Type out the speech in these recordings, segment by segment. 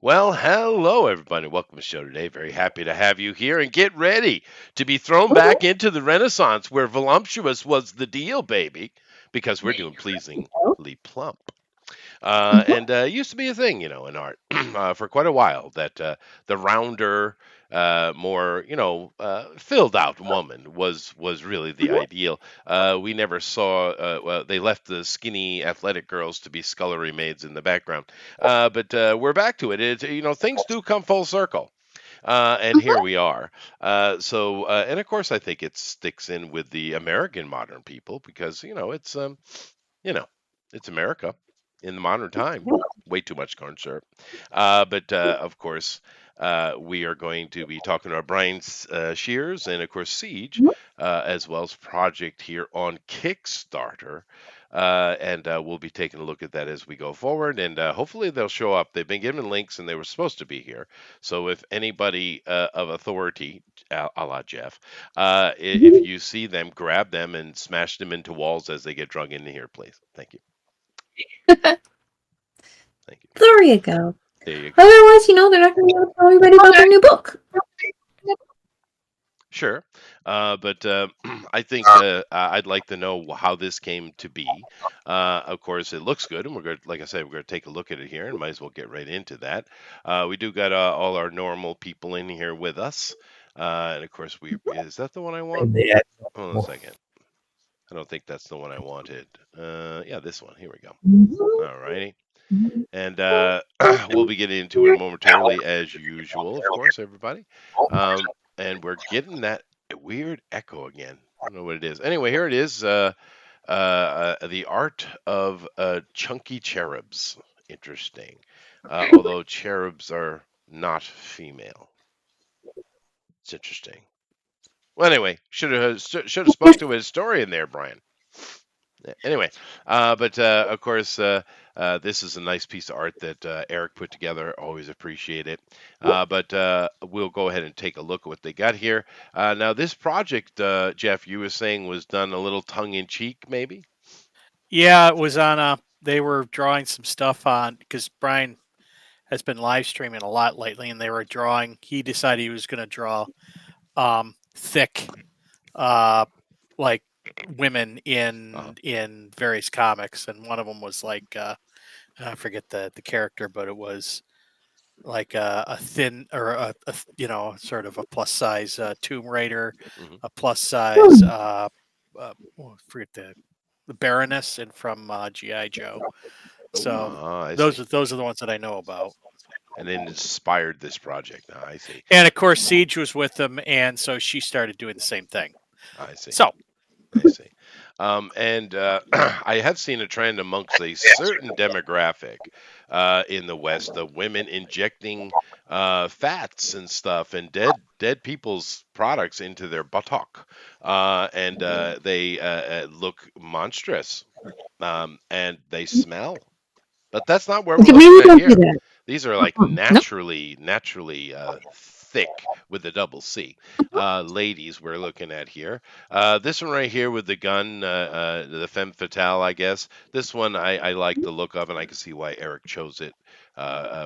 Well, hello, everybody. Welcome to the show today. Very happy to have you here and get ready to be thrown back into the Renaissance where voluptuous was the deal, baby, because we're doing pleasingly plump. And it used to be a thing, in art for quite a while that the rounder, more, filled out woman was really the ideal. We never saw, well, they left the skinny athletic girls to be scullery maids in the background. But we're back to it. Things do come full circle. And here we are. And of course, I think it sticks in with the American modern people because, you know, it's America in the modern time. Way too much corn syrup. But of course, we are going to be talking about Brian Shears and of course Ceage, as well as project here on Kickstarter. And we'll be taking a look at that as we go forward, and hopefully they'll show up. They've been given links, and they were supposed to be here. So if anybody of authority, a la Jeff, if you see them, grab them and smash them into walls as they get drug into here, please. Thank you. Thank you. There you go. There you go. Otherwise, they're not going to be able to tell everybody about their new book. Sure. But I think I'd like to know how this came to be. Of course, it looks good, and we're going to, like I said, we're going to take a look at it here, and might as well get right into that. We do got all our normal people in here with us, and of course, is that the one I want? Hold on a second. I don't think that's the one I wanted. Yeah, this one. Here we go. All righty. And we'll be getting into it momentarily, as usual, of course, everybody. And we're getting that weird echo again. I don't know what it is. Anyway, here it is. The art of chunky cherubs. Interesting. Although cherubs are not female. It's interesting. Well, anyway, should have spoke to a historian there, Brian. Anyway, but of course, this is a nice piece of art that Eric put together. Always appreciate it. But we'll go ahead and take a look at what they got here. Now, this project, Jeff, you were saying was done a little tongue in cheek, maybe? Yeah, it was on they were drawing some stuff on because Brian has been live streaming a lot lately, and they were drawing. He decided he was going to draw thick, like women in various comics, and one of them was like I forget the character, but it was like a thin or a sort of a plus size Tomb Raider, a plus size forget the Baroness and from GI Joe. So those are the ones that I know about. And then inspired this project. I see. And of course, Ceage was with them, and so she started doing the same thing. I see. So I see. And I have seen a trend amongst a certain demographic in the West of women injecting fats and stuff and dead people's products into their buttock, and they look monstrous, and they smell. But that's not where we're looking at here. These are like naturally thick with the double C. Ladies we're looking at here. This one right here with the gun, the femme fatale, I guess. This one I like the look of, and I can see why Eric chose it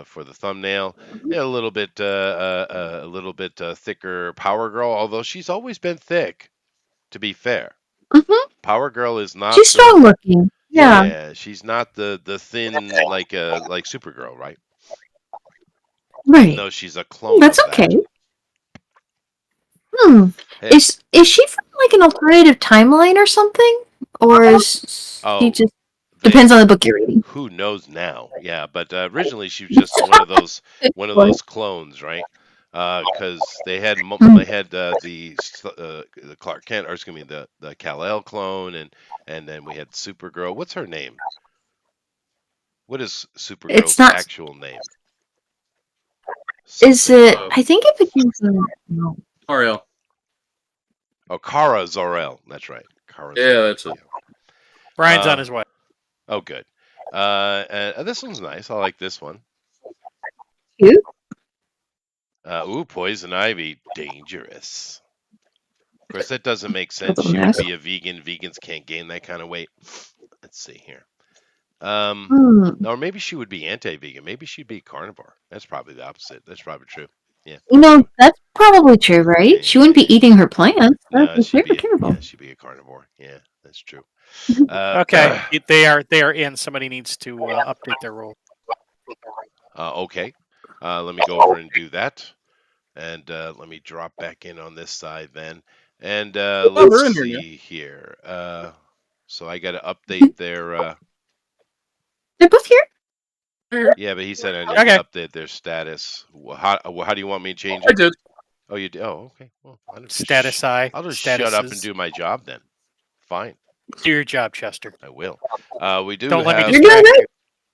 for the thumbnail. Yeah, a little bit thicker Power Girl, although she's always been thick, to be fair. Power Girl is not. She's strong looking. Yeah, she's not the thin like Supergirl, right? Right. Even though she's a clone. That's okay. Hey. Is she from like an alternative timeline or something? Or is she just depends on the book you're reading? Who knows now? Yeah, but originally she was just one of those clones, right? Because they had the Clark Kent, or excuse me, the Kal-El clone, and then we had Supergirl. What's her name? What is Supergirl's actual name? Is it? I think it begins with no. Ariel. Oh, Kara Zor-El. That's right. That's it. Brian's on his way. Oh, good. This one's nice. I like this one. Cute. Poison Ivy, dangerous. Of course, that doesn't make sense. She would be a vegan. Vegans can't gain that kind of weight. Let's see here. Or maybe she would be anti-vegan. Maybe she'd be carnivore. That's probably the opposite. That's probably true. Yeah. That's probably true, right? Yeah, she wouldn't be eating her plants. No, she'd be a carnivore. Yeah, that's true. Okay, they are in. Somebody needs to update their role. Okay. Let me go over and do that. And let me drop back in on this side then. And let's see here. So I got to update their. They're both here. Yeah, but he said I need to update their status. How do you want me to change it? I did. Oh, you did. Oh, okay. Well, I'll just shut up and do my job then. Fine. Do your job, Chester. I will. We do. Don't have... let me distract you.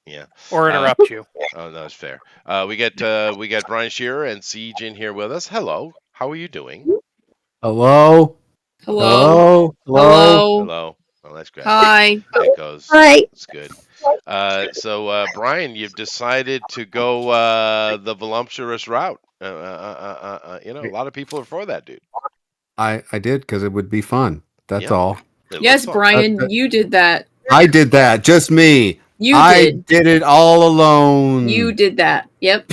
Yeah. Or interrupt you. Oh, no, that's fair. We got Brian Shearer and Ceage in here with us. Hello. How are you doing? Hello. Hello. Hello. Hello. Oh, that's great. Hi. Echoes. Hi. That's good. So Brian, you've decided to go the voluptuous route. A lot of people are for that, dude. I did because it would be fun. That's all. Yes, Brian, you did that. I did that. Just me. I did it all alone. You did that. Yep.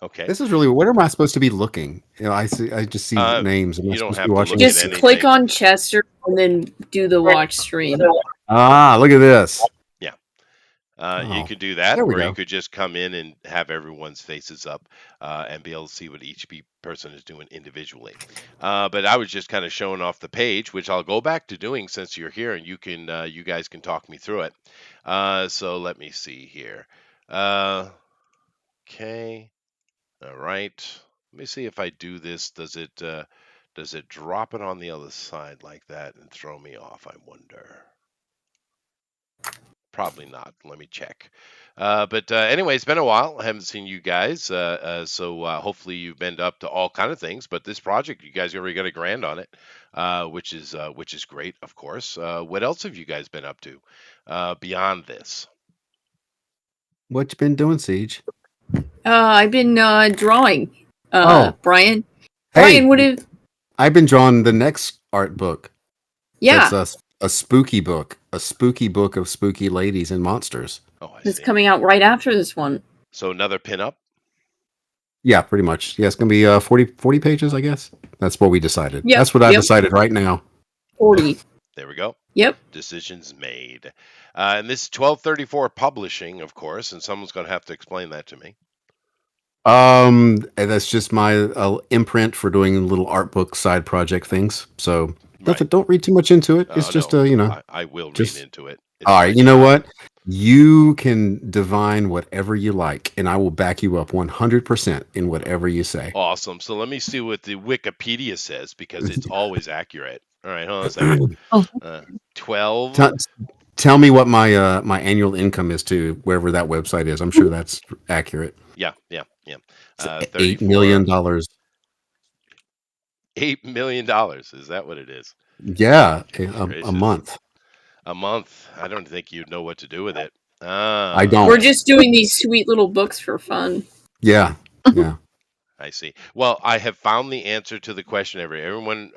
Okay. This is really. What am I supposed to be looking? I just see names. You don't have to just click on Chester and then do the watch stream. Ah, look at this. Yeah. You could do that, or you could just come in and have everyone's faces up and be able to see what each person is doing individually. But I was just kind of showing off the page, which I'll go back to doing since you're here, and you guys can talk me through it. So let me see here. Okay. All right. Let me see if I do this. Does it drop it on the other side like that and throw me off? I wonder. Probably not. Let me check. But anyway, it's been a while. I haven't seen you guys. So hopefully you've been up to all kind of things. But this project, you guys already got a grand on it, which is great, of course. What else have you guys been up to beyond this? What you been doing, Ceage? I've been drawing. Brian. Hey, Brian, what have? I've been drawing the next art book. Yeah. That's a spooky book. A spooky book of spooky ladies and monsters. Oh, it's coming out right after this one. So another pinup? Yeah, pretty much. Yeah, it's going to be 40 pages, I guess. That's what we decided. Yep. That's what I decided right now. 40. There we go. Yep. Decisions made. And this is 1234 Publishing, of course, and someone's going to have to explain that to me. And that's just my imprint for doing little art book side project things. So don't read too much into it. It's just I will read into it. All right, you know what? You can divine whatever you like, and I will back you up 100% in whatever you say. Awesome. So let me see what the Wikipedia says, because it's always accurate. All right, hold on a second. 12. Tell me what my annual income is to wherever that website is. I'm sure that's accurate. Yeah. $8 million. $8 million. Is that what it is? Yeah, a month. A month. I don't think you'd know what to do with it. I don't. We're just doing these sweet little books for fun. Yeah. I see. Well, I have found the answer to the question. Everyone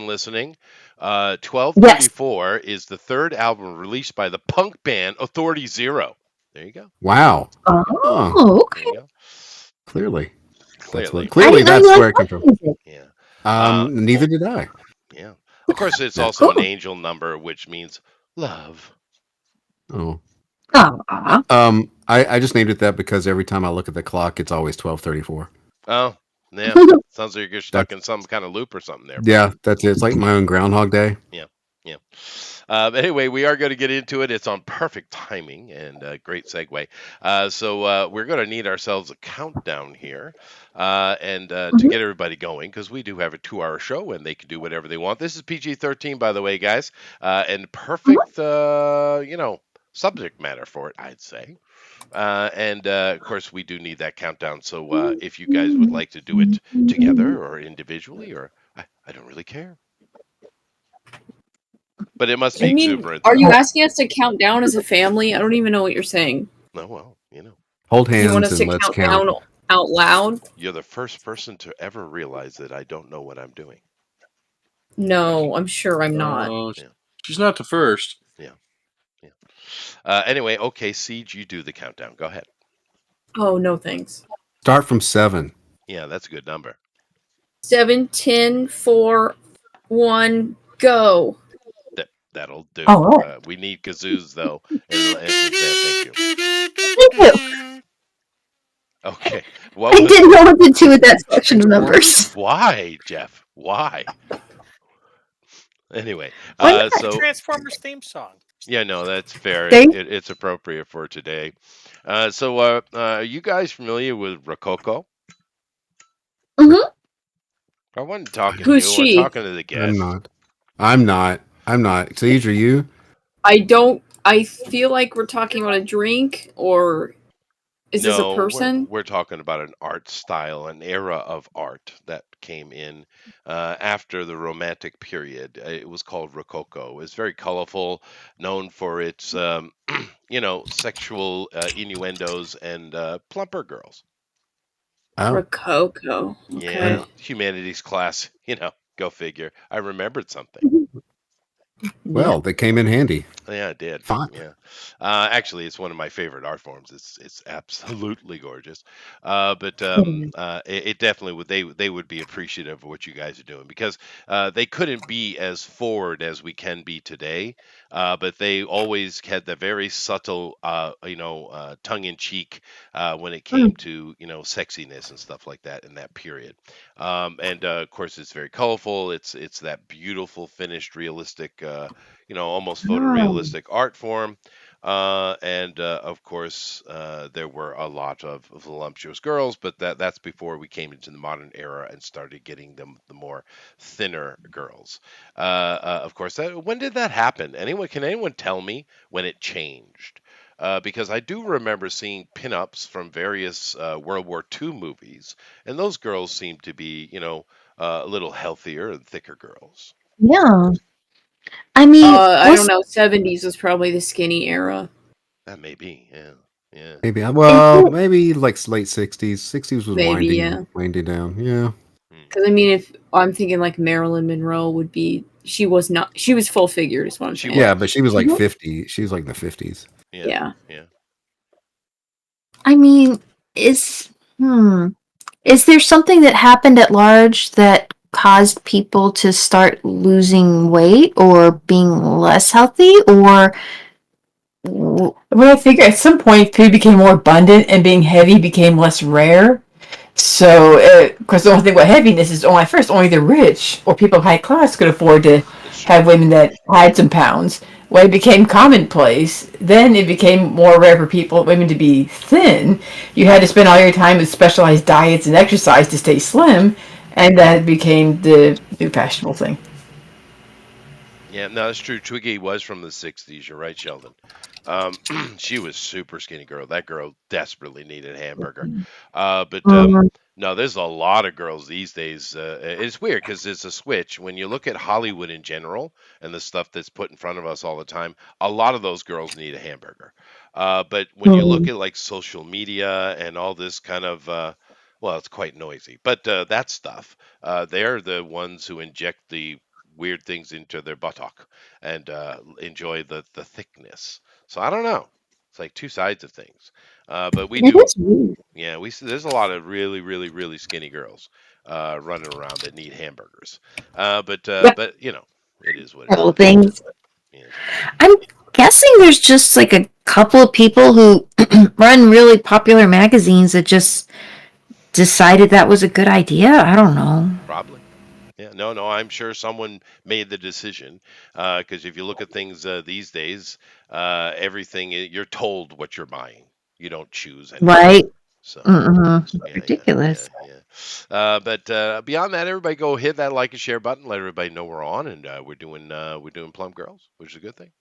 listening. 1234 is the third album released by the punk band Authority Zero. There you go. Wow. Oh, okay. There you go. Clearly that's where it comes from. Yeah. Neither did I. Yeah. Of course, it's also an angel number, which means love. Oh. Aww. I just named it that because every time I look at the clock, it's always 12:34. Oh, yeah. Sounds like you're stuck in some kind of loop or something there. Yeah, that's it. It's like my own Groundhog Day. Yeah. Anyway, we are going to get into it. It's on perfect timing and great segue. So we're going to need ourselves a countdown here and to get everybody going, because we do have a 2-hour show and they can do whatever they want. This is PG-13, by the way, guys, and perfect, subject matter for it, I'd say. And of course, we do need that countdown. So if you guys would like to do it together or individually, or I don't really care. But it must be exuberant. Are you asking us to count down as a family? I don't even know what you're saying. No, well, Hold hands you want us and to let's count down out loud? You're the first person to ever realize that I don't know what I'm doing. No, I'm sure I'm not. She's not the first. Yeah. Anyway, okay, Ceage, you do the countdown. Go ahead. Oh, no thanks. Start from 7. Yeah, that's a good number. 7, 10, 4, 1, go. That'll do. All right. We need kazoos though. Thank you. Thank you. Okay. I didn't know what to do with that section of numbers. Why, Jeff? Why? Anyway, so Transformers theme song. Yeah, no, that's fair. It's appropriate for today. So, are you guys familiar with Rococo? Mm-hmm. I wasn't talking Who's to you. she? I'm talking to the guest. I'm not. Ceage, are you? I feel like we're talking about a drink, or is this a person? We're talking about an art style, an era of art that came in after the Romantic period. It was called Rococo. It's very colorful, known for its, sexual innuendos and plumper girls. Rococo. Okay. Yeah, humanities class. Go figure. I remembered something. Well, they came in handy. Yeah, it did. Fine. Yeah, actually, it's one of my favorite art forms. It's absolutely gorgeous. But it definitely would they would be appreciative of what you guys are doing, because they couldn't be as forward as we can be today. But they always had the very subtle, tongue in cheek when it came to sexiness and stuff like that in that period. And of course, it's very colorful. It's that beautiful finished, realistic. Almost photorealistic art form. And of course, there were a lot of voluptuous girls, but that's before we came into the modern era and started getting the more thinner girls. Of course, when did that happen? Can anyone tell me when it changed? Because I do remember seeing pinups from various World War II movies, and those girls seem to be, a little healthier and thicker girls. Yeah. I mean, I don't know. 70s was probably the skinny era. That may be, yeah. Maybe. Well, maybe like late 60s. 60s was winding down. Yeah. Because I mean, if I'm thinking like Marilyn Monroe would be, she was full figured, is what I'm saying. Yeah, but she was like 50. She was like in the 50s. Yeah. I mean, is there something that happened at large that caused people to start losing weight or being less healthy? Or well, I figure at some point food became more abundant and being heavy became less rare. So, because the only thing about heaviness is only the rich or people of high class could afford to have women that had some pounds. When it became commonplace, then it became more rare for women to be thin. You had to spend all your time with specialized diets and exercise to stay slim, and that became the new fashionable thing. Yeah, no, that's true. Twiggy was from the 60s. You're right, Sheldon. She was super skinny girl. That girl desperately needed a hamburger. But no, there's a lot of girls these days. It's weird because it's a switch. When you look at Hollywood in general and the stuff that's put in front of us all the time, a lot of those girls need a hamburger. But when you look at like social media and all this kind of, well, it's quite noisy. But that stuff, they're the ones who inject the weird things into their buttock and enjoy the thickness. So I don't know. It's like two sides of things. But we do. Yeah, there's a lot of really, really, really skinny girls running around that need hamburgers. But it is what it is. Things. Yeah. I'm guessing there's just like a couple of people who run really popular magazines that just decided that was a good idea. I don't know. Probably. Yeah, no, I'm sure someone made the decision, because if you look at things these days, everything you're told what you're buying. You don't choose anything. Right. So ridiculous. Yeah. But beyond that, everybody go hit that like and share button. Let everybody know we're on, and we're doing Plump Girls, which is a good thing.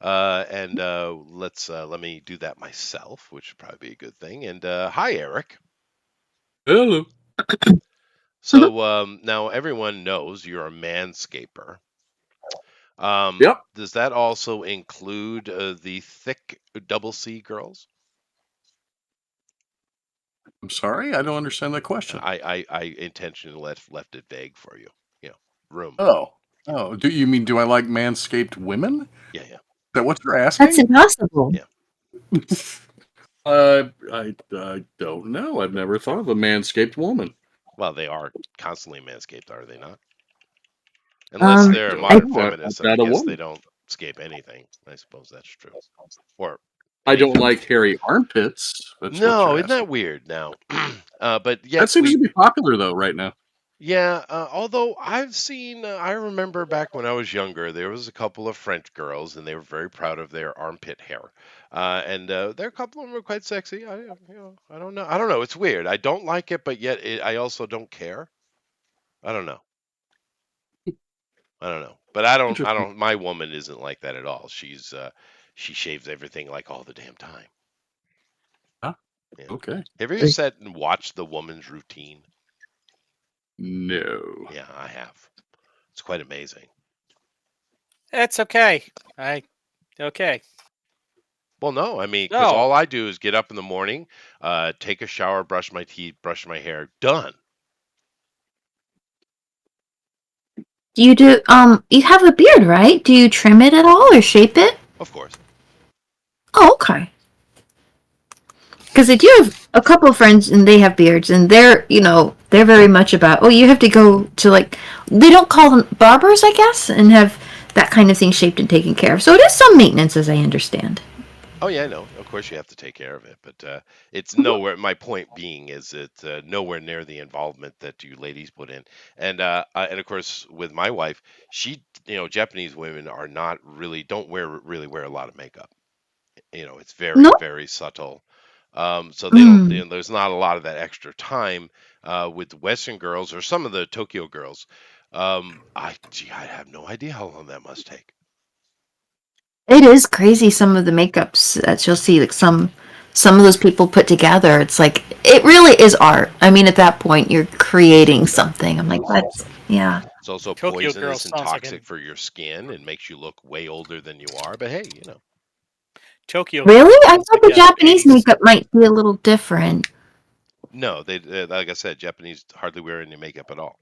And let me do that myself, which would probably be a good thing. And hi, Eric. Hello. So now everyone knows you're a manscaper. Yep. Does that also include the thick double C girls? I'm sorry, I don't understand that question. I intentionally left it vague for you. Room. Oh. Do you mean, do I like manscaped women? Yeah. that what you're asking? That's impossible. Yeah. I don't know. I've never thought of a manscaped woman. Well, they are constantly manscaped, are they not? Unless they're modern feminists, and I guess they don't scape anything. I suppose that's true. Or I don't like hairy armpits. No, isn't that weird now? But yeah, that seems to be popular though right now. Yeah, although I've seen, I remember back when I was younger, there was a couple of French girls, and they were very proud of their armpit hair, and there a couple of them were quite sexy. I don't know. It's weird. I don't like it, but yet I also don't care. I don't know. But I don't. My woman isn't like that at all. She shaves everything like all the damn time. Huh? Yeah. Okay. Have you ever sat and watched the woman's routine? No. Yeah, I have. It's quite amazing. It's okay. Okay. Well, no, I mean, because all I do is get up in the morning, take a shower, brush my teeth, brush my hair, done. You have a beard, right? Do you trim it at all or shape it? Of course. Oh, okay. Because I do have a couple of friends, and they have beards, and they're very much about, you have to go to, like, they don't call them barbers, I guess, and have that kind of thing shaped and taken care of. So it is some maintenance, as I understand. Oh, yeah, I know. Of course you have to take care of it, but it's nowhere. My point being is it's nowhere near the involvement that you ladies put in. And of course, with my wife, Japanese women are not really, don't really wear a lot of makeup. It's very, very subtle. So they don't, there's not a lot of that extra time with the Western girls or some of the Tokyo girls. I have no idea how long that must take. It is crazy, some of the makeups that you'll see, like some of those people put together. It's like, it really is art. I mean, at that point, you're creating something. I'm like, yeah. It's also Tokyo poisonous and sounds like toxic for your skin and makes you look way older than you are. But hey, Tokyo. Really? I thought the Japanese makeup might be a little different. No, they like I said, Japanese hardly wear any makeup at all.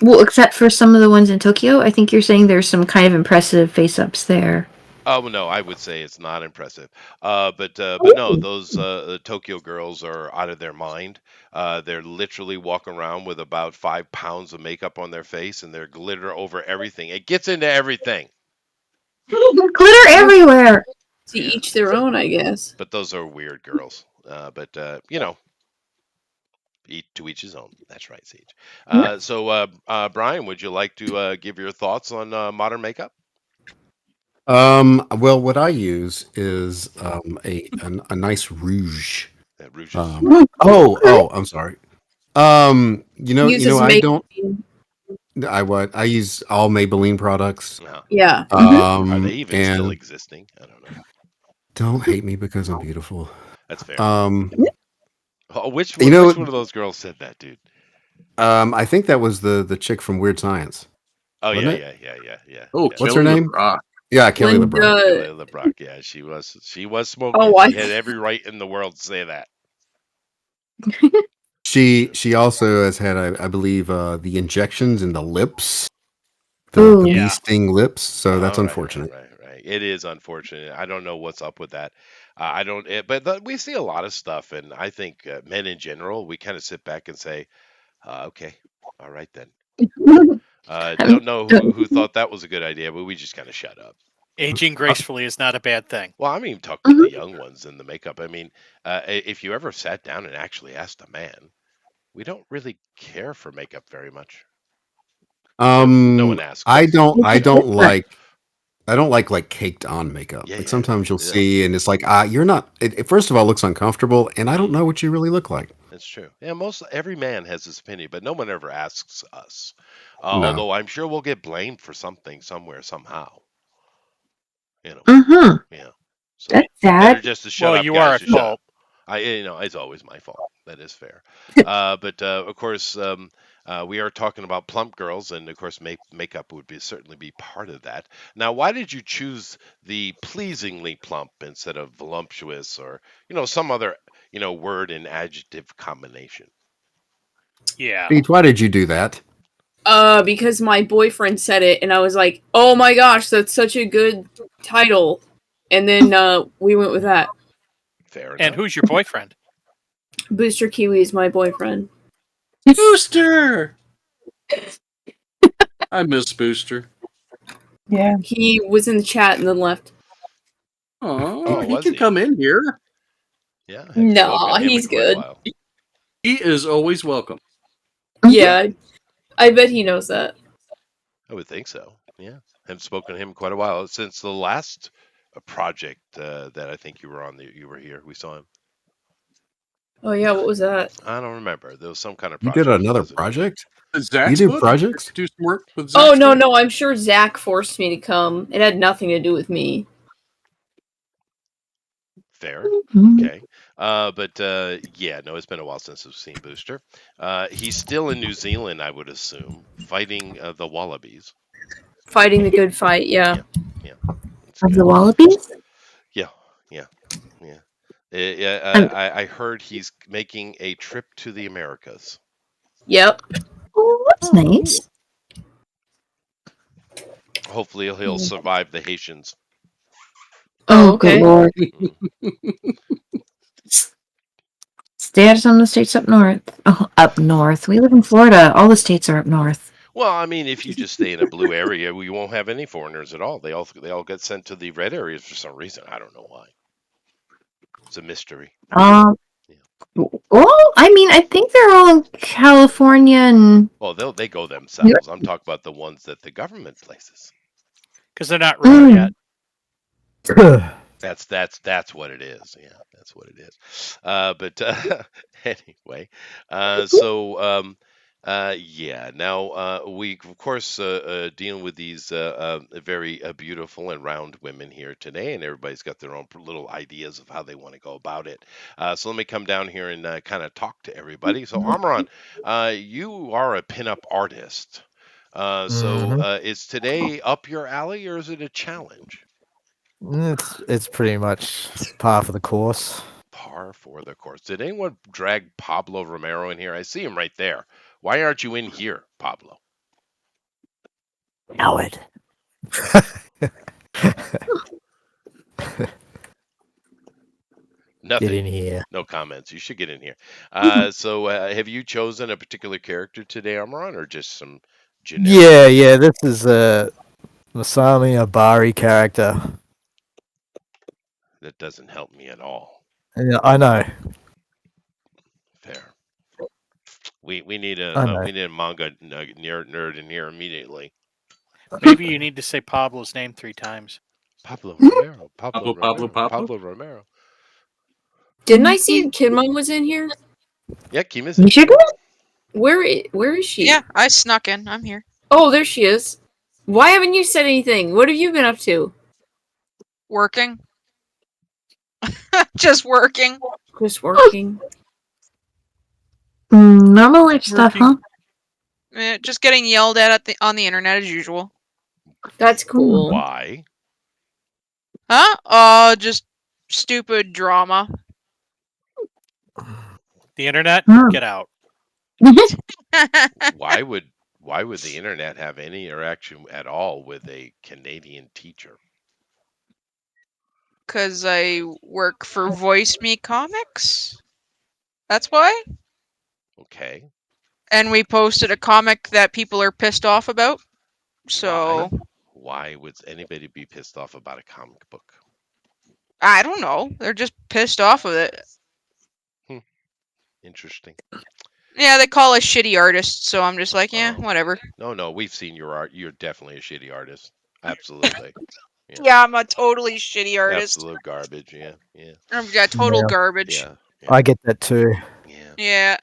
Well, except for some of the ones in Tokyo. I think you're saying there's some kind of impressive face-ups there. Oh, no, I would say it's not impressive. But no, those Tokyo girls are out of their mind. They're literally walking around with about 5 pounds of makeup on their face, and they're glitter over everything. It gets into everything. Glitter everywhere. To each their own, I guess. But those are weird girls. But to each his own. That's right, Ceage. So, Brian, would you like to give your thoughts on modern makeup? Well, what I use is a nice rouge. Rouge. I'm sorry. I don't. I use all Maybelline products. Yeah. Are they even still existing? I don't know. Don't hate me because I'm beautiful. That's fair. Which one of those girls said that, dude? I think that was the chick from Weird Science. Oh, yeah. Oh, what's her name? LeBrock. Yeah, Kelly LeBrock. Kelly LeBrock. Yeah, she was smoking. Oh, she had every right in the world to say that. She also has had, I believe, the injections in the lips, the bee sting lips. So that's unfortunate. Right. It is unfortunate. I don't know what's up with that. But we see a lot of stuff, and I think men in general, we kind of sit back and say, "Okay, all right then." Don't know who thought that was a good idea, but we just kind of shut up. Aging gracefully is not a bad thing. Well, I mean, talk with the young ones in the makeup. I mean, if you ever sat down and actually asked a man, we don't really care for makeup very much. No one asks. I don't like caked on makeup. Like sometimes you'll see, and it's like, you're not. It first of all looks uncomfortable, and I don't know what you really look like. That's true. Yeah, every man has his opinion, but no one ever asks us. No. Although I'm sure we'll get blamed for something somewhere somehow. Yeah. So that's sad. Better just to shut up. You are at fault. It's always my fault. That is fair. But of course, we are talking about plump girls, and of course, makeup would certainly be part of that. Now, why did you choose the pleasingly plump instead of voluptuous, or some other word and adjective combination? Yeah. Pete, why did you do that? Because my boyfriend said it, and I was like, "Oh my gosh, that's such a good title," and then we went with that. Fair enough. And who's your boyfriend? Booster Kiwi is my boyfriend. Booster! I miss Booster. Yeah. He was in the chat and then left. Oh, he was can he? come in here. Yeah. I haven't No, spoken to him in he's quite a good. while. He is always welcome. Yeah, I bet he knows that. I would think so. Yeah. Haven't spoken to him in quite a while since the last project that I think you were on. You were here. We saw him. Oh yeah, what was that? I don't remember. There was some kind of You project. did another wasn't it? project? Zach's You do book? projects? Do some work with Oh Zach's book? no, I'm sure Zach forced me to come. It had nothing to do with me. Fair. Okay. But yeah, no, it's been a while since we've seen Booster. He's still in New Zealand, I would assume, fighting the wallabies. Fighting the good fight, yeah. It's Of good. the wallabies? Yeah. I heard he's making a trip to the Americas. Yep. Oh, that's nice. Hopefully he'll survive the Haitians. Oh, Oh, okay. good lord. Stay out of some of the states up north. Oh, up north. We live in Florida. All the states are up north. Well, I mean, if you just stay in a blue area, we won't have any foreigners at all. They all get sent to the red areas for some reason. I don't know why. It's a mystery. Well, I mean, I think they're all in California and. Well, they go themselves. I'm talking about the ones that the government places. Because they're not real yet. That's what it is. Yeah, that's what it is. But anyway, yeah. Now we of course dealing with these very beautiful and round women here today, and everybody's got their own little ideas of how they want to go about it. So let me come down here and kind of talk to everybody. So Amaran, you are a pinup artist. So is today up your alley, or is it a challenge? It's pretty much par for the course. Par for the course. Did anyone drag Pablo Romero in here? I see him right there. Why aren't you in here, Pablo? Howard. Nothing. Get in here. No comments. You should get in here. So have you chosen a particular character today, Amaran, or just some generic? Yeah. This is a Masami Abari character. That doesn't help me at all. Yeah, I know. Fair. We need I a know. manga nerd in here immediately. Maybe you need to say Pablo's name 3 times. Pablo Romero. Pablo Pablo. Romero. Didn't I see Kinmon was in here? Yeah, Kima's You in. should do it. Where is she? Yeah, I snuck in. I'm here. Oh, there she is. Why haven't you said anything? What have you been up to? Working. Just working. Just working. Normal life stuff, huh? Just getting yelled at on the internet as usual. That's cool. Why? Huh? Just stupid drama. The internet? Hmm. Get out. Why would the internet have any interaction at all with a Canadian teacher? Because I work for Voice Me Comics. That's why. Okay. And we posted a comic that people are pissed off about. So Why would anybody be pissed off about a comic book? I don't know. They're just pissed off of it. Interesting. Yeah, they call us shitty artists, so I'm just like, yeah, whatever. No, we've seen your art. You're definitely a shitty artist. Absolutely. Yeah, I'm a totally shitty artist. Absolute garbage. Yeah. Yeah, total garbage. Yeah. I get that too. Yeah.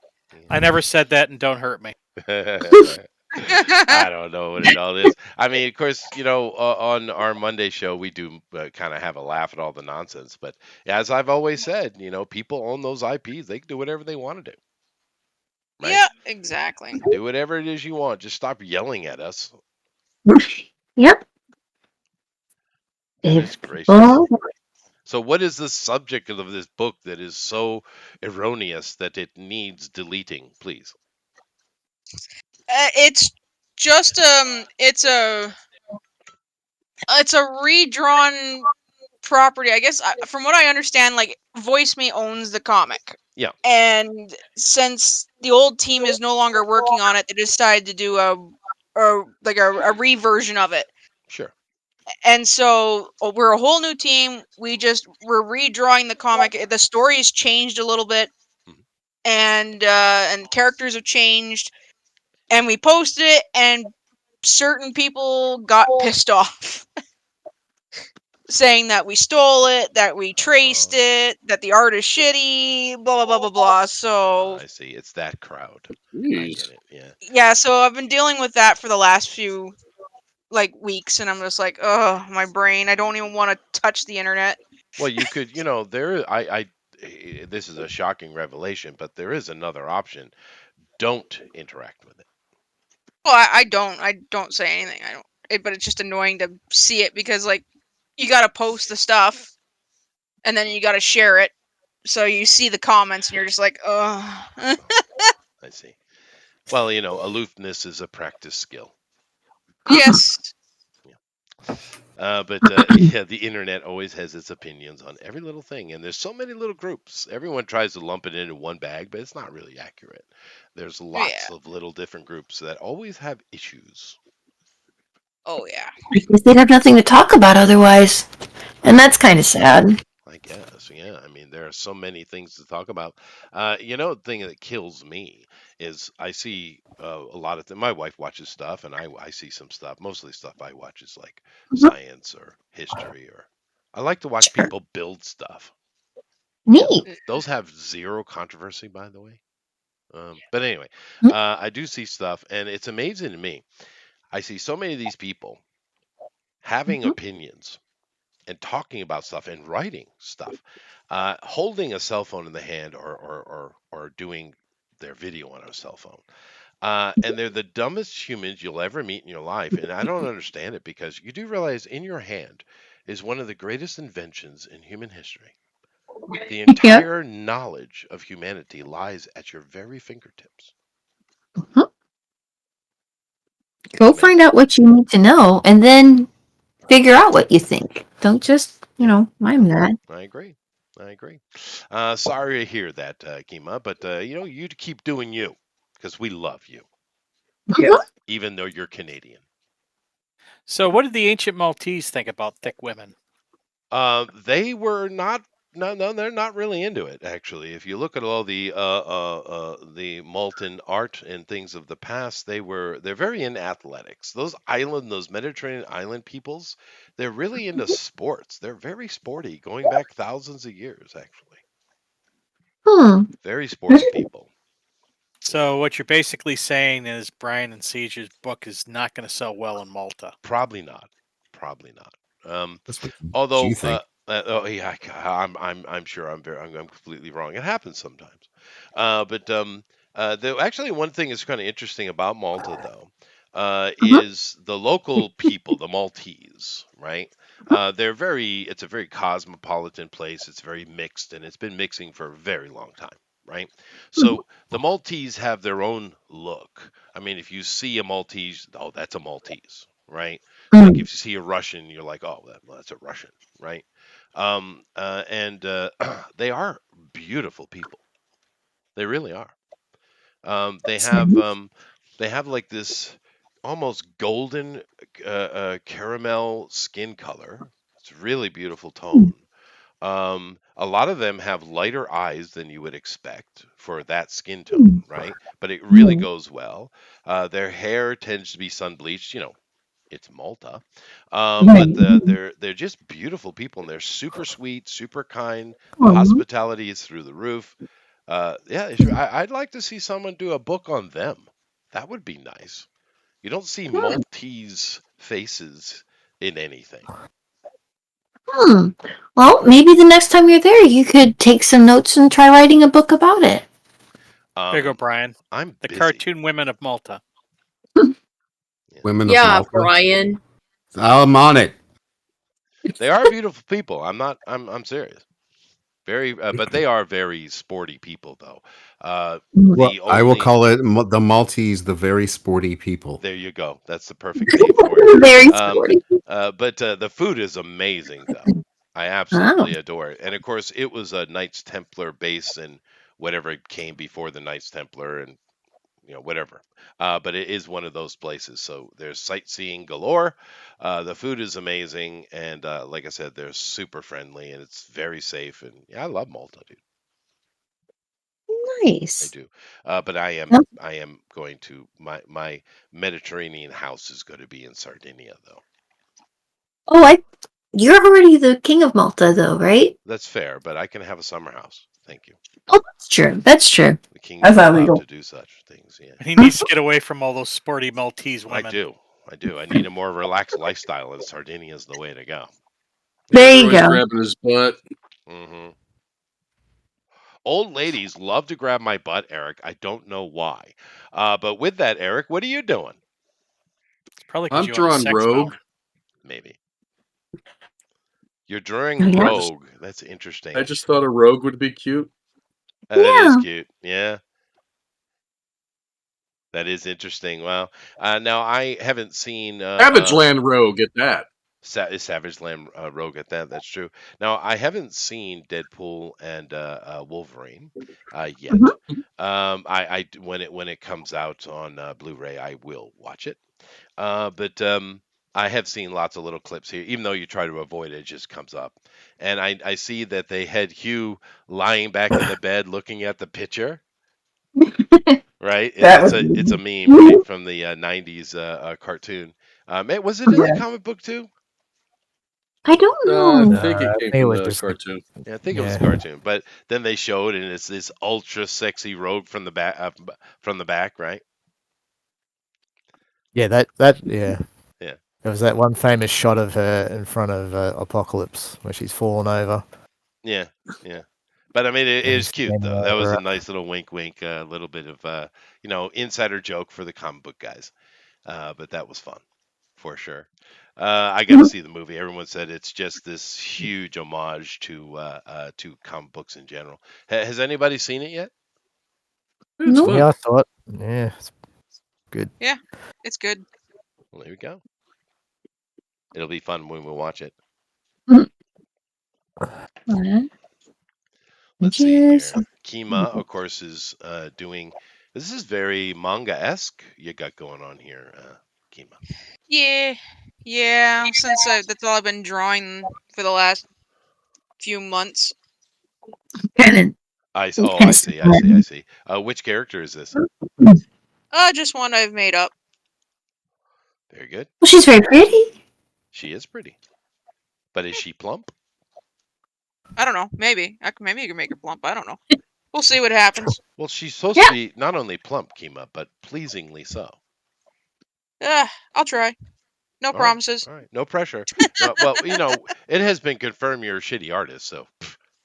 I never said that, and don't hurt me. I don't know what it all is. I mean, of course, on our Monday show, we do kind of have a laugh at all the nonsense. But as I've always said, people own those IPs. They can do whatever they want to do. Right? Yeah, exactly. Do whatever it is you want. Just stop yelling at us. Yep. Goodness gracious. So what is the subject of this book that is so erroneous that it needs deleting, please? It's just it's a redrawn property. I guess from what I understand, like Voice Me owns the comic. Yeah. And since the old team is no longer working on it, they decided to do a reversion of it. Sure. And so we're a whole new team. We're redrawing the comic. The story has changed a little bit, and characters have changed. And we posted it, and certain people got pissed off, saying that we stole it, that we traced it, that the art is shitty, blah blah blah blah blah. So I see. It's that crowd. Jeez. I get it. Yeah. Yeah, so I've been dealing with that for the last few weeks, and I'm just like, oh, my brain. I don't even want to touch the internet. Well, you could, this is a shocking revelation, but there is another option. Don't interact with it. Well, I don't say anything. But it's just annoying to see it because you got to post the stuff, and then you got to share it, so you see the comments, and you're just like, oh. I see. Well, aloofness is a practice skill. Yes. But the internet always has its opinions on every little thing, and there's so many little groups. Everyone tries to lump it into one bag, but it's not really accurate. There's lots of little different groups that always have issues. Oh yeah. Because they'd have nothing to talk about otherwise, and that's kind of sad. I guess, yeah. I mean, there are so many things to talk about. The thing that kills me is I see a lot of my wife watches stuff, and I see some stuff. Mostly stuff I watch is like science or history, or I like to watch people build stuff. Neat. Those have zero controversy, by the way. But anyway, I do see stuff, and it's amazing to me. I see so many of these people having opinions and talking about stuff and writing stuff, holding a cell phone in the hand or doing their video on a cell phone. And they're the dumbest humans you'll ever meet in your life. And I don't understand it because you do realize in your hand is one of the greatest inventions in human history. The entire knowledge of humanity lies at your very fingertips. Go find out what you need to know and then figure out what you think. Don't just, mime that. I agree. Sorry to hear that, Kima, but you keep doing you because we love you. Even though you're Canadian. So, what did the ancient Maltese think about thick women? They were not. No, they're not really into it. Actually, if you look at all the Maltan art and things of the past, they're very into athletics. Those Mediterranean island peoples, they're really into sports. They're very sporty, going back thousands of years, actually. Very sporty people. So what you're basically saying is Brian and Ceage's book is not going to sell well in Malta. Probably not. That's what Although, you think. I'm sure I'm completely wrong. It happens sometimes. Actually, one thing that's kind of interesting about Malta, though, is the local people, the Maltese, right? It's a very cosmopolitan place. It's very mixed, and it's been mixing for a very long time, right? So the Maltese have their own look. I mean, if you see a Maltese, oh, that's a Maltese, right? Like if you see a Russian, you're like, oh, that's a Russian, right? They are beautiful people. They really are. They have like this almost golden caramel skin color. It's a really beautiful tone. A lot of them have lighter eyes than you would expect for that skin tone, right? But it really goes well. Their hair tends to be sun bleached, it's Malta, but they're just beautiful people, and they're super sweet, super kind. The hospitality is through the roof. I'd like to see someone do a book on them. That would be nice. You don't see Maltese faces in anything. Well, maybe the next time you're there, you could take some notes and try writing a book about it. There you go, Brian. I'm the busy. Cartoon Women of Malta. Women of Malta. Brian. I'm on it. They are beautiful people. I'm serious. Very, but they are very sporty people, though. Well, The I will only call it the Maltese, the very sporty people. There you go. That's the perfect name for it. Very Um, sporty. but the food is amazing, though. I Oh. absolutely adore it. And of course, it was a Knights Templar base and whatever came before the Knights Templar and whatever. But it is one of those places. So there's sightseeing galore. The food is amazing, and like I said, they're super friendly and it's very safe. And yeah, I love Malta, dude. I Nice. do. But I am Yep. I am going to my Mediterranean house is going to be in Sardinia, though. Oh, you're already the king of Malta, though, right? That's fair, but I can have a summer house. Thank you. Oh, that's true. That's true. The king That's is not allowed legal. to do such things. Yeah, And he needs to get away from all those sporty Maltese women. I do. I need a more relaxed lifestyle, and Sardinia is the way to go. There They're you always go. grabbing his butt. hmm Old ladies love to grab my butt, Eric. I don't know why. But with that, Eric, what are you doing? It's probably I'm because you want a drawing sex Rogue. boner. Maybe. You're drawing Yeah. Rogue. That's interesting. I just thought a Rogue would be cute. That is Yeah. cute. Yeah. That is interesting. Well, now I haven't seen Savage Land Rogue at that. Savage Land Rogue at that. That's true. Now I haven't seen Deadpool and Wolverine yet. I when it comes out on Blu-ray, I will watch it. But I have seen lots of little clips here. Even though you try to avoid it, it just comes up. And I see that they had Hugh lying back in the bed looking at the picture. Right? It's a meme, right, from the 90s cartoon. Was it in the comic book too? I don't know. I think it came from the cartoon. Yeah, I think it was a cartoon. But then they showed, and it's this ultra sexy Rogue from the back, right? Yeah, yeah. Yeah. There was that one famous shot of her in front of Apocalypse where she's fallen over. Yeah, yeah. But I mean, it is cute standing though. That was over a her. nice little wink, a little bit of insider joke for the comic book guys. But that was fun, for sure. I got to see the movie. Everyone said it's just this huge homage to comic books in general. Has anybody seen it yet? It's fun. Yeah, I saw it. Yeah, it's good. Yeah, it's good. Well, there we go. It'll be fun when we watch it. Let's see here. Kima, of course, is doing. This is very manga-esque you got going on here, Kima. Yeah. Since that's all I've been drawing for the last few months. I see. Which character is this? Just one I've made up. Very good. Well, she's very pretty. She is pretty. But is she plump? I don't know. Maybe you can make her plump. I don't know. We'll see what happens. Well, she's supposed to be not only plump, Kima, but pleasingly so. I'll try. No promises. All right. No pressure. Well, it has been confirmed you're a shitty artist, so.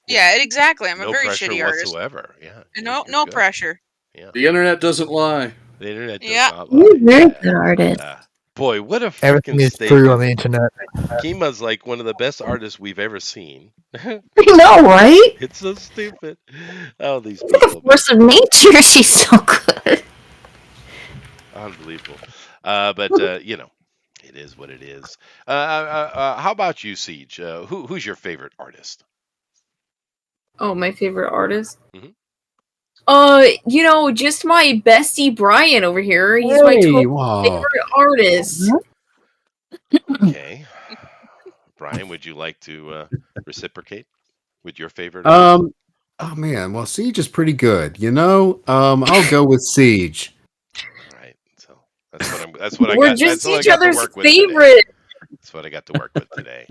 Yeah, exactly. I'm a no very pressure shitty artist. whatsoever. Yeah. No good. pressure. Yeah. The internet doesn't lie. The internet does Yeah. not lie. You're a very good artist. Boy, what a Everything freaking is statement. true on the internet. Kima's like one of the best artists we've ever seen. I know, right? It's so stupid. Oh, these Like a people. force of nature. She's so good. Unbelievable. But it is what it is. How about you, Ceage? Who's your favorite artist? Oh, my favorite artist? Mhm. Just my bestie Brian over here. He's my favorite artist. Okay. Brian, would you like to reciprocate with your favorite? Oh man, well Siege is pretty good. I'll go with Siege. All right, so that's what I We're got. just That's what I each got to other's work with today. favorite. That's what I got to work with today.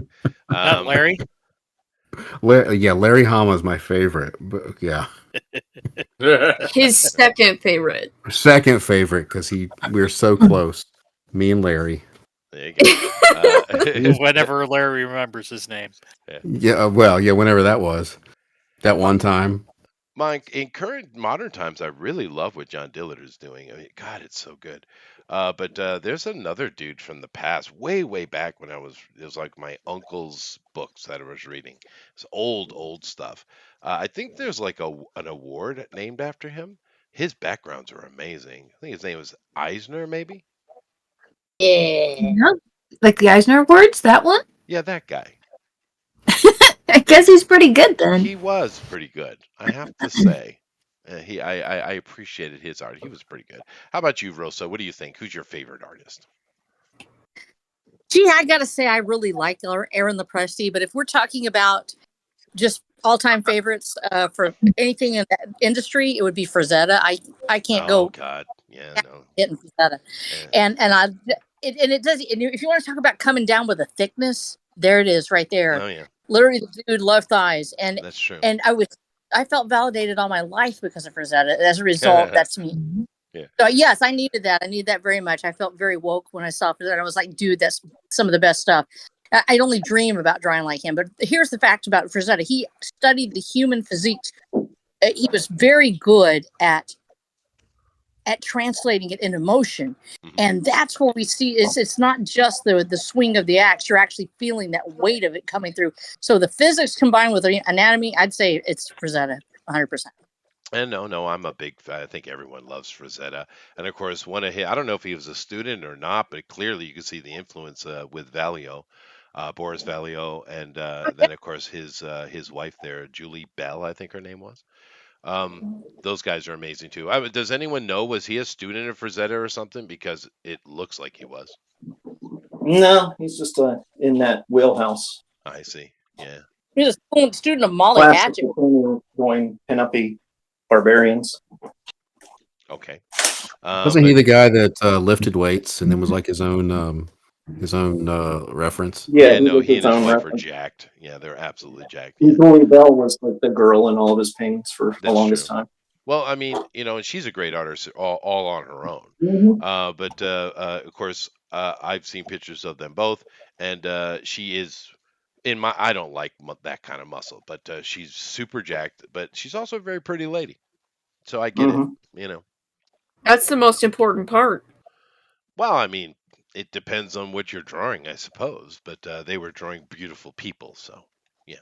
Not Larry. Larry Hama's my favorite. But yeah, His second favorite. second favorite because we're so close. Me and Larry. There you go. Whenever Larry remembers his name. Yeah, whenever that was. That one time. Mike, in current modern times, I really love what John Dillard is doing. I mean, God, it's so good. But there's another dude from the past, way back when it was like my uncle's books that I was reading. It's old stuff. I think there's like an award named after him. His backgrounds are amazing. I think his name was Eisner, maybe. Yeah. Like the Eisner Awards, that one? Yeah, that guy. I guess he's pretty good then. He was pretty good, I have to say. I appreciated his art. He was pretty good. How about you, Rosa? What do you think? Who's your favorite artist? Gee, I gotta say, I really like Aaron Lopresti, but if we're talking about just all-time favorites for anything in that industry, it would be Frazetta. I can't Oh go God, yeah, no. hitting Frazetta, Yeah. and it does. And if you want to talk about coming down with a thickness, there it is, right there. Oh yeah, Literally, the dude loved thighs, and that's true. I felt validated all my life because of Frazetta. As a result, that's me. Yeah. So yes, I needed that. I needed that very much. I felt very woke when I saw Frazetta. I was like, dude, that's some of the best stuff. I'd only dream about drawing like him. But here's the fact about Frazetta. He studied the human physique. He was very good at translating it into motion. And that's what we see is it's not just the swing of the axe. You're actually feeling that weight of it coming through. So the physics combined with the anatomy, I'd say it's Frazetta 100%. And no, I'm a big fan. I think everyone loves Frazetta. And of course, one of his, I don't know if he was a student or not, but clearly you can see the influence with Vallejo, Boris Vallejo, and then of course his wife there, Julie Bell, I think her name was. Those guys are amazing too. Does anyone know, was he a student of Frazetta or something? Because it looks like he was. No, he's just in that wheelhouse. I see. Yeah. He's a student of Molly Hatchet. Going pinup-y barbarians. Okay. Wasn't he the guy that lifted weights and then was like his own reference? Yeah, no, he his and his own wife are reference. jacked. Yeah, they're absolutely jacked. Julie Bell was like the girl in all of his paintings for the longest time. Well, I mean, and she's a great artist all on her own. Mhm. But of course, I've seen pictures of them both, and she is I don't like that kind of muscle, but she's super jacked. But she's also a very pretty lady, so I get it. That's the most important part. Well, I mean, it depends on what you're drawing, I suppose. But they were drawing beautiful people, so yeah.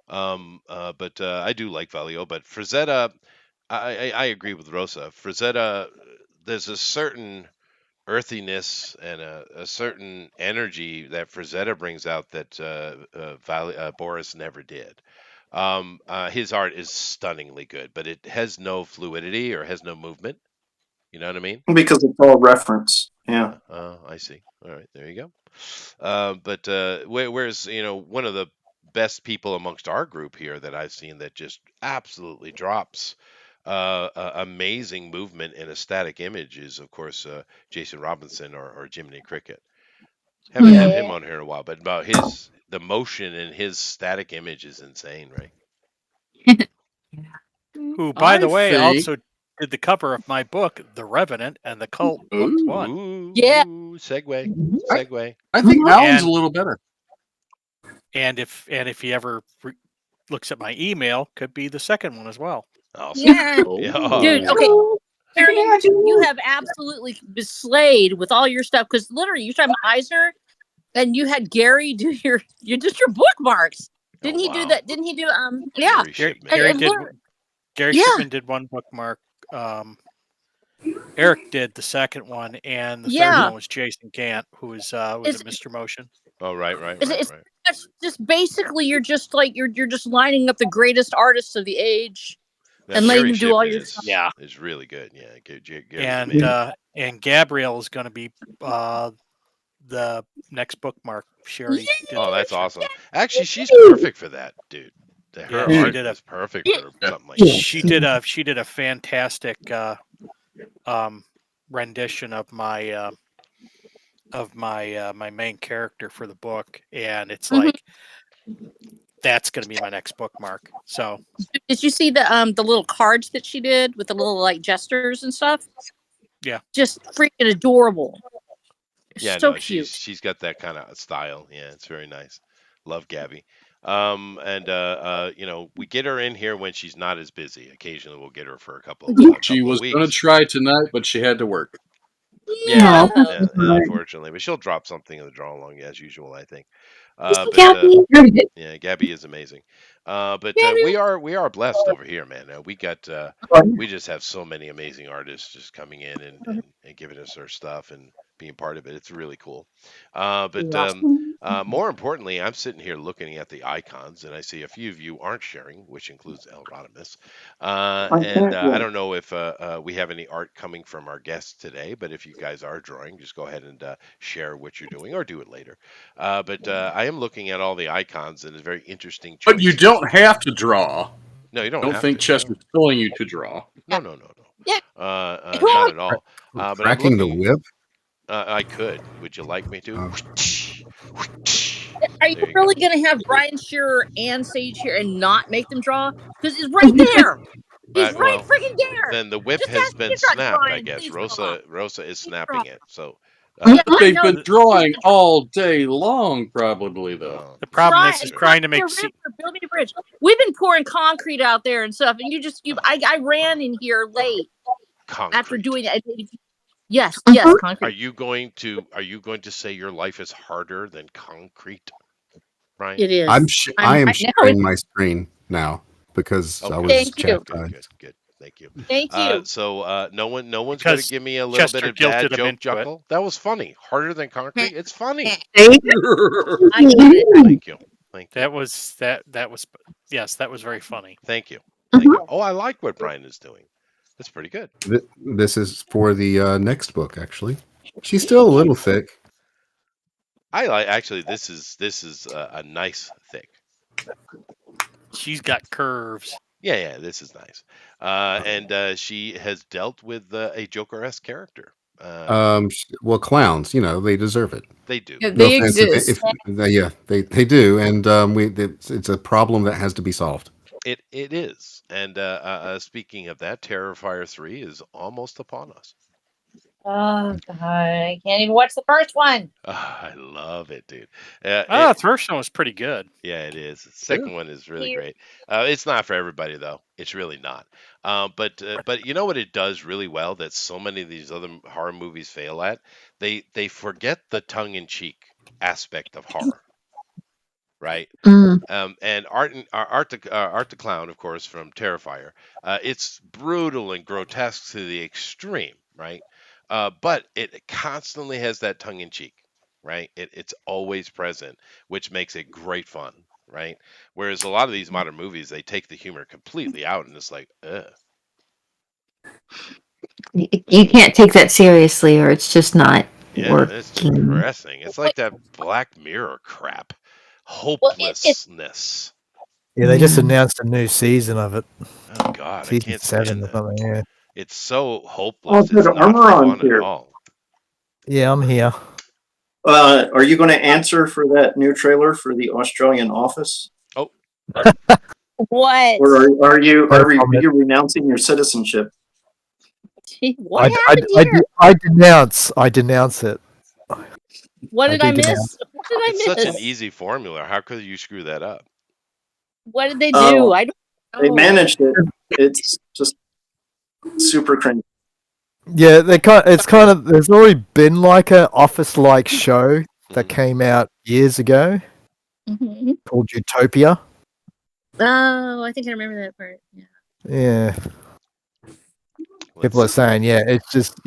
But I do like Vallejo, but Frazetta, I agree with Rosa. Frazetta, there's a certain earthiness and a certain energy that Frazetta brings out that Boris never did. His art is stunningly good, but it has no fluidity or has no movement. You know what I mean? Because it's all reference. Yeah. I see. All right, there you go. But whereas one of the best people amongst our group here that I've seen that just absolutely drops amazing movement in a static image is, of course, Jason Robinson or Jiminy Cricket. Haven't had him on here in a while, but about the motion in his static image is insane, right? Who, by the way, also did the cover of my book, The Revenant and the Cult, Book 1. Yeah. Segue. I think that one's a little better. And if he ever looks at my email, could be the second one as well. Awesome. Yeah. Yeah. Dude, okay. Aaron, you have absolutely been slayed with all your stuff because literally you talking about Eisner and you had Gary do your bookmarks. Didn't he do that? Didn't he do yeah. Gary Shipman did one bookmark. Eric did the second one, and the third one was Jason Gant, who was at Mr. Motion. Oh, right. It's just basically you're just lining up the greatest artists of the age and letting them do all your stuff. Yeah, it's really good. Yeah, and Gabrielle is going to be the next bookmark. Sherry. Oh, that's awesome. Actually, she's perfect for that, dude. Her art is perfect for something like that. She did a fantastic rendition of my my main character for the book, and it's like that's going to be my next bookmark. So, did you see the little cards that she did with the little like gestures and stuff? Yeah, just freaking adorable. Yeah, so cute. She's got that kind of style. Yeah, it's very nice. Love Gabby. We get her in here when she's not as busy. Occasionally, we'll get her for a couple of She was going to try tonight, but she had to work. Yeah, No. yeah, unfortunately, but she'll drop something in the draw along as usual, I think. But Gabby. yeah, Gabby is amazing. But we are blessed over here, man. We just have so many amazing artists just coming in and giving us their stuff and being part of it. It's really cool. More importantly, I'm sitting here looking at the icons, and I see a few of you aren't sharing, which includes El Rodimus. I don't know if we have any art coming from our guests today, but if you guys are drawing, just go ahead and share what you're doing or do it later. But I am looking at all the icons, and it's very interesting But you choices. don't have to draw. No, you don't Don't have think to. Chester's telling you to draw. No. Yeah. Not at all. But I'm Cracking the looking. whip. I could. Would you like me to? Are you There you really go. going to have Brian Shearer and Ceage here and not make them draw? Because he's right there. He's right Well, freaking there. then the whip Just has ask him been to draw, snapped, I Brian. guess. Please draw. Rosa is Please snapping draw. it. So Yeah, But I they've know. been drawing all day long, probably, though. well, The problem Try, is trying to make. build me a bridge. We've been pouring concrete out there and stuff, and I ran in here late concrete. after doing it. Yes, Mhm. concrete. Are you going to say your life is harder than concrete, Brian? It is. I am now sharing my screen now because I Okay. was Thank you. chastised. Good. Thank you. Thank you. So no one's going to Because give me a little Chester bit of guilted dad him joke into it. chuckle. That was funny. Harder than concrete. It's funny. I get it. Thank you. That was yes, that was very funny. Thank you. Oh, I like what Brian is doing. That's pretty good. This is for the next book, actually. She's still a little thick. I like actually. This is a nice thick. She's got curves. Yeah. This is nice. And she has dealt with a Joker-esque character. Well, clowns, they deserve it. They do. Yeah, No they offense exist. they do, and it's a problem that has to be solved. It is. And speaking of that, Terrifier 3 is almost upon us. Oh God, I can't even watch the first one. I love it, dude. The first one was pretty good. Yeah, it is. The second one is really great. It's not for everybody though. It's really not. But you know what it does really well that so many of these other horror movies fail at? They forget the tongue-in-cheek aspect of horror. Right. And Art the Clown, of course, from Terrifier. It's brutal and grotesque to the extreme, right? But it constantly has that tongue in cheek, right? It's always present, which makes it great fun, right? Whereas a lot of these modern movies, they take the humor completely out, and it's like, ugh. You can't take that seriously, or it's just not working. It's depressing. It's like that Black Mirror crap. Hopelessness. Yeah, they just announced a new season of it. Oh God, I Season can't 7 stand or that. something. Yeah. It's so hopeless. Oh, It's good. not Armor on fun here. at all. Yeah, I'm here. Are you going to answer for that new trailer for the Australian Office? Oh, What? Or are you renouncing your citizenship? What happened here? I denounce it. What did I miss? denounce. What did I it's miss? such an easy formula. How could you screw that up? What did they do? I don't know. They managed it. It's just super cringy. Yeah, there's already been like an office-like show that came out years ago Mhm. called Utopia. Oh, I think I remember that part. Yeah. Yeah. People are saying, it's just,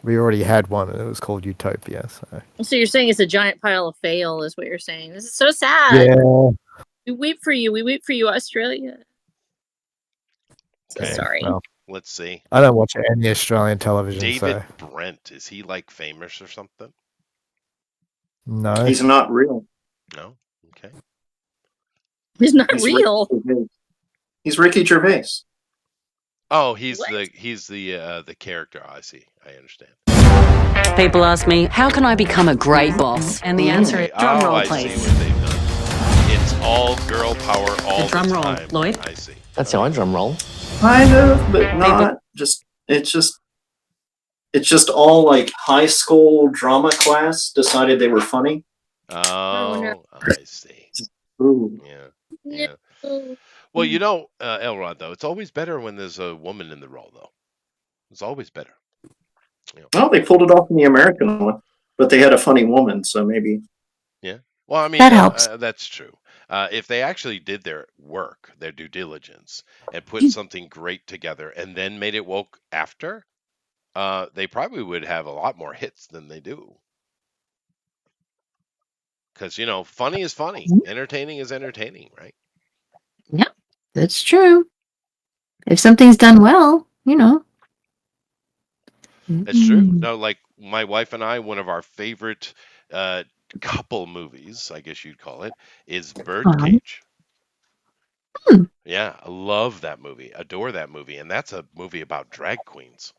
we already had one and it was called Utopia. So you're saying it's a giant pile of fail, is what you're saying. This is so sad. Yeah. We weep for you. We weep for you, Australia. So sorry. Well, let's see. I don't watch any Australian television. David Brent, is he like famous or something? No. He's not real. No? Okay. He's not real. He's Ricky Gervais. Oh, he's the character. I see. I understand. People ask me, how can I become a great boss? And the answer is drum roll, I please. see what they've done. It's all girl power all the drum roll, time. Lloyd. I see. That's how I drum roll. Kind of, but not. It's just all like high school drama class decided they were funny. Oh, I see. Ooh. Yeah. Well, Elrod, though, it's always better when there's a woman in the role, though. It's always better. Well, they pulled it off in the American one, but they had a funny woman, so maybe. Yeah. Well, I mean, That helps. that's true. If they actually did their work, their due diligence, and put something great together, and then made it woke after, they probably would have a lot more hits than they do. Because funny is funny, entertaining is entertaining, right? Yeah, that's true. If something's done well, It's true. No, like my wife and I, one of our favorite couple movies, I guess you'd call it, is Birdcage. Yeah, I love that movie, adore that movie, and that's a movie about drag queens.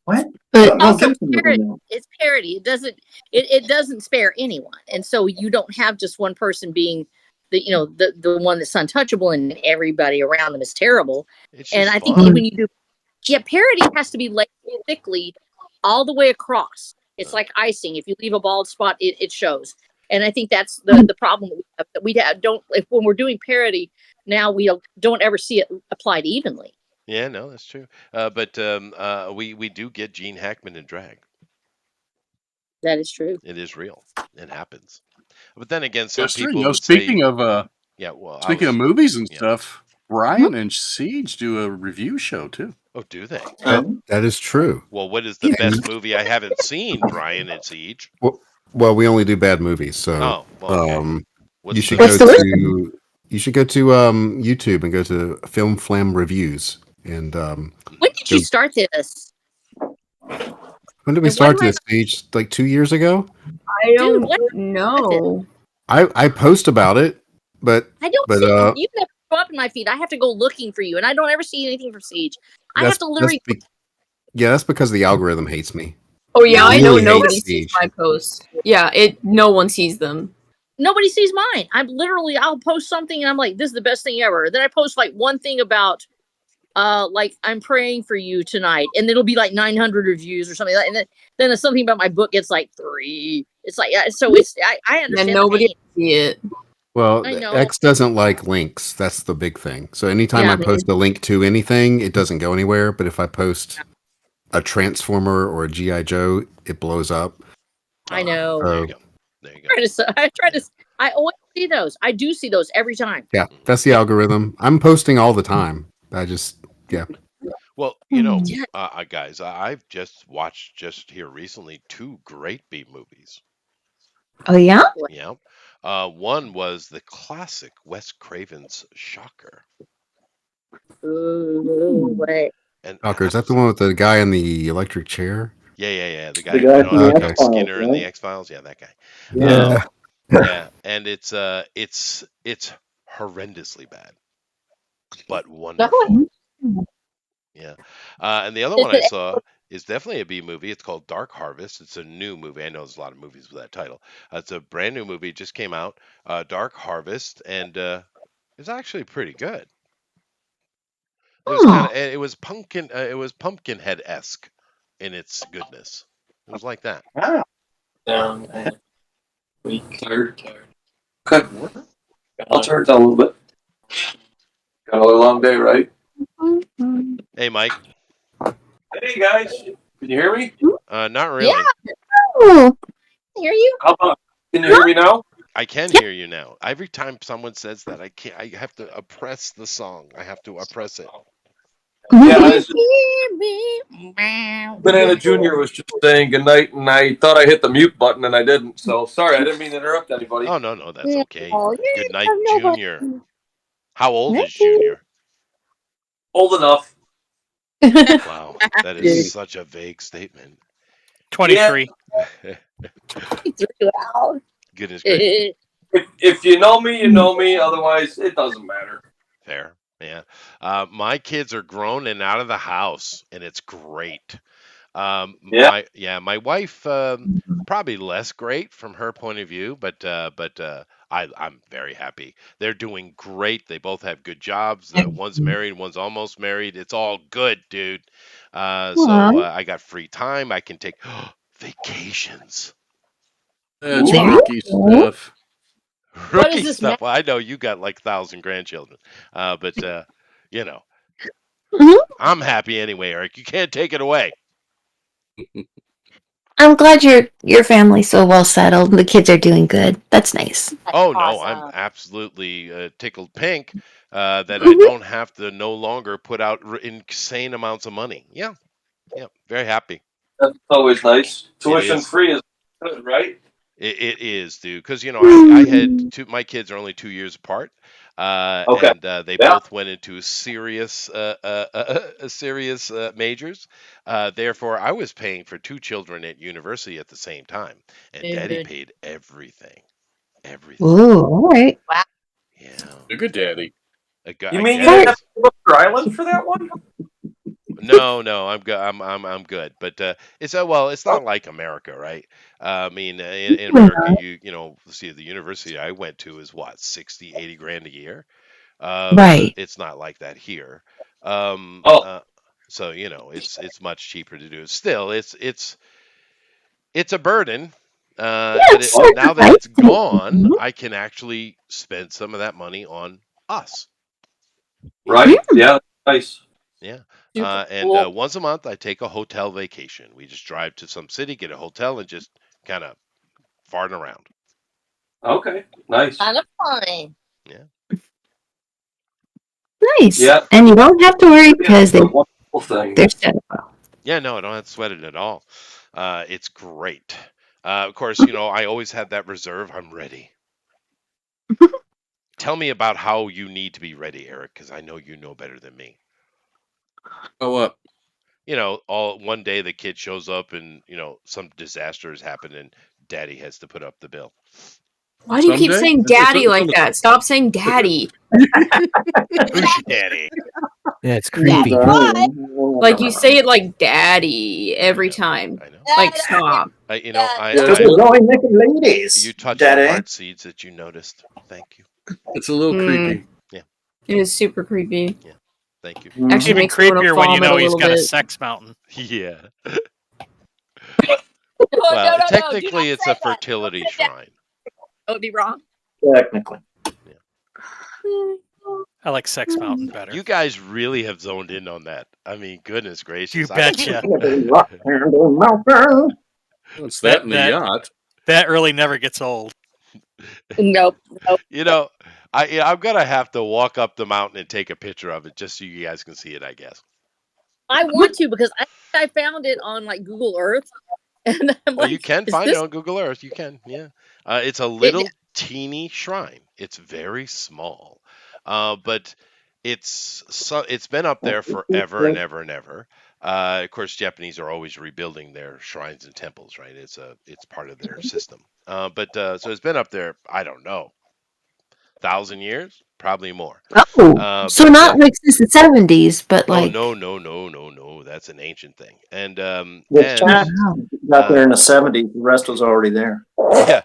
What? But also it's parody. It doesn't spare anyone, and so you don't have just one person being the one that's untouchable and everybody around them is terrible. And I think when you do parody has to be laid thickly all the way across. It's like icing. If you leave a bald spot, it shows. And I think that's the problem that we don't. If when we're doing parody now, we don't ever see it applied evenly. Yeah, no, that's true. But we do get Gene Hackman in drag. That is true. It is real. It happens. But then again, some That's true. people would Speaking say, of yeah, well, speaking of movies and stuff, Brian and Ceage do a review show too. Oh, do they? That is true. Well, what is the best movie I haven't seen, Brian and Ceage? Well, we only do bad movies, so okay. You should go to YouTube and go to Film Flam Reviews. And when did you start this? When did we start this page? Like 2 years ago? I don't know. I post about it, but I don't see you. You never show up in my feed. I have to go looking for you, and I don't ever see anything from Siege. I have to literally. That's because the algorithm hates me. Oh yeah, I know nobody sees my posts. Yeah, no one sees them. Nobody sees mine. I'll post something and I'm like, this is the best thing ever. Then I post like one thing about like I'm praying for you tonight, and it'll be like 900 reviews or something like that. And then there's something about my book gets like 3. It's like so it's I understand. And nobody see it. Well, X doesn't like links. That's the big thing. So anytime I post a link to anything, it doesn't go anywhere. But if I post a Transformer or a G.I. Joe, it blows up. I know. There you go. I always see those. I do see those every time. Yeah, that's the algorithm. I'm posting all the time. Well, guys, I've just watched here recently 2 great B movies. Oh yeah? Yeah. One was the classic Wes Craven's Shocker. And Shocker, is that the one with the guy in the electric chair? Yeah. The guy from the X-Files, Skinner in the X-Files. Yeah, that guy. Yeah. Yeah, and it's horrendously bad, but wonderful. Yeah. And the other one I saw is definitely a B movie. It's called Dark Harvest. It's a new movie. I know there's a lot of movies with that title. It's a brand new movie. It just came out, Dark Harvest, and it's actually pretty good. It was Pumpkinhead-esque in its goodness. It was like that. Down at week third. Okay. I'll turn it down a little bit. Got another long day, right? Hey, Mike. Hey, guys. Can you hear me? Not really. Yeah. Oh, hear you? How about? Can you hear me now? I can hear you now. Every time someone says that, I have to oppress the song. I have to oppress it. Yeah, Banana Jr. was just saying goodnight, and I thought I hit the mute button, and I didn't. So sorry, I didn't mean to interrupt anybody. Oh no, that's okay. Good night, Junior. How old is Junior? Old enough. Wow, that is such a vague statement. 23. Goodness gracious. If you know me, you know me. Otherwise, it doesn't matter. Fair. Yeah. My kids are grown and out of the house, and it's great. My wife probably less great from her point of view, but I'm very happy. They're doing great. They both have good jobs. One's married, one's almost married. It's all good, dude. So I got free time. I can take vacations. That's rookie stuff. Rookie stuff. Well, I know you got like 1,000 grandchildren, but I'm happy anyway, Eric. You can't take it away. I'm glad your family's so well settled and the kids are doing good. That's nice. Oh no, I'm absolutely tickled pink that I don't have to no longer put out insane amounts of money. Yeah, very happy. That's always nice. It Tuition is. free is good, right? It is, dude. Because I had two. My kids are only 2 years apart, Okay. and they Yeah. both went into serious majors. Therefore, I was paying for two children at university at the same time, and Daddy Dude. paid everything. Everything. Ooh, all right. Wow. Yeah. A good daddy. You mean you didn't have to go to Rhode Island for that one? No, I'm good. I'm good. But it's it's not like America, right? I mean, in America, see the university I went to is what 60, 80 grand a year. Right. It's not like that here. So it's much cheaper to do. Still, it's a burden. But now that it's gone, I can actually spend some of that money on us. Right. Yeah. Nice. Yeah. Super And cool. once a month, I take a hotel vacation. We just drive to some city, get a hotel, and just kind of fart around. Okay. Nice. Kind of fun. Yeah. Nice. Yeah. And you don't have to worry because they're set up. Yeah, no, I don't have to sweat it at all. It's great. Of course, I always have that reserve. I'm ready. Tell me about how you need to be ready, Eric, because I know you know better than me. Oh, what? All one day the kid shows up and some disaster has happened and Daddy has to put up the bill. Why do you keep saying daddy like that? Stop saying daddy. Who's your daddy? Yeah, it's creepy. Like you say it like daddy every time. Like stop. ladies. You touched Daddy. the heart seeds that you noticed. Thank you. It's a little creepy. Yeah. It is super creepy. Yeah. Thank you. Actually, Even makes me wanna creepier when you vomit know a he's little got a bit. sex mountain. Yeah. No, Well, no, technically, it's a fertility shrine. That would be wrong. Technically. I like Sex Mountain better. You guys really have zoned in on that. I mean, goodness gracious. You betcha. What's that in the yacht? That really never gets old. Nope. I'm gonna have to walk up the mountain and take a picture of it just so you guys can see it, I guess. I want to because I found it on like Google Earth, and I'm like, You can is find this- it on Google Earth. You can, yeah. It's a little teeny shrine. It's very small, but it's been up there forever and ever and ever. Of course, Japanese are always rebuilding their shrines and temples, right? It's part of their system. So it's been up there. I don't know, 1,000 years, probably more. Oh, so not like since the 70s, but like. Oh no! That's an ancient thing. And got there in the 70s. The rest was already there. yeah,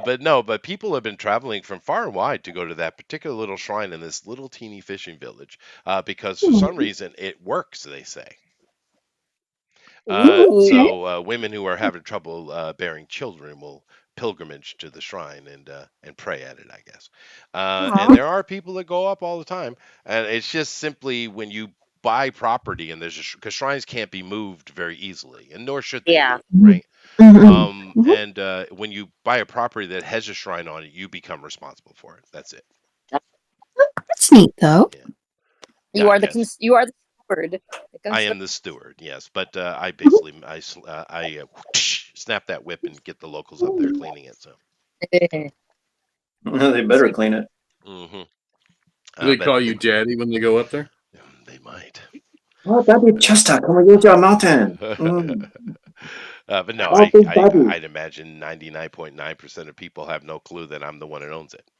but people have been traveling from far and wide to go to that particular little shrine in this little teeny fishing village because for some reason it works. They say. So women who are having trouble bearing children will pilgrimage to the shrine and pray at it, I guess. And there are people that go up all the time, and it's just simply when you buy property and because shrines can't be moved very easily, and nor should they, right? And when you buy a property that has a shrine on it, you become responsible for it. That's it. That's neat, though. You are the steward. I am the steward, yes, but I basically snap that whip and get the locals up there cleaning it. So they better clean it. Mm-hmm. Do they call you daddy when they go up there? They might. Oh, Daddy Chester, come and go to a mountain. But no, Oh, big daddy. I'd imagine 99.9% of people have no clue that I'm the one that owns it.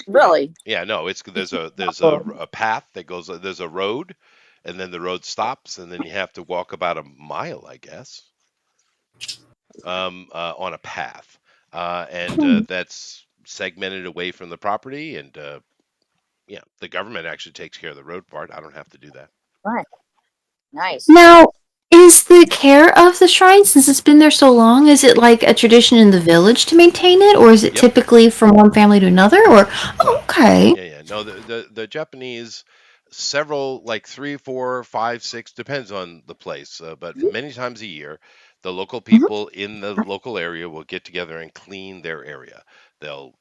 Really? Yeah, no, there's a path that goes. There's a road, and then the road stops, and then you have to walk about a mile, I guess, on a path, and that's segmented away from the property, and yeah, the government actually takes care of the road part. I don't have to do that. Right. Nice. Now, is the care of the shrine, since it's been there so long, is it like a tradition in the village to maintain it, or is it typically from one family to another? Or okay. Yeah. No, the Japanese several, like 3, 4, 5, 6, depends on the place, but many times a year, the local people in the local area will get together and clean their area. They'll,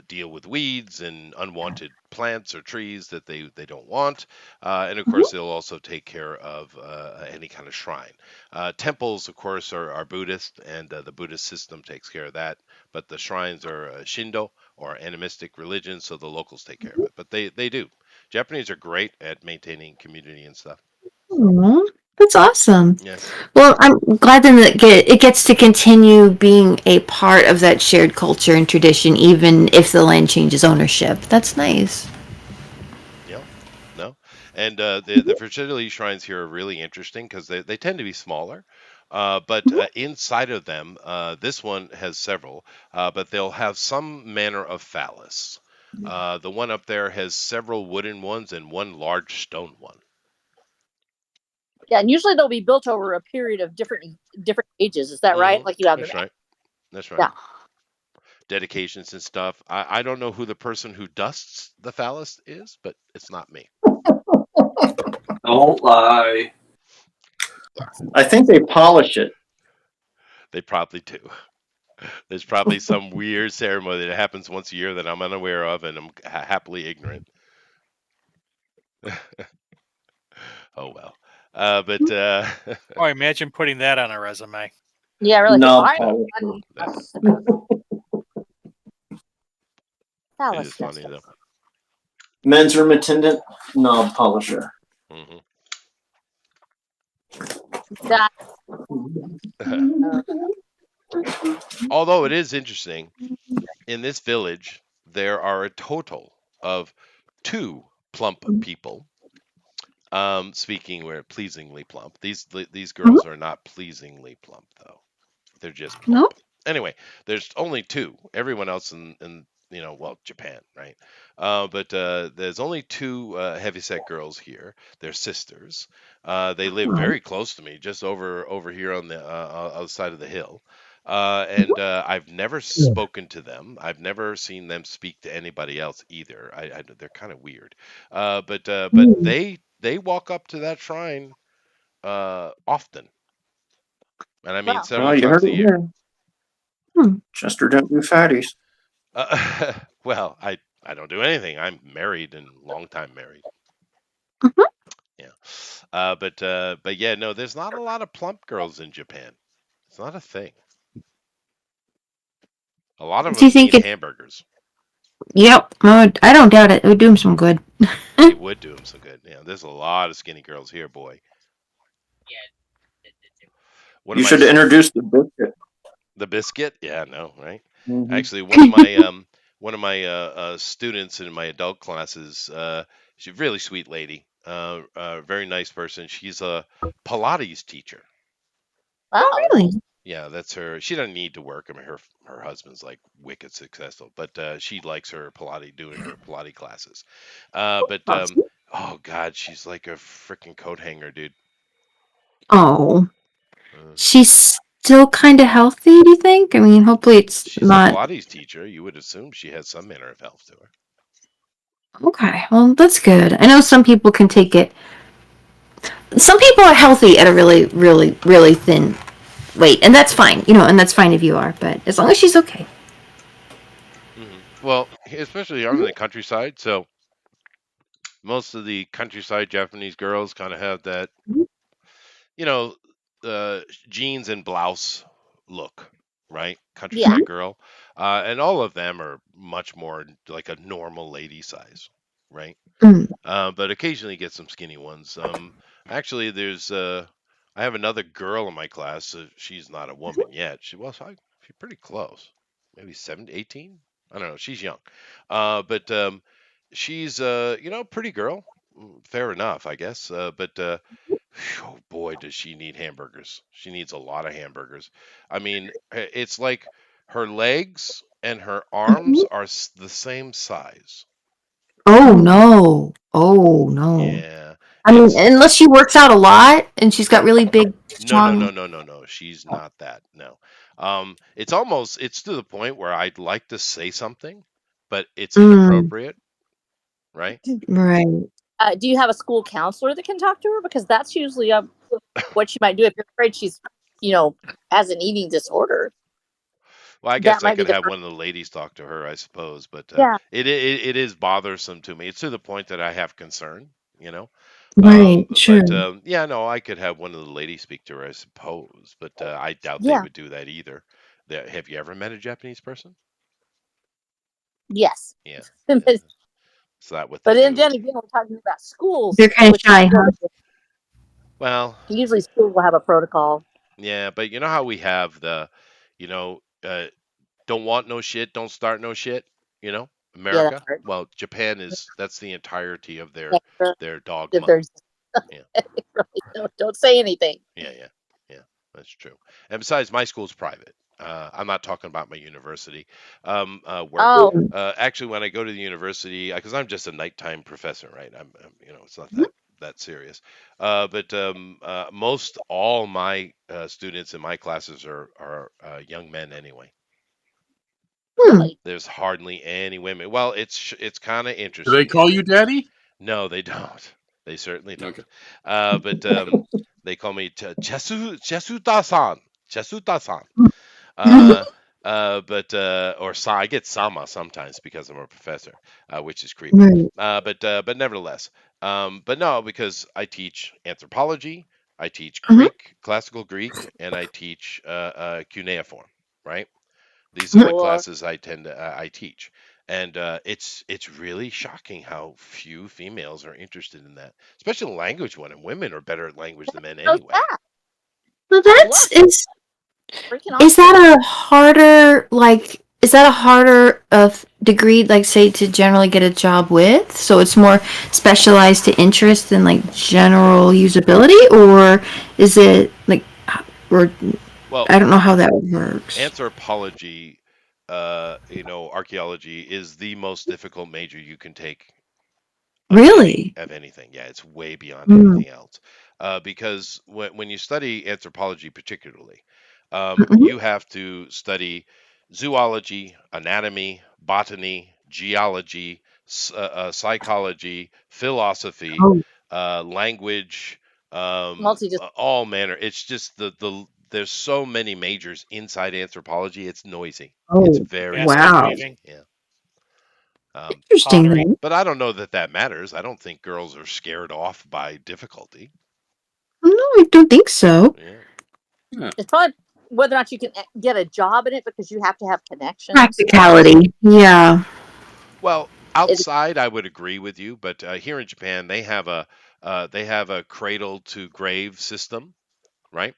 deal with weeds and unwanted plants or trees that they don't want, and of course they'll also take care of any kind of shrine. Temples, of course, are Buddhist, and the Buddhist system takes care of that. But the shrines are Shindo or animistic religion, so the locals take care of it. But they do. Japanese are great at maintaining community and stuff. Aw, that's awesome. Yeah. Well, I'm glad then that it gets to continue being a part of that shared culture and tradition, even if the land changes ownership. That's nice. Yeah. No. And the fertility shrines here are really interesting because they tend to be smaller. But inside of them, this one has several, but they'll have some manner of phallus. The one up there has several wooden ones and one large stone one. Yeah, and usually they'll be built over a period of different ages. Is that right? Like you have That's right. That's right. Yeah. Dedications and stuff. I don't know who the person who dusts the phallus is, but it's not me. Don't lie. I think they polish it. They probably do. There's probably some weird ceremony that happens once a year that I'm unaware of, and I'm happily ignorant. Oh well. Oh, imagine putting that on a resume. Yeah, really. No, it is funny though. Men's room attendant, knob polisher. That. Although it is interesting, in this village there are a total of 2 plump people. Speaking where pleasingly plump. These girls are not pleasingly plump though. They're just plump. Anyway, there's only 2. Everyone else in Japan, right? But there's only 2 heavyset girls here. They're sisters. They live very close to me, just over here on the other side of the hill. And I've never spoken to them. I've never seen them speak to anybody else either. They're kind of weird. But they walk up to that shrine often, and I mean several times a year. Chester don't do fatties. Well, I don't do anything. I'm married and long time married. Yeah. But yeah, no, there's not a lot of plump girls in Japan. It's not a thing. A lot of them eat hamburgers. Yep. I don't doubt it. It would do them some good. It would do them some good. Yeah, there's a lot of skinny girls here, boy. You should introduce the biscuit. The biscuit? Yeah, no, right? Mm-hmm. Actually, one of my students in my adult classes, she's a really sweet lady, very nice person. She's a Pilates teacher. Oh, really? Yeah, that's her. She doesn't need to work. I mean, her husband's like wicked successful, but she likes her doing her Pilates classes. Oh God, she's like a freaking coat hanger, dude. Oh, she's still kind of healthy. Do you think? I mean, hopefully it's she's not. a Pilates teacher. You would assume she has some manner of health to her. Okay, well, that's good. I know some people can take it. Some people are healthy at a really, really, really thin weight, and that's fine. And that's fine if you are. But as long as she's okay. Well, especially I'm in the countryside, so most of the countryside Japanese girls kind of have that, jeans and blouse look, right? Countryside girl. And all of them are much more like a normal lady size, right? But occasionally get some skinny ones. Actually, there's I have another girl in my class. She's not a woman yet. She's pretty close. Maybe 17, 18? I don't know. She's young. But she's pretty girl. Fair enough, I guess. But oh boy, does she need hamburgers. She needs a lot of hamburgers. I mean, it's like her legs and her arms are the same size. Oh no. Oh no. Yeah. I mean, unless she works out a lot and she's got really big, strong. No. She's not that. No. It's to the point where I'd like to say something, but it's inappropriate, right? Right. Do you have a school counselor that can talk to her? Because that's usually what she might do if you're afraid she's, has an eating disorder. Well, I That guess I might be could the have first. one of the ladies talk to her, I suppose, but Yeah. it is bothersome to me. It's to the point that I have concern, you know. Right, sure. But yeah, no, I could have one of the ladies speak to her, I suppose, but I doubt they Yeah. would do that either. Have you ever met a Japanese person? Yes. Yeah. But Is that what they then do? again, we're talking about schools. They're kind of which is shy, really huh? Well, usually schools will have a protocol. yeah, but you know how we have the, you know, don't want no shit, don't start no shit, you know, Yeah, that's America. right. Well, Japan that's the entirety of Yeah, their if dogma. there's Yeah. really, don't say anything. Yeah, that's true. And besides, my school's private. I'm not talking about my university. Where Oh, actually, when I go to the university, because I'm just a nighttime professor, right? It's not that serious. But most all my students in my classes are young men anyway. really? There's hardly any women. Well, it's kind of Do interesting. they call you daddy? No, they don't. They certainly don't. Okay. But they call me Chesuta-san. Chesuta-san. I get Sama sometimes because I'm a professor, which is creepy. Right. But nevertheless, but no, because I teach anthropology, I teach Mhm. Greek, classical Greek, and I teach cuneiform, right? These are the Cool. classes I teach, and it's really shocking how few females are interested in that, especially the language one. And women are better at language than men How's anyway. that? Well, that's Freaking is awesome. that a harder of degree, like say, to generally get a job with? So it's more specialized to interest than like general usability, or is it like, or Well, I don't know how that works. anthropology, archaeology is the most difficult major you can take Really? of anything. Yeah, it's way beyond Mm. anything else. Because when you study anthropology, particularly, Mhm. you have to study zoology, anatomy, botany, geology, psychology, philosophy, Oh, language, Multi-dis- all manner. It's just there's so many majors inside anthropology. It's noisy. It's oh, very, Yes, very wow. noisy. Yeah. Interesting pottery. then. But I don't know that matters. I don't think girls are scared off by difficulty. No, I don't think so. Yeah. It's probably whether or not you can get a job in it because you have to have connections. Practicality. Yeah. Well, outside, I would agree with you, but here in Japan, they have a cradle to grave system, right?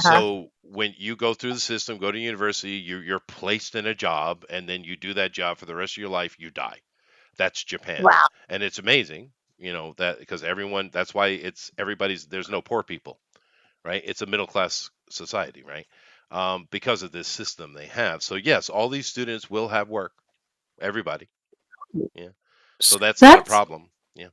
So when you go through the system, go to university, you're placed in a job, and then you do that job for the rest of your life. You die. That's Japan, Wow. and it's amazing, that because that's why there's no poor people, right? It's a middle class society, right? Because of this system they have. So yes, all these students will have work. Everybody. Yeah. So that's not a problem. Yeah.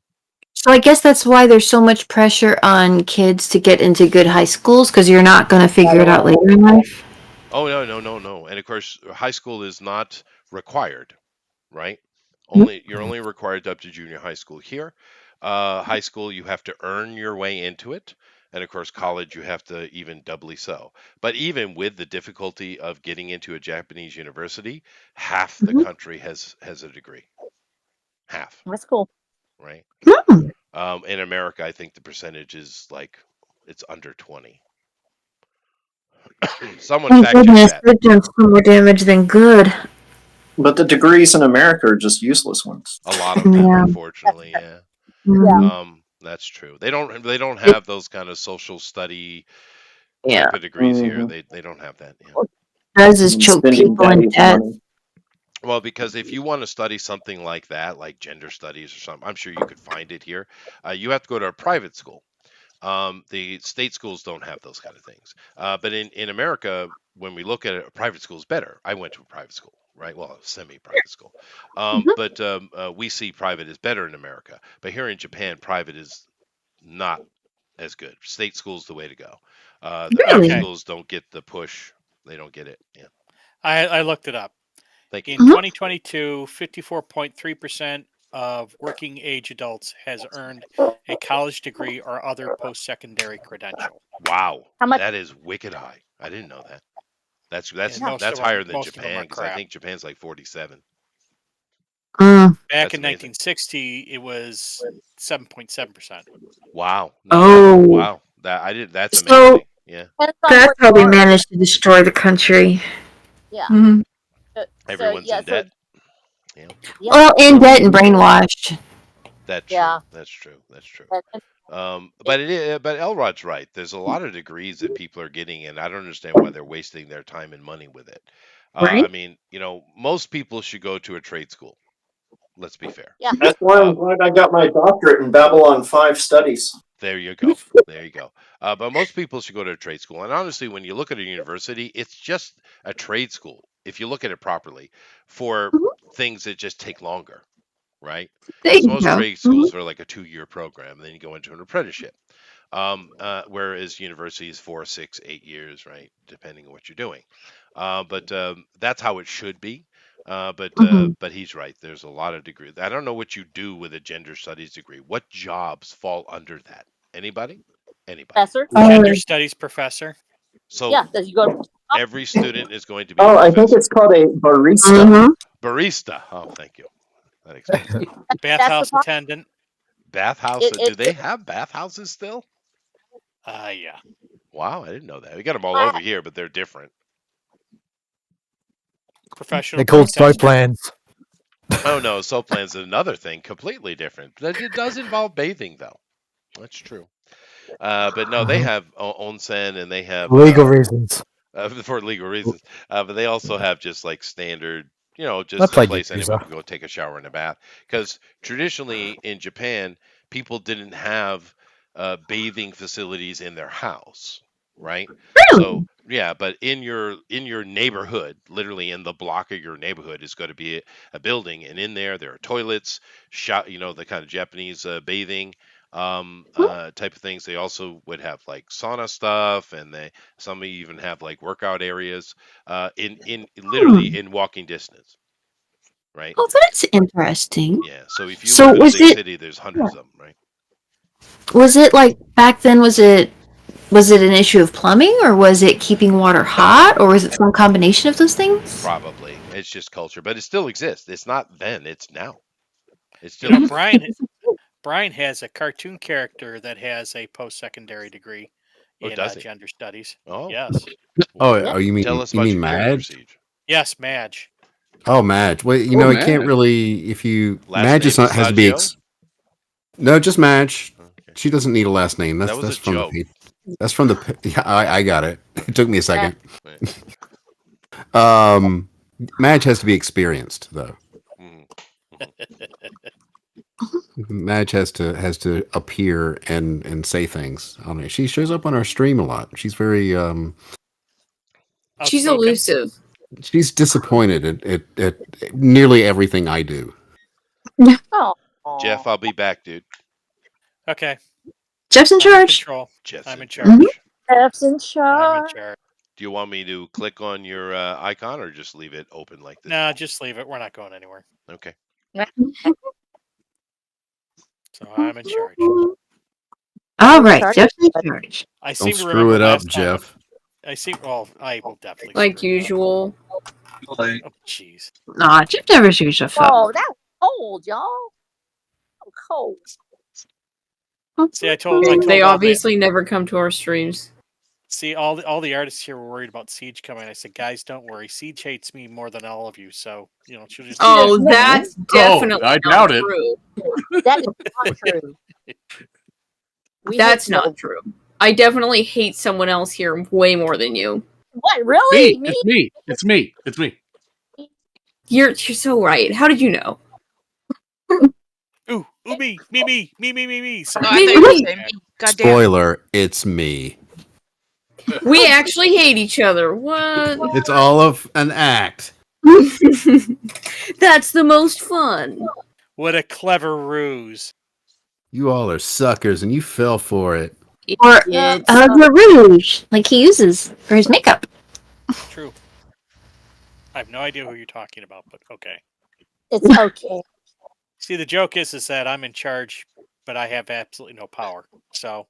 So I guess that's why there's so much pressure on kids to get into good high schools, because you're not going to figure it out later in life. Oh no. And of course, high school is not required, right? You're only required up to junior high school here. High school, you have to earn your way into it, and of course, college, you have to even doubly so. But even with the difficulty of getting into a Japanese university, half the country has a degree. Half, That's cool. right? Hmm. In America, I think the percentage is like it's under 20. Someone Thank fact check goodness, that. they've done some more damage than good. But the degrees in America are just useless ones. A lot of them, Yeah. unfortunately, yeah. Yeah. That's true. They don't have those kind of social study type of degrees here. They don't have that. Yeah. Does is choke Spending people in daddy's debt. money. Well, because if you want to study something like that, like gender studies or something, I'm sure you could find it here. You have to go to a private school. The state schools don't have those kind of things. But in America, when we look at it, a private school is better. I went to a private school, right? Well, a semi-private school. But we see private is better in America. But here in Japan, private is not as good. State school's the way to go. The private Okay. schools don't get the push. They don't get it. Yeah. I looked it up. Thank you. In 2022, 54.3% of working age adults has earned a college degree or other post-secondary credential? Wow, How much? that is wicked high. I didn't know that. That's And most that's of 'em- higher than most of 'em Japan are because I crap. think Japan's like 47. Mm. Back That's in amazing. 1960, it was 7.7%. Wow. No, Oh. wow. That's So- amazing. Yeah. Depends on That's where how you they are. managed to destroy the country. Yeah. Mhm. Everyone's in debt. Yeah. Yeah. Well, in debt and brainwashed. That's Yeah. true. That's true. That's true. And But Elrod's right. There's a lot of degrees that people are getting, and I don't understand why they're wasting their time and money with it. Right. I mean, most people should go to a trade school. Let's be fair. yeah. That's why I'm glad I got my doctorate in Babylon 5 studies. There you go. There you go. But most people should go to a trade school. And honestly, when you look at a university, it's just a trade school, if you look at it properly, for things that just take longer, right? There Because you most go. trade schools are like a 2-year program, and then you go into an apprenticeship. Whereas universities 4, 6, 8 years, right, depending on what you're doing. But that's how it should be. But he's right. There's a lot of degrees. I don't know what you do with a gender studies degree. What jobs fall under that? Anybody? Anybody? Professor? Gender studies professor. So Yeah. Does you go to every student is going to be a Oh, I think professor. it's called a barista. Barista. Oh, thank you. That explains it. Bathhouse attendant. Bathhouse. Do they have bathhouses still? Yeah. Wow, I didn't know that. We got them all over here, but they're different. Professional. They're called princess. soap plans. Oh no, soap plans is another thing, completely different. It does involve bathing, though. That's true. But no, they have onsen, and they have Legal reasons. for legal reasons. But they also have just like standard, I just a played place anyone Yakuza. can go take a shower and a bath. Because traditionally in Japan, people didn't have bathing facilities in their house, right? So yeah, but in your neighborhood, literally in the block of your neighborhood, is going to be a building, and in there are toilets, the kind of Japanese bathing type of things. They also would have like sauna stuff, and some even have like workout areas in literally in walking distance, right? Oh, that's interesting. Yeah. So if you So live in a was big it- city, there's hundreds of them, right? Was it like back then? Was it an issue of plumbing, or was it keeping water hot, or was it some combination of those things? Probably. It's just culture, but it still exists. It's not then, it's now. It's still Brian has a cartoon character that has a post-secondary degree in does he? gender studies. Oh. Yes. Oh, you mean Tell us you about mean your character, Madge? Siege. Yes, Madge. Oh, Madge. Well, it Madge. can't really if you Last Madge name is not, has to be Pistaggio? no, just Madge. Okay. She doesn't need a last name. That was That's a from joke. that's from the. Yeah, I got it. It took me a second. Right. Madge has to be experienced though. Mhm. Madge has to appear and say things on it. She shows up on our stream a lot. She's very She's Outspoken. elusive. she's disappointed at nearly everything I do. Oh. Jeff, I'll be back, dude. Okay. Jeff's in I'm in charge. control. Jeff's I'm in in charge. charge. Jeff's in I'm charge. in charge. Do you want me to click on your icon or just leave it open like this? No, just leave it. We're not going anywhere. Okay. So I'm in charge. All right, Jeff's in charge. I Don't seem to screw remember it up, last time- Jeff. I will definitely. Like screw it up. usual. Oh, jeez. Nah, Jeff never screws stuff up. Oh, that was cold, y'all. So cold. See, I told They all obviously never come to our streams. See, all the artists here were worried about Ceage coming. I said, guys, don't worry. Ceage hates me more than all of you, so she'll just. Oh, that's definitely I not doubt it. true. That is not true. That's not true. I definitely hate someone else here way more than you. What, really? Me. It's me. It's me. It's me. You're so right. How did you know? Ooh, me. So, No, I thought you were saying me. God damn. Spoiler, it's me. We actually hate each other. What? It's all of an act. That's the most fun. what a clever ruse. You all are suckers and you fell for it. Or Idiots. the rouge, like he uses for his makeup. True. I have no idea who you're talking about, but okay. It's okay. See, the joke is that I'm in charge, but I have absolutely no power. So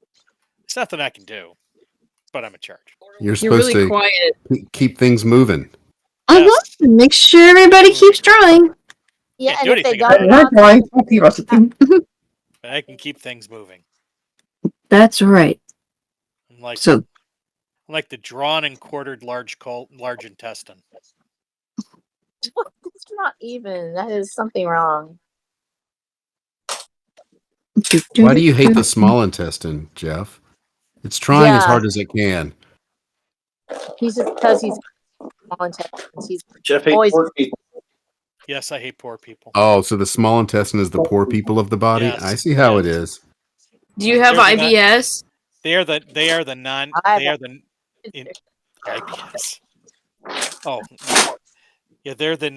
it's nothing I can do, but I'm in charge. You're supposed really to quiet. keep things moving. Yes. Make sure everybody keeps drawing. Yeah, Can't and do if they anything about don't it, Not drawing. People are sitting. but I can keep things moving. That's right. I'm like So I'm like the drawn and quartered large intestine. That's not even. That is something wrong. Why do you hate the small intestine, Jeff? It's trying as hard as it can. He's just because he's small intestines. He's Jeff hates always poor people. Yes, I hate poor people. Oh, so the small intestine is the poor people of the body? Yes, I see how it is. Do you have They're the IBS? They are the IBS. Oh, yeah, they're the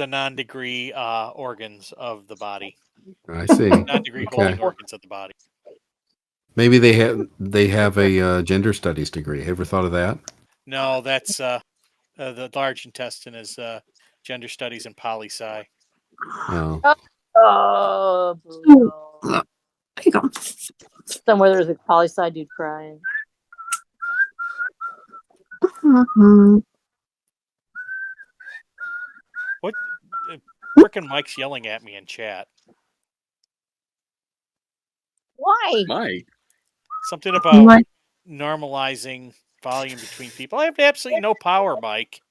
non-degree organs of the body. I see. Non-degree Okay. holding organs of the body. Maybe they have a gender studies degree. Ever thought of that? No, that's the large intestine is gender studies and poli-sci. Oh. Oh, brutal. there you go. Somewhere there's a poli-sci dude crying. What? Frickin' Mike's yelling at me in chat. Why? Mike. Something about normalizing volume between people. I have absolutely no power, Mike.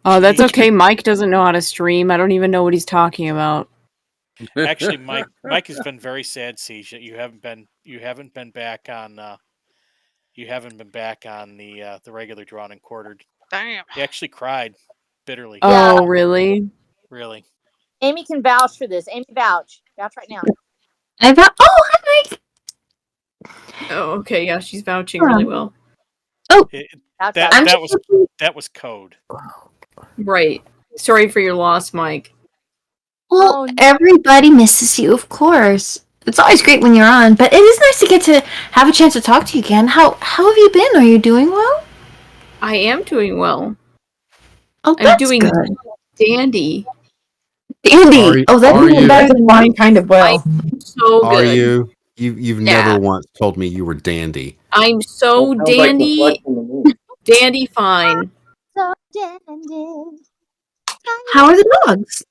Oh, that's okay. Mike doesn't know how to stream. I don't even know what he's talking about. Actually, Mike has been very sad, Ceage, that you haven't been back on the regular drawn and quartered. Damn. He actually cried bitterly. Oh, really? Really? Amy can vouch for this. Amy, vouch. Vouch right now. I thought, hi, Mike. Oh, okay. Yeah, she's vouching really well. Oh, that was code. Right. Sorry for your loss, Mike. Well, everybody misses you, of course. It's always great when you're on, but it is nice to get to have a chance to talk to you again. How have you been? Are you doing well? I am doing well. Oh, I'm doing good. dandy. Dandy. That's better than mine, kind of well. So Are good. you? You've never once told me you were dandy. I'm so dandy. Dandy fine. So dandy. How are the dogs?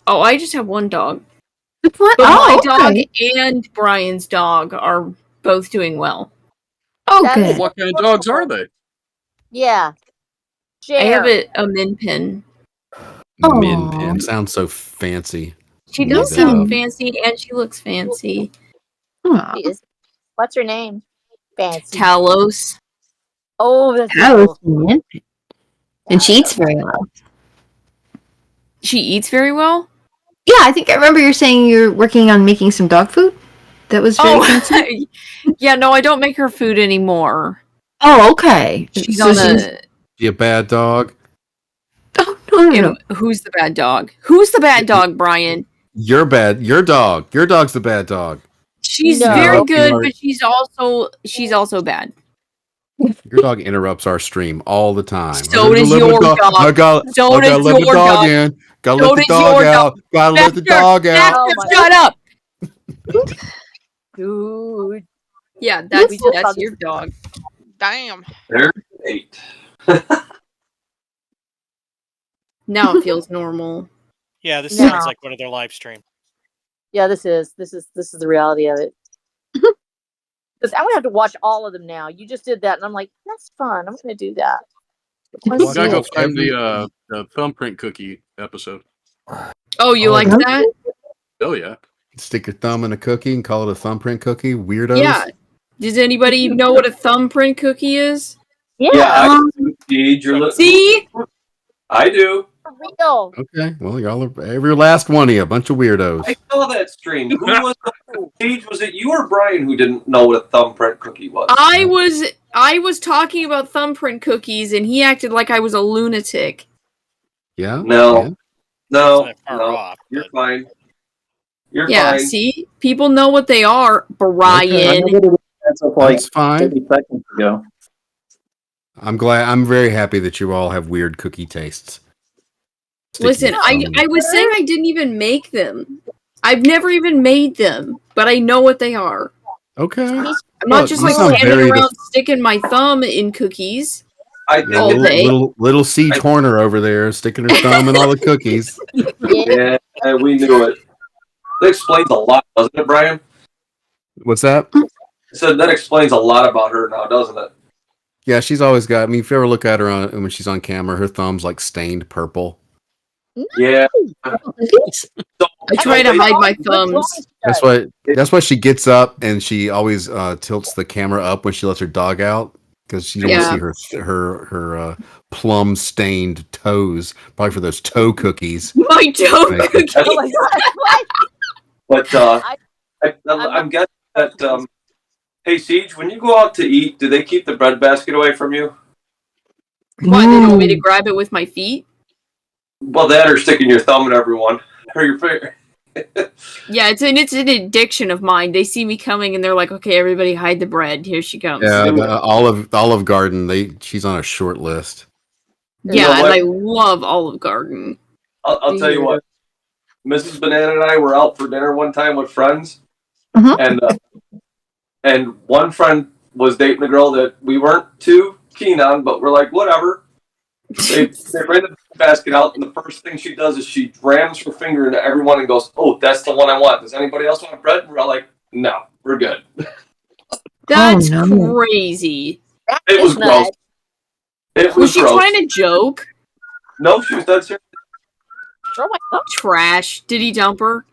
Oh, I just have one dog. What? But my dog and Brian's dog are both doing well. Oh, good. What kind of dogs are they? Yeah. I have a min pin. Min pin sounds so fancy. She Made does that sound up. fancy and she looks fancy. She is. What's her name? Fancy. Talos. Oh, that's Talos. And she eats very well. She eats very well? Yeah, I think I remember you saying you're working on making some dog food. That was very fancy. Yeah, no, I don't make her food anymore. Oh, okay. She's So on she's- You a bad dog? No. Who's the bad dog? Who's the bad dog, Brian? You're bad. Your dog. Your dog's the bad dog. She's No. very good, You are- but she's also bad. Your dog interrupts our stream all the time. So does your dog. I gotta let the dog in. Gotta let the dog out. Gotta let the dog out. Shut up. Dude. Yeah, that's your dog. Damn. There's 8. Now it feels normal. Yeah, this No. sounds like one of their live stream. Yeah, this is the reality of it. Because I'm gonna have to watch all of them now. You just did that, and I'm like, that's fun. I'm gonna do that. Well, I gotta go find the thumbprint cookie episode. Oh, you like that? Oh yeah. Stick your thumb in a cookie and call it a thumbprint cookie. Weirdos. Yeah. Does anybody know what a thumbprint cookie is? Yeah. I do. Ceage, you're listening. See? I do. For real. Okay. Well, y'all are every last one of you, a bunch of weirdos. I saw that stream. Who was Ceage? Was it you or Brian who didn't know what a thumbprint cookie was? I was talking about thumbprint cookies, and he acted like I was a lunatic. Yeah. No. Yeah. No. far No. off, You're fine. You're Yeah, fine. see? People know what they are, Brian. That's like That's fine. 30 seconds ago. I'm very happy that you all have weird cookie tastes. Listen, I was saying I didn't even make them. I've never even made them, but I know what they are. Okay. I'm not just like standing around sticking my thumb in cookies. I think all day. Little Ceage Horner over there sticking her thumb in all the cookies. Yeah, we knew it. That explains a lot, doesn't it, Brian? What's that? So that explains a lot about her now, doesn't it? Yeah, she's always got. I mean, if you ever look at her when she's on camera, her thumb's like stained purple. Yeah. I try to hide my thumbs. That's why she gets up and she always tilts the camera up when she lets her dog out because she don't want to see her plum stained toes. Probably for those toe cookies. My toe cookies. Oh my God. But I'm guessing that. Hey, Ceage, when you go out to eat, do they keep the breadbasket away from you? Why, they don't want me to grab it with my feet? Well, that or sticking your thumb in everyone. Or your finger. Yeah, it's an addiction of mine. They see me coming and they're like, okay, everybody hide the bread. Here she comes. Yeah, the Olive Garden. She's on a short list. Yeah, and I love Olive Garden. I'll tell you what. Mrs. Banana and I were out for dinner one time with friends, and one friend was dating a girl that we weren't too keen on, but we're like, whatever. They bring the basket out, and the first thing she does is she rams her finger into everyone and goes, "Oh, that's the one I want. Does anybody else want bread?" And we're all like, "No, we're good." That's crazy. It was gross. Was she trying to joke? No, she was dead serious. Trash. Did he dump her?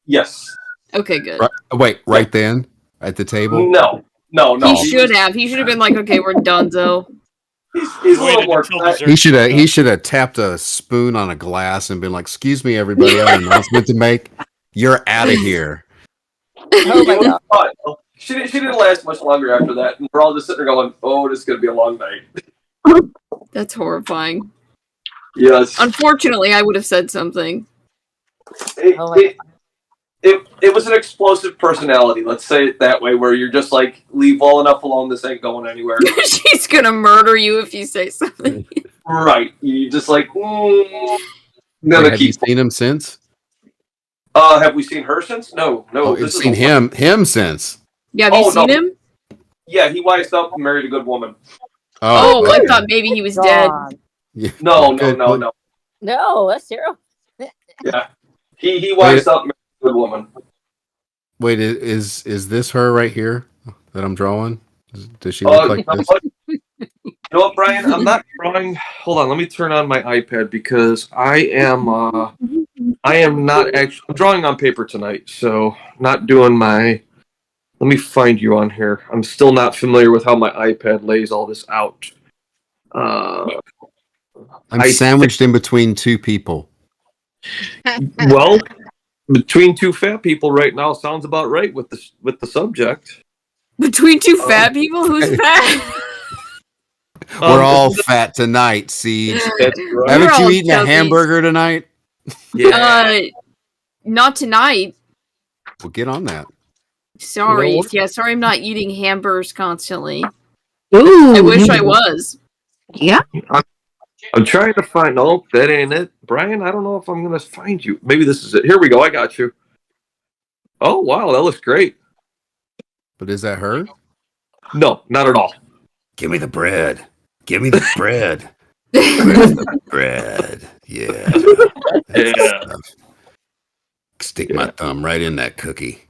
Yes. Okay, good. Right then at the table. No. He should have. He should have been like, "Okay, we're donezo." He's a little more. He should have tapped a spoon on a glass and been like, "Excuse me, everybody, I have an announcement to make. You're out of here." Oh my God. She didn't last much longer after that, and we're all just sitting there going, "Oh, this is gonna be a long night." That's horrifying. Yes. Unfortunately, I would have said something. It was an explosive personality, let's say it that way, where you're just like, leave well enough alone, this ain't going anywhere. She's gonna murder you if you say something. Right. You just like, Have you seen him since? Have we seen her since? No. Oh, you've seen him since. Yeah, have you seen him? Yeah, he wised up and married a good woman. Oh, I thought maybe he was dead. Yeah. No. No, that's terrible. Yeah. He wised up and married a good woman. Wait, is this her right here that I'm drawing? Does she look like this? You know what, Brian? I'm not drawing. Hold on, let me turn on my iPad because I am not actually. I'm drawing on paper tonight, so not doing my. Let me find you on here. I'm still not familiar with how my iPad lays all this out. I'm sandwiched in between two people. Well, between two fat people right now sounds about right with the subject. Between two fat people? Who's fat? We're all fat tonight, Ceage. Right. Haven't you eaten a hamburger tonight? Yeah. Not tonight. Well, get on that. Sorry. Yeah, sorry I'm not eating hamburgers constantly. Ooh. I wish I was. Yeah. I'm trying to find. No, that ain't it. Brian, I don't know if I'm going to find you. Maybe this is it. Here we go. I got you. Oh, wow. That looks great. But is that her? No, not at all. Give me the bread. Give me the bread. Where's the bread? Yeah. Yeah. Stick my thumb right in that cookie.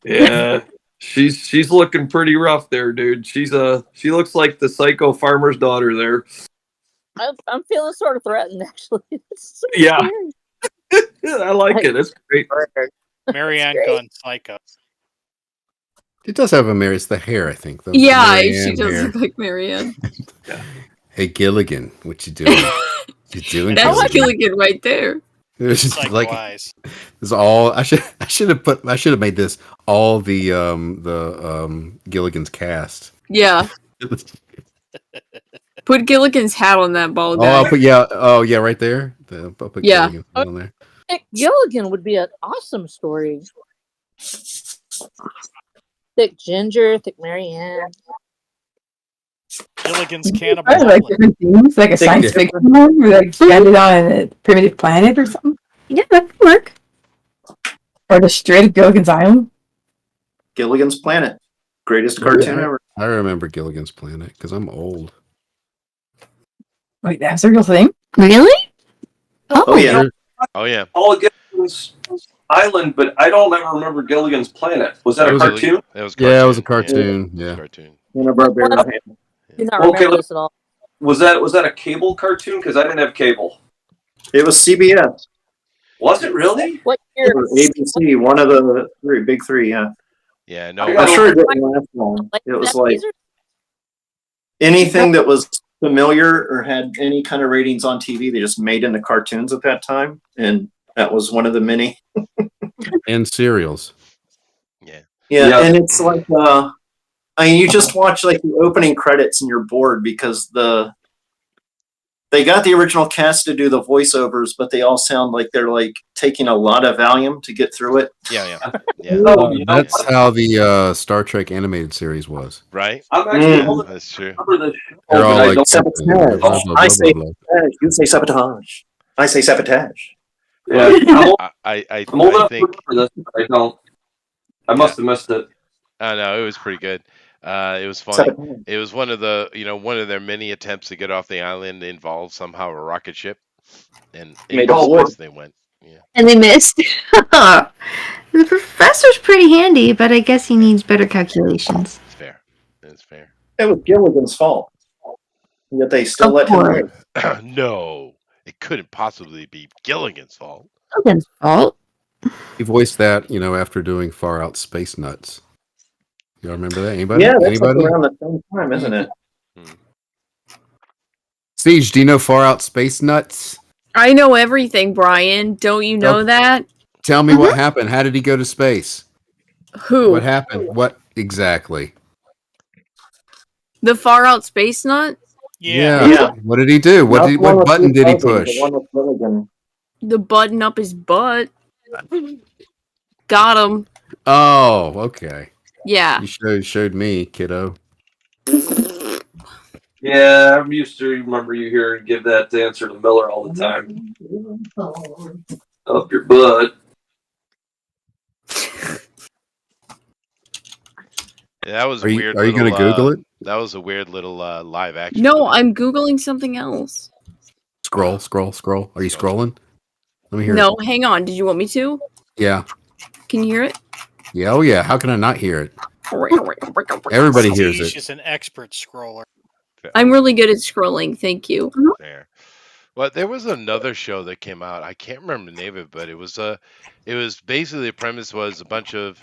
Yeah. She's looking pretty rough there, dude. She looks like the psycho farmer's daughter there. I'm feeling sort of threatened, actually. So yeah. I like it. It's great. Marianne gone psycho. It does have it's the hair, I think. Yeah, she does look like Marianne. Yeah. Hey, Gilligan, what you doing? You doing? That's Gilligan right there. It's just like it's all. I should have made this all the Gilligan's cast. Yeah. Put Gilligan's hat on that bald guy. I'll put right there. I'll put Gilligan's hat on there. Gilligan would be an awesome story. Thick Ginger, Thick Marianne. Gilligan's Cannibal I like Island. different things, like a science fiction one, where they landed on a primitive planet or something. Yeah, that could work. Or just straight up Gilligan's Island. Gilligan's Planet, greatest cartoon ever. I remember Gilligan's Planet because I'm old. Wait, that's a real thing? Really? Oh yeah. Oh yeah. All Gilligan's Island, but I don't ever remember Gilligan's Planet. Was that a cartoon? That was Yeah, it was a cartoon. Yeah. Cartoon. Do not remember this at all. Was that a cable cartoon? Because I didn't have cable. It was CBS. Was it really? What year? Or ABC, one of the big three. Yeah. Yeah. No. I'm sure it didn't last long. It was like anything that was familiar or had any kind of ratings on TV, they just made into cartoons at that time, and that was one of the many. And cereals. Yeah, and it's like, I mean, you just watch like the opening credits and you're bored because they got the original cast to do the voiceovers, but they all sound like they're like taking a lot of Valium to get through it. Yeah. That's how the Star Trek animated series was. Right. I'm actually That's true. They're all like sabotage. I say sabotage. You say sabotage. I say sabotage. Yeah, I I'm old enough think. for this, but I don't. I must have missed it. I know it was pretty good. It was funny. It was one of their many attempts to get off the island involved somehow a rocket ship, and they went. Yeah. And they missed. The professor's pretty handy, but I guess he needs better calculations. It's fair. It's fair. It was Gilligan's fault. Yet they still let him live. No, it couldn't possibly be Gilligan's fault. Gilligan's fault. He voiced that, after doing Far Out Space Nuts. Y'all remember that? Anybody? Yeah, that's Anybody? like around the same time, isn't it? Ceage, do you know Far Out Space Nuts? I know everything, Brian. Don't you know that? Tell me what happened. How did he go to space? Who? What happened? What exactly? The Far Out Space Nut? Yeah. What did he do? What button did he push? The button up his butt. Got him. Oh, okay. Yeah. You showed me, kiddo. Yeah, I'm used to remember you hearing give that answer to Miller all the time. Up your butt. Yeah, that was Are you- weird. are you gonna Google it? That was a weird little live action. No, I'm Googling something else. Scroll. Are you scrolling? Let me hear No, it. hang on. Did you want me to? Yeah. Can you hear it? Yeah, oh yeah. How can I not hear it? Everybody hears Sheash it. is an expert scroller. I'm really good at scrolling. Thank you. There. Well, there was another show that came out. I can't remember the name of it, but it was basically the premise was a bunch of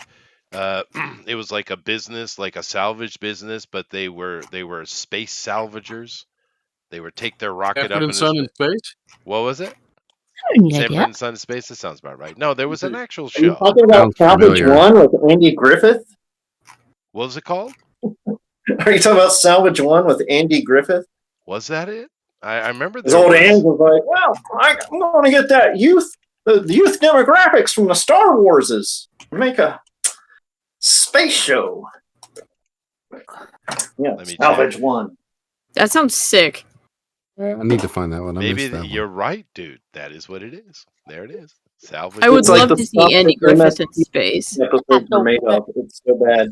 it was like a business, like a salvage business, but they were space salvagers. They would take their rocket up Sanford and Son in space? What was it? Yeah. Sanford and Son in Space? That sounds about right. No, there was an actual Are you show. talking about Salvage One with Andy Griffith? What was it called? Are you talking about Salvage One with Andy Griffith? Was that it? I remember His old Andy was like, "Well, I'm going to get that the youth demographics from the Star Warses, make a space show." Yeah, Salvage One. That sounds sick. I need to find that one. I Maybe missed that one. you're right, dude. That is what it is. There it is. Salvage. I would It's like love the to stuff see Andy that Griffith in MST space. Episodes are made of. It's so bad.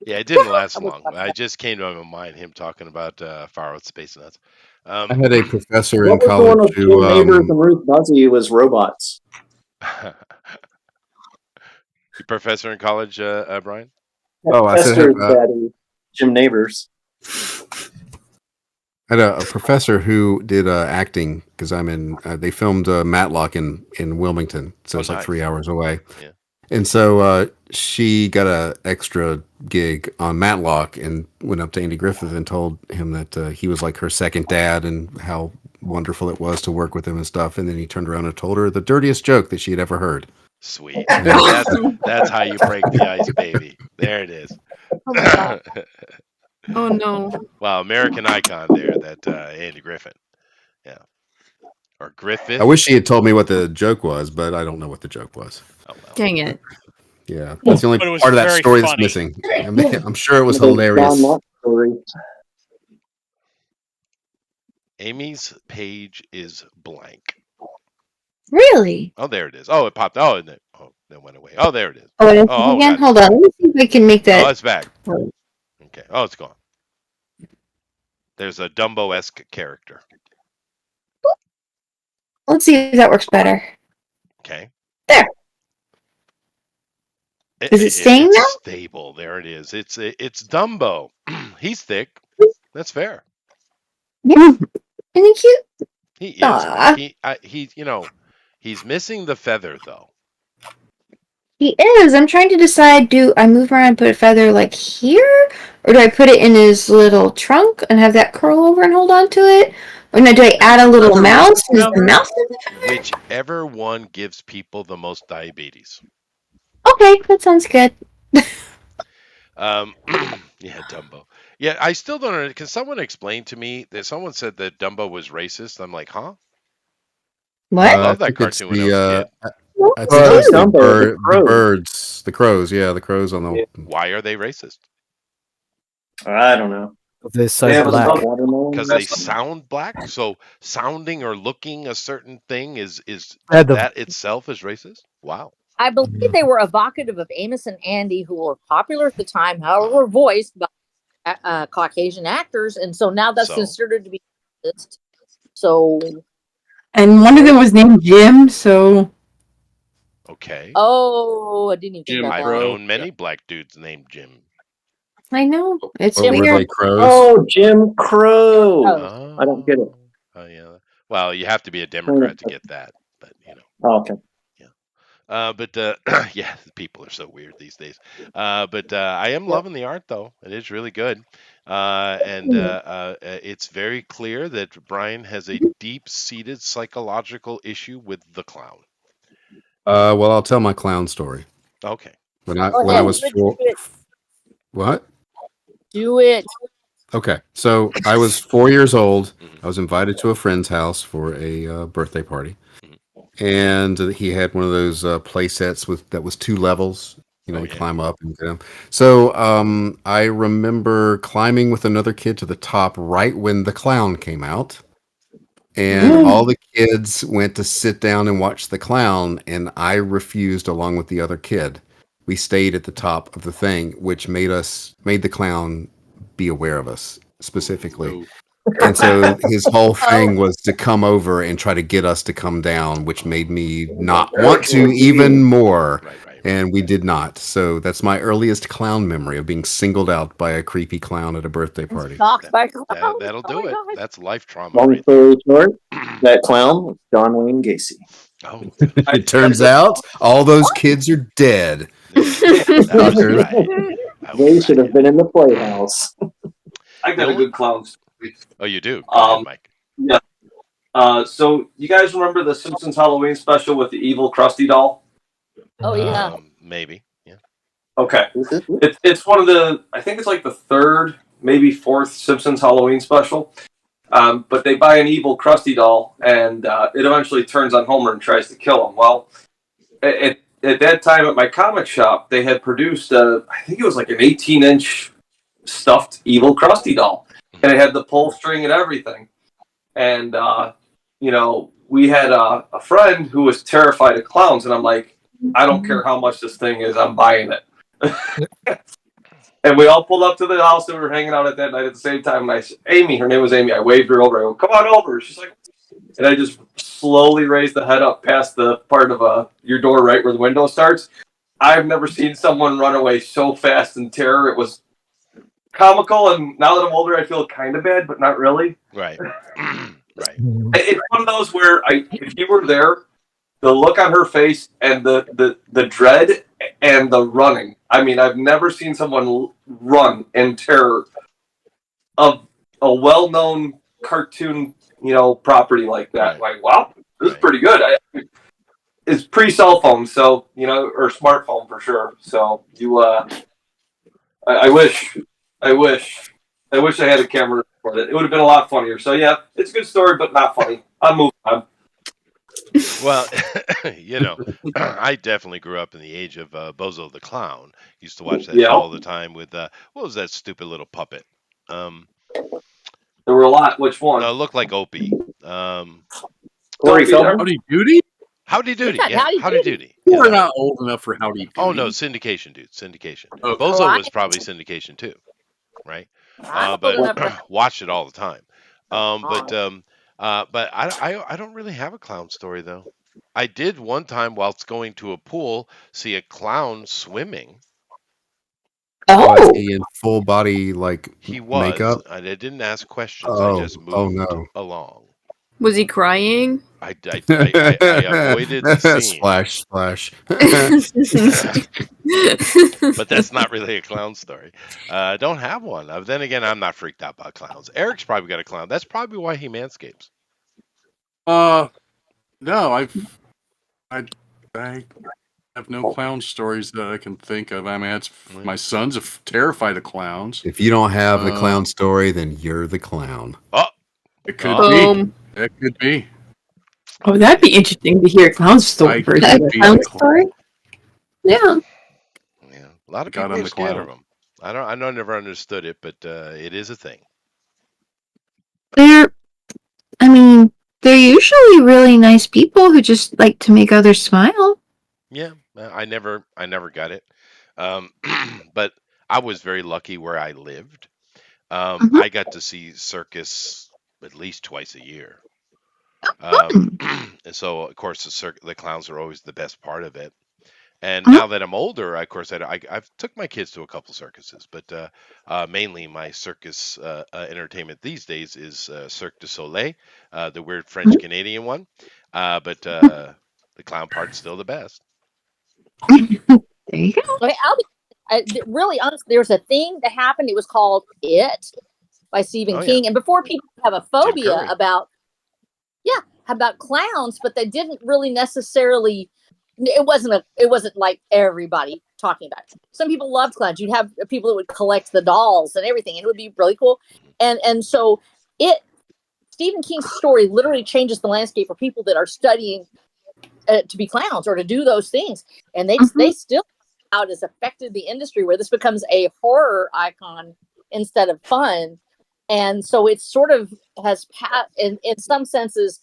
Yeah, it didn't last long. I just came to my mind him talking about Far Out Space Nuts. I had a professor in What was the one college with who Jim Neighbors and Ruth Buzzy? It was robots. Your professor in college, Brian? I said Esther's daddy, Jim Neighbors. I had a professor who did acting because I'm in. They filmed Matlock in Wilmington, so it's like 3 hours away. Yeah. And so she got a extra gig on Matlock and went up to Andy Griffith and told him that he was like her second dad and how wonderful it was to work with him and stuff. And then he turned around and told her the dirtiest joke that she had ever heard. Sweet. That's how you break the ice, baby. There it is. Oh no. Wow, American icon there, that Andy Griffin. Yeah. Or Griffith. I wish she had told me what the joke was, but I don't know what the joke was. Oh, well. Dang it. Yeah, that's the only But it was part of that very story funny. that's missing. I'm sure it was hilarious. John story. Amy's page is blank. Really? Oh, there it is. Oh, it popped. Oh, and then went away. Oh, there it is. Oh, it is Oh, again? got it. Hold on. Let me see if I can make that. Oh, it's back. Okay. Oh, it's gone. There's a Dumbo-esque character. Let's see if that works better. Okay. There. Is it staying now? It's stable. There it is. It's Dumbo. He's thick. That's fair. Yeah. Isn't he cute? He is. Aw. He's missing the feather though. He is. I'm trying to decide, do I move around and put a feather like here? Or do I put it in his little trunk and have that curl over and hold on to it? Or no, do I add a little mouse? Is the mouse in the feather? Whichever one gives people the most diabetes. Okay, that sounds good. Yeah, Dumbo. Yeah, I still don't know. Can someone explain to me that someone said that Dumbo was racist? I'm like, huh? What? I love that think it's cartoon when I was a kid. I think it's the birds. The crows. Yeah, the crows on the. Why are they racist? I don't know. They're so black. Because they sound black. So sounding or looking a certain thing is that itself is racist. Wow. I believe they were evocative of Amos and Andy, who were popular at the time, however, were voiced by Caucasian actors, and so now that's considered to be racist. So, and one of them was named Jim. So, okay. Oh, I didn't even think about I've that. known many black dudes named Jim. I know. It's Or were weird. they crows? Oh, Jim Crow. I don't get it. Oh yeah. Well, you have to be a Democrat to get that, but Oh, okay. But yeah, people are so weird these days. But I am loving the art, though. It is really good, and it's very clear that Brian has a deep-seated psychological issue with the clown. Well, I'll tell my clown story. Okay. When I was four. What? Do it. Okay, so I was 4 years old. I was invited to a friend's house for a birthday party, and he had one of those play sets that was 2 levels. You climb up and get them. So I remember climbing with another kid to the top right when the clown came out, and all the kids went to sit down and watch the clown, and I refused along with the other kid. We stayed at the top of the thing, which made the clown be aware of us specifically. And so his whole thing was to come over and try to get us to come down, which made me not want to even more. And we did not. So that's my earliest clown memory of being singled out by a creepy clown at a birthday party. That'll do it. That's life trauma. Long story short, that clown was John Wayne Gacy. Oh, it turns out all those kids are dead. They should have been in the playhouse. I got a good clown story. Oh, you do? Go ahead, Mike. Yeah. So you guys remember the Simpsons Halloween special with the evil Krusty doll? Oh yeah. Maybe. Yeah. Okay. It's one of the. I think it's like the 3rd, maybe 4th Simpsons Halloween special. But they buy an evil Krusty doll, and it eventually turns on Homer and tries to kill him. Well, at that time at my comic shop, they had produced I think it was like an 18-inch stuffed evil Krusty doll, and it had the pull string and everything. And we had a friend who was terrified of clowns, and I'm like, I don't care how much this thing is, I'm buying it. And we all pulled up to the house that we were hanging out at that night at the same time. And I said, Amy, her name was Amy. I waved her over. I go, come on over. She's like, and I just slowly raised the head up past the part of your door right where the window starts. I've never seen someone run away so fast in terror. It was comical, and now that I'm older, I feel kind of bad, but not really. Right. Right. It's one of those where if you were there, the look on her face and the dread and the running. I mean, I've never seen someone run in terror of a well-known cartoon, property like that. Like, wow, this is pretty good. It's pre-cell phone, so or smartphone for sure. So I wish I had a camera for it. It would have been a lot funnier. So yeah, it's a good story, but not funny. I'm moving on. Well, I definitely grew up in the age of Bozo the Clown. Used to watch that show all the time with what was that stupid little puppet? There were a lot. Which one? No, it looked like Opie. Corey Feldman? Howdy Doody? Howdy Doody. got Yeah, Howdy Howdy Doody. We're Yeah. not old enough for Howdy Doody. Oh no, syndication, dude. Syndication. Okay. Bozo was probably syndication too, right? I'm But old enough watched it all the time. But I don't really have a clown story though. I did one time whilst going to a pool see a clown swimming. Was he in full body like He was. makeup? I didn't ask questions. I just moved along. Was he crying? I avoided the scene. Splash, splash. But that's not really a clown story. I don't have one. Then again, I'm not freaked out by clowns. Eric's probably got a clown. That's probably why he manscapes. No, I have no clown stories that I can think of. I mean, my son's terrified of clowns. If you don't have the clown story, then you're the clown. Oh, it could be. It could be. Oh, that'd be interesting to hear a clown story. Clown story? Yeah. Yeah, a lot of people are scared of them. I never understood it, but it is a thing. They're usually really nice people who just like to make others smile. Yeah, I never got it. But I was very lucky where I lived. I got to see circus at least twice a year. And so, of course, the clowns are always the best part of it. And now that I'm older, of course, I've took my kids to a couple circuses, but mainly my circus entertainment these days is Cirque du Soleil, the weird French Canadian one. But the clown part's still the best. There you go. Okay, really honest. There was a thing that happened. It was called It by Stephen King. And before people have a phobia about clowns, but they didn't really necessarily. It wasn't like everybody talking about it. Some people loved clowns. You'd have people that would collect the dolls and everything, and it would be really cool. And so Stephen King's story literally changes the landscape for people that are studying to be clowns or to do those things, and they still how it has affected the industry where this becomes a horror icon instead of fun. And so it sort of has in some senses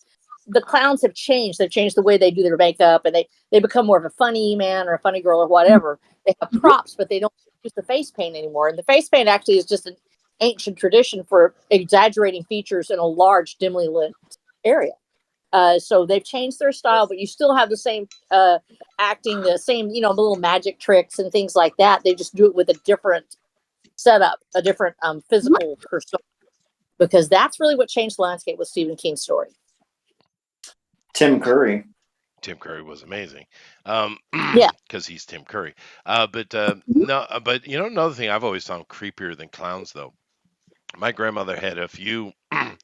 the clowns have changed. They've changed the way they do their makeup, and they become more of a funny man or a funny girl or whatever. They have props, but they don't use the face paint anymore. And the face paint actually is just an ancient tradition for exaggerating features in a large, dimly lit area. So they've changed their style, but you still have the same acting, the same, the little magic tricks and things like that. They just do it with a different setup, a different physical persona, because that's really what changed the landscape with Stephen King's story. Tim Curry. Tim Curry was amazing. Yeah, because he's Tim Curry. But another thing I've always found creepier than clowns, though. My grandmother had a few. Two,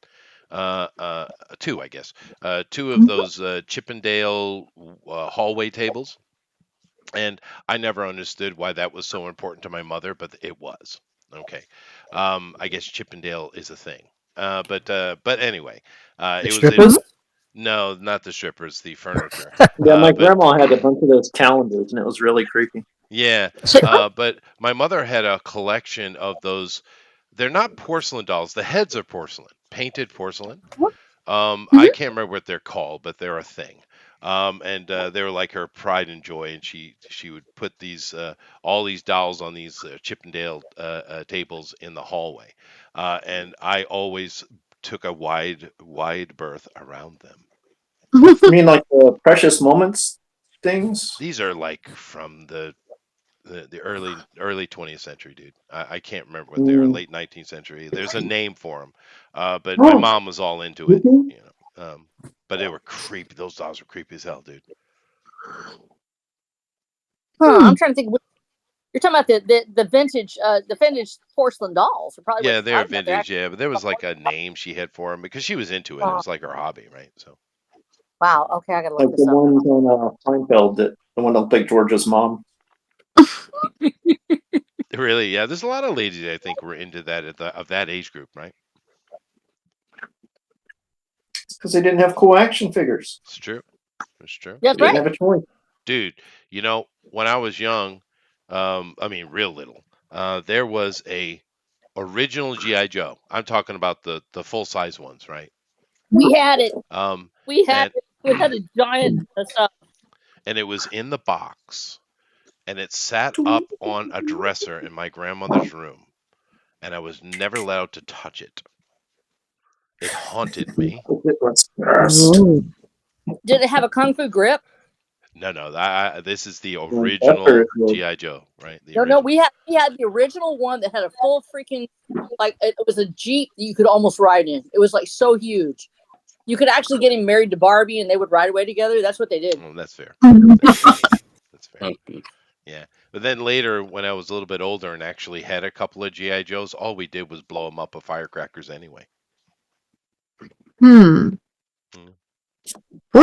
I guess. Two of those Chippendale hallway tables. And I never understood why that was so important to my mother, but it was. Okay. I guess Chippendale is a thing. But anyway, it was. No, not the strippers, the furniture. Yeah, my grandma had a bunch of those calendars, and it was really creepy. Yeah, but my mother had a collection of those. They're not porcelain dolls. The heads are porcelain, painted porcelain. I can't remember what they're called, but they're a thing. And they were like her pride and joy, and she would put these all these dolls on these Chippendale tables in the hallway, and I always took a wide berth around them. You mean like the Precious Moments things? These are like from the early 20th century, dude. I can't remember what they are. Late 19th century. There's a name for them, but my mom was all into it. But they were creepy. Those dolls were creepy as hell, dude. I'm trying to think. You're talking about the vintage porcelain dolls. Probably yeah, they're vintage. Yeah, but there was like a name she had for them because she was into it. It was like her hobby, right? So. Wow. Okay, I gotta look like this the up. ones on Seinfeld, the one that looked like George's mom. Really? Yeah. There's a lot of ladies I think were into that of that age group, right? Because they didn't have cool action figures. It's true. It's true. That's They right. didn't have a choice. Dude, when I was young, real little, there was a original GI Joe. I'm talking about the full size ones, right? We had it. We had And it. We had a giant stuff. and it was in the box, and it sat up on a dresser in my grandmother's room, and I was never allowed to touch it. It haunted me. Did it have a kung fu grip? No. This is the original GI Joe, right? The No. We had the original one that had a full freaking, like, it was a Jeep that you could almost ride in. It was like so huge. You could actually get him married to Barbie, and they would ride away together. That's what they did. Oh, that's fair. That's fair. Yeah. But then later, when I was a little bit older and actually had a couple of GI Joes, all we did was blow them up with firecrackers anyway. Poor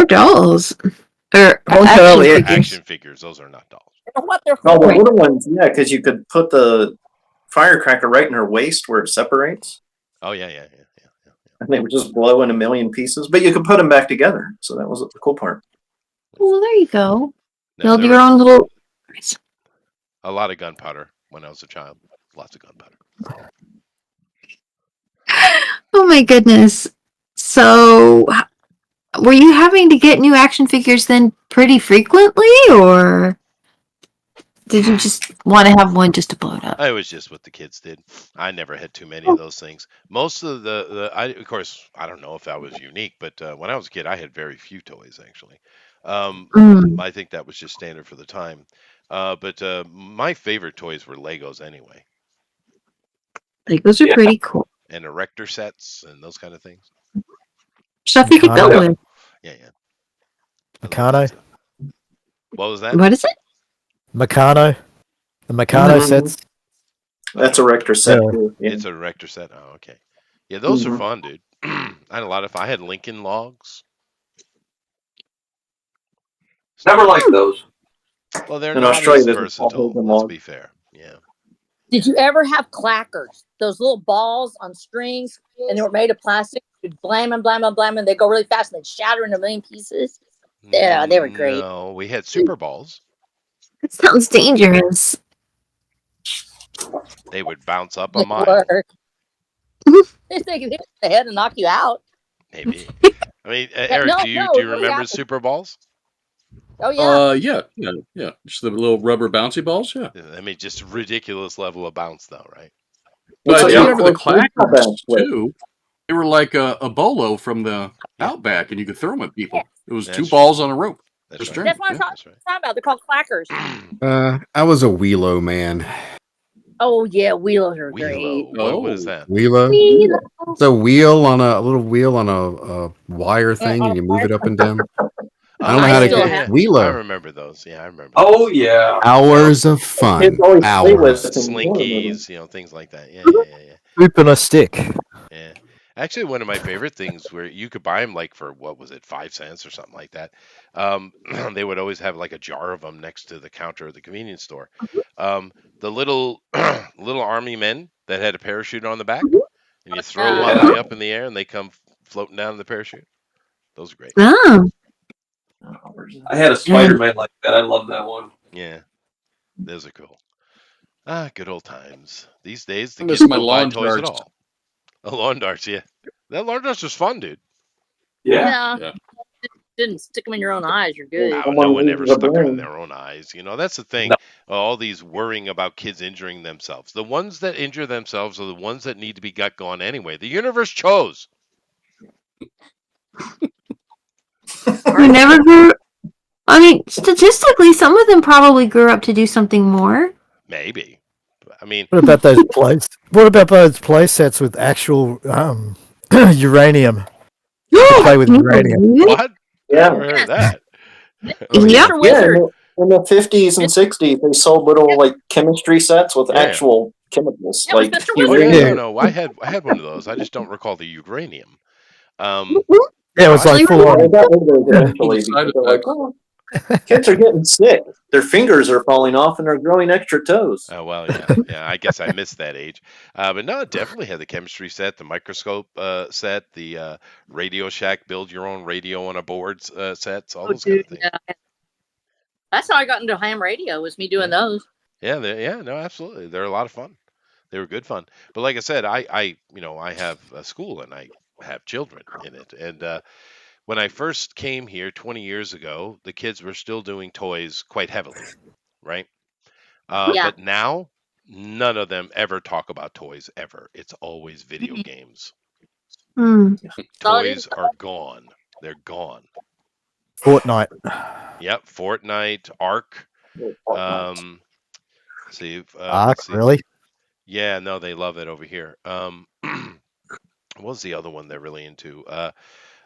dolls. Or action figures. Those are not dolls. What they're the little ones, yeah, because you could put the firecracker right in her waist where it separates. Oh yeah. And they would just blow in a million pieces, but you could put them back together. So that was the cool part. Well, there you go. No, Build your own little. A lot of gunpowder when I was a child. Lots of gunpowder. Oh my goodness. So, were you having to get new action figures then pretty frequently, or did you just want to have one just to blow it up? It was just what the kids did. I never had too many of those things. Most of of course, I don't know if that was unique, but when I was a kid, I had very few toys, actually. I think that was just standard for the time. But my favorite toys were Legos anyway. Legos are pretty cool. And erector sets and those kind of things. Stuff you could build with. Yeah. Meccano. What was that? What is it? Meccano. The Meccano sets. That's a erector set. Yeah. It's a erector set. Oh, okay. Yeah, those are fun, dude. I had a lot of. I had Lincoln Logs. Never liked those. Well, they're not as versatile. Let's be fair. Yeah. Did you ever have clackers? Those little balls on strings, and they were made of plastic. You'd blam and blam and blam, and they go really fast, and they'd shatter in a million pieces. Yeah, they were great. No, we had Super Balls. That sounds dangerous. They would bounce up a mile. They could hit the head and knock you out. Maybe. I mean, Eric, do you remember Super Balls? Oh yeah. Yeah. Just the little rubber bouncy balls. Yeah. I mean, just a ridiculous level of bounce, though, right? But you remember the clackers too? They were like a bolo from the Outback, and you could throw them at people. It was two balls on a rope. That's what I'm talking about. They're called clackers. I was a Wheelo man. Oh yeah, wheels are great. What is that? Wheelo. It's a wheel on a little wheel on a wire thing, and you move it up and down. I don't know how to get Wheelo. I remember those. Yeah, I remember. Oh yeah. Hours of fun. Hours. Slinkies, things like that. Yeah. Loop and a stick. Yeah. Actually, one of my favorite things where you could buy them like for, what was it, 5 cents or something like that. They would always have like a jar of them next to the counter of the convenience store. The little army men that had a parachute on the back, and you throw one high up in the air and they come floating down in the parachute. Those are great. Oh. I had a Spider-Man like that. I love that one. Yeah, those are cool. Good old times. These days, the I kids miss my don't buy lawn toys at darts. all. Lawn darts, yeah. That lawn darts was fun, dude. Yeah. Didn't stick them in your own eyes. You're good. No one ever stuck them in their own eyes. That's the thing. No. All these worrying about kids injuring themselves. The ones that injure themselves are the ones that need to be gut gone anyway. The universe chose. Or never grew. I mean, statistically, some of them probably grew up to do something more. Maybe. I mean, what about those play sets with actual uranium? Play with uranium. What? Yeah. Never heard that. Yeah. In the 50s and 60s, they sold little like chemistry sets with actual chemicals. Like no. I had one of those. I just don't recall the uranium. Yeah, it was like full on. Kids are getting sick. Their fingers are falling off and they're growing extra toes. Oh, well, yeah. I guess I missed that age. But no, it definitely had the chemistry set, the microscope set, the Radio Shack, build your own radio on a board sets, all those kind of things. Yeah. That's how I got into ham radio, was me doing those. Yeah, no, absolutely. They're a lot of fun. They were good fun. But like I said, I have a school and I have children in it. And when I first came here 20 years ago, the kids were still doing toys quite heavily, right? Yeah. But now, none of them ever talk about toys ever. It's always video games. Toys are gone. They're gone. Fortnite. Yep, Fortnite, Ark. See, Ark, let's see. really? Yeah, no, they love it over here. What was the other one they're really into? The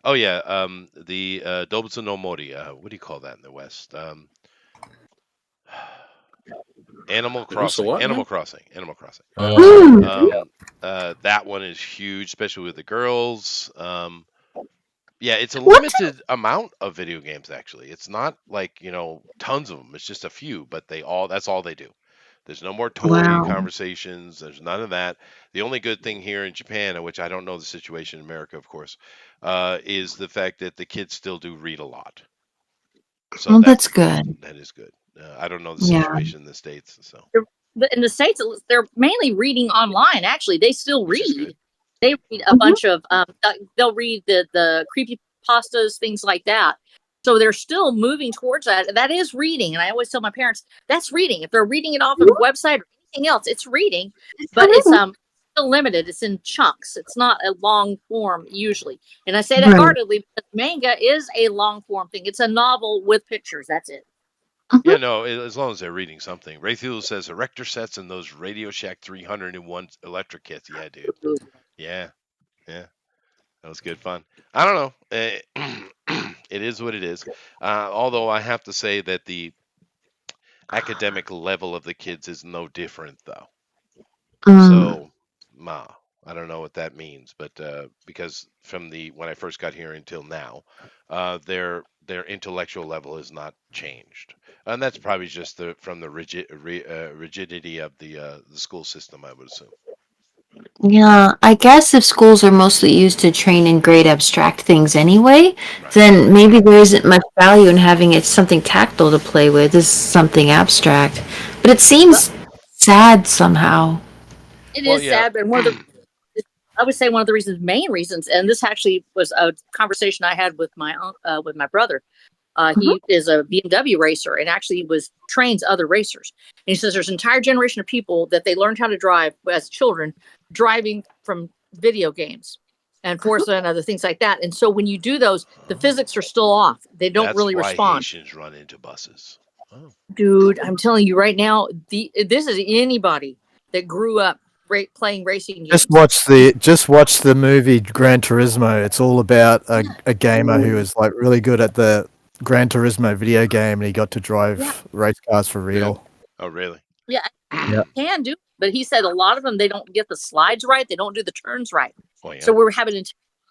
Dobutsu no Mori. What do you call that in the West? Animal Crossing. Animal Crossing. Animal Crossing. That one is huge, especially with the girls. Yeah, it's a limited amount of video games, actually. It's not like, tons of them. It's just a few, but that's all they do. There's no more toy conversations. There's none of that. The only good thing here in Japan, which I don't know the situation in America, of course, is the fact that the kids still do read a lot. So that's good. That is good. I don't know the situation in the States. So in the States, they're mainly reading online. Actually, they still read. They read a bunch of. They'll read the creepypastas, things like that. So they're still moving towards that. That is reading, and I always tell my parents that's reading. If they're reading it off of a website or anything else, it's reading, but it's still limited. It's in chunks. It's not a long form usually. And I say that guardedly because manga is a long form thing. It's a novel with pictures. That's it. Yeah, no, as long as they're reading something. Rayfield says erector sets and those Radio Shack 301 electric kits. Yeah, dude. Yeah. That was good fun. I don't know. It is what it is. Although I have to say that the academic level of the kids is no different, though. So, I don't know what that means, but because from when I first got here until now, their intellectual level has not changed, and that's probably just from the rigidity of the school system, I would assume. Yeah, I guess if schools are mostly used to train and grade abstract things anyway, then maybe there isn't much value in having it something tactile to play with. This is something abstract, but it seems sad somehow. It is sad, but I would say one of the main reasons, and this actually was a conversation I had with my brother. He is a BMW racer and actually trains other racers. And he says there's an entire generation of people that they learned how to drive as children, driving from video games and Forza and other things like that. And so when you do those, the physics are still off. They don't really respond. Haitians run into buses. Oh. Dude, I'm telling you right now, this is anybody that grew up playing racing games. Just watch the movie Gran Turismo. It's all about a gamer who is like really good at the Gran Turismo video game, and he got to drive race cars for real. Oh, really? Yeah, can do. But he said a lot of them, they don't get the slides right. They don't do the turns right. Oh, yeah. So we're having a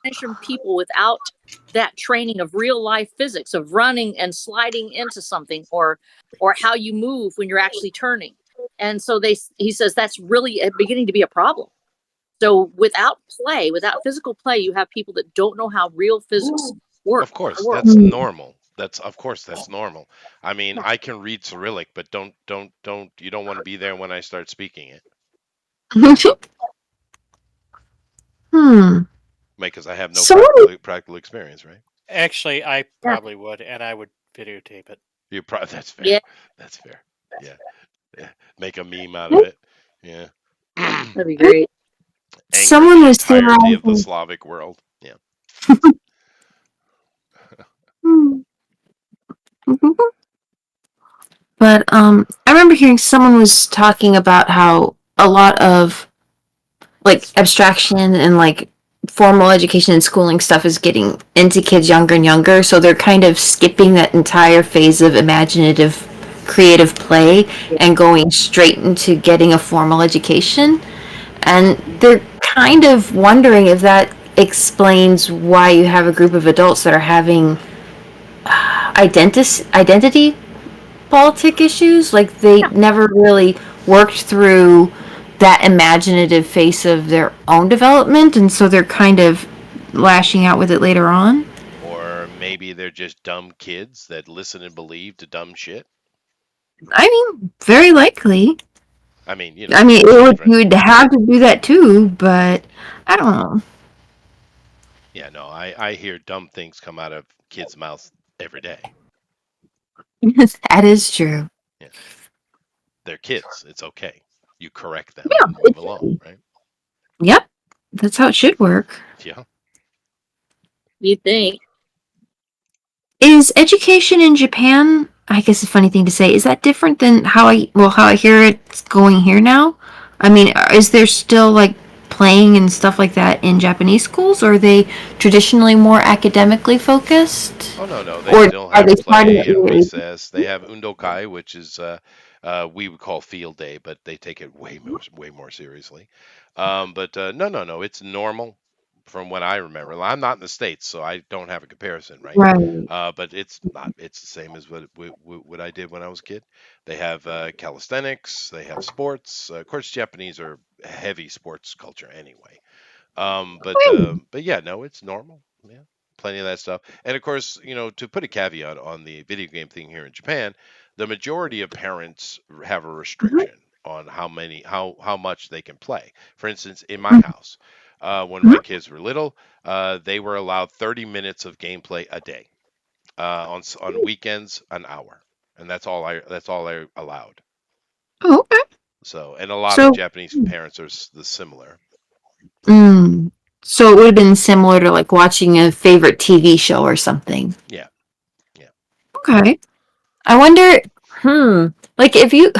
generation of people without that training of real life physics of running and sliding into something or how you move when you're actually turning. And so he says that's really beginning to be a problem. So without physical play, you have people that don't know how real physics work. Of course, that's normal. That's normal. I mean, I can read Cyrillic, but don't you don't want to be there when I start speaking it. Because I have no practical experience, right? Actually, I probably would, and I would videotape it. That's fair. Yeah. That's fair. Yeah. Make a meme out of it. Yeah. That'd be great. Someone was theorizing of the Slavic world. Yeah. But I remember hearing someone was talking about how a lot of like abstraction and like formal education and schooling stuff is getting into kids younger and younger, so they're kind of skipping that entire phase of imaginative creative play and going straight into getting a formal education. And they're kind of wondering if that explains why you have a group of adults that are having identity politic issues. Like they never really worked through that imaginative phase of their own development, and so they're kind of lashing out with it later on. Or maybe they're just dumb kids that listen and believe to dumb shit. I mean, very likely. I mean, you would have to do that too, but I don't know. Yeah, no, I hear dumb things come out of kids' mouths every day. That is true. Yeah. They're kids. It's okay. You correct them Yeah, and move along, right? Yep. That's how it should work. Yeah. You think? Is education in Japan, I guess a funny thing to say, is that different than how I hear it's going here now? I mean, is there still like playing and stuff like that in Japanese schools, or are they traditionally more academically focused? Oh no, they still have play and recess. They have undokai, which is we would call field day, but they take it way more seriously. But no, it's normal from what I remember. I'm not in the States, so I don't have a comparison, right? Right. But it's not. It's the same as what I did when I was a kid. They have calisthenics. They have sports. Of course, Japanese are heavy sports culture anyway. But yeah, no, it's normal. Yeah, plenty of that stuff. And of course, to put a caveat on the video game thing here in Japan, the majority of parents have a restriction on how much they can play. For instance, in my house, when my kids were little, they were allowed 30 minutes of gameplay a day. On weekends, an hour, and that's all I allowed. Oh, okay. So, and a lot of Japanese parents are similar. So it would have been similar to like watching a favorite TV show or something. Yeah. Okay. I wonder, like if you,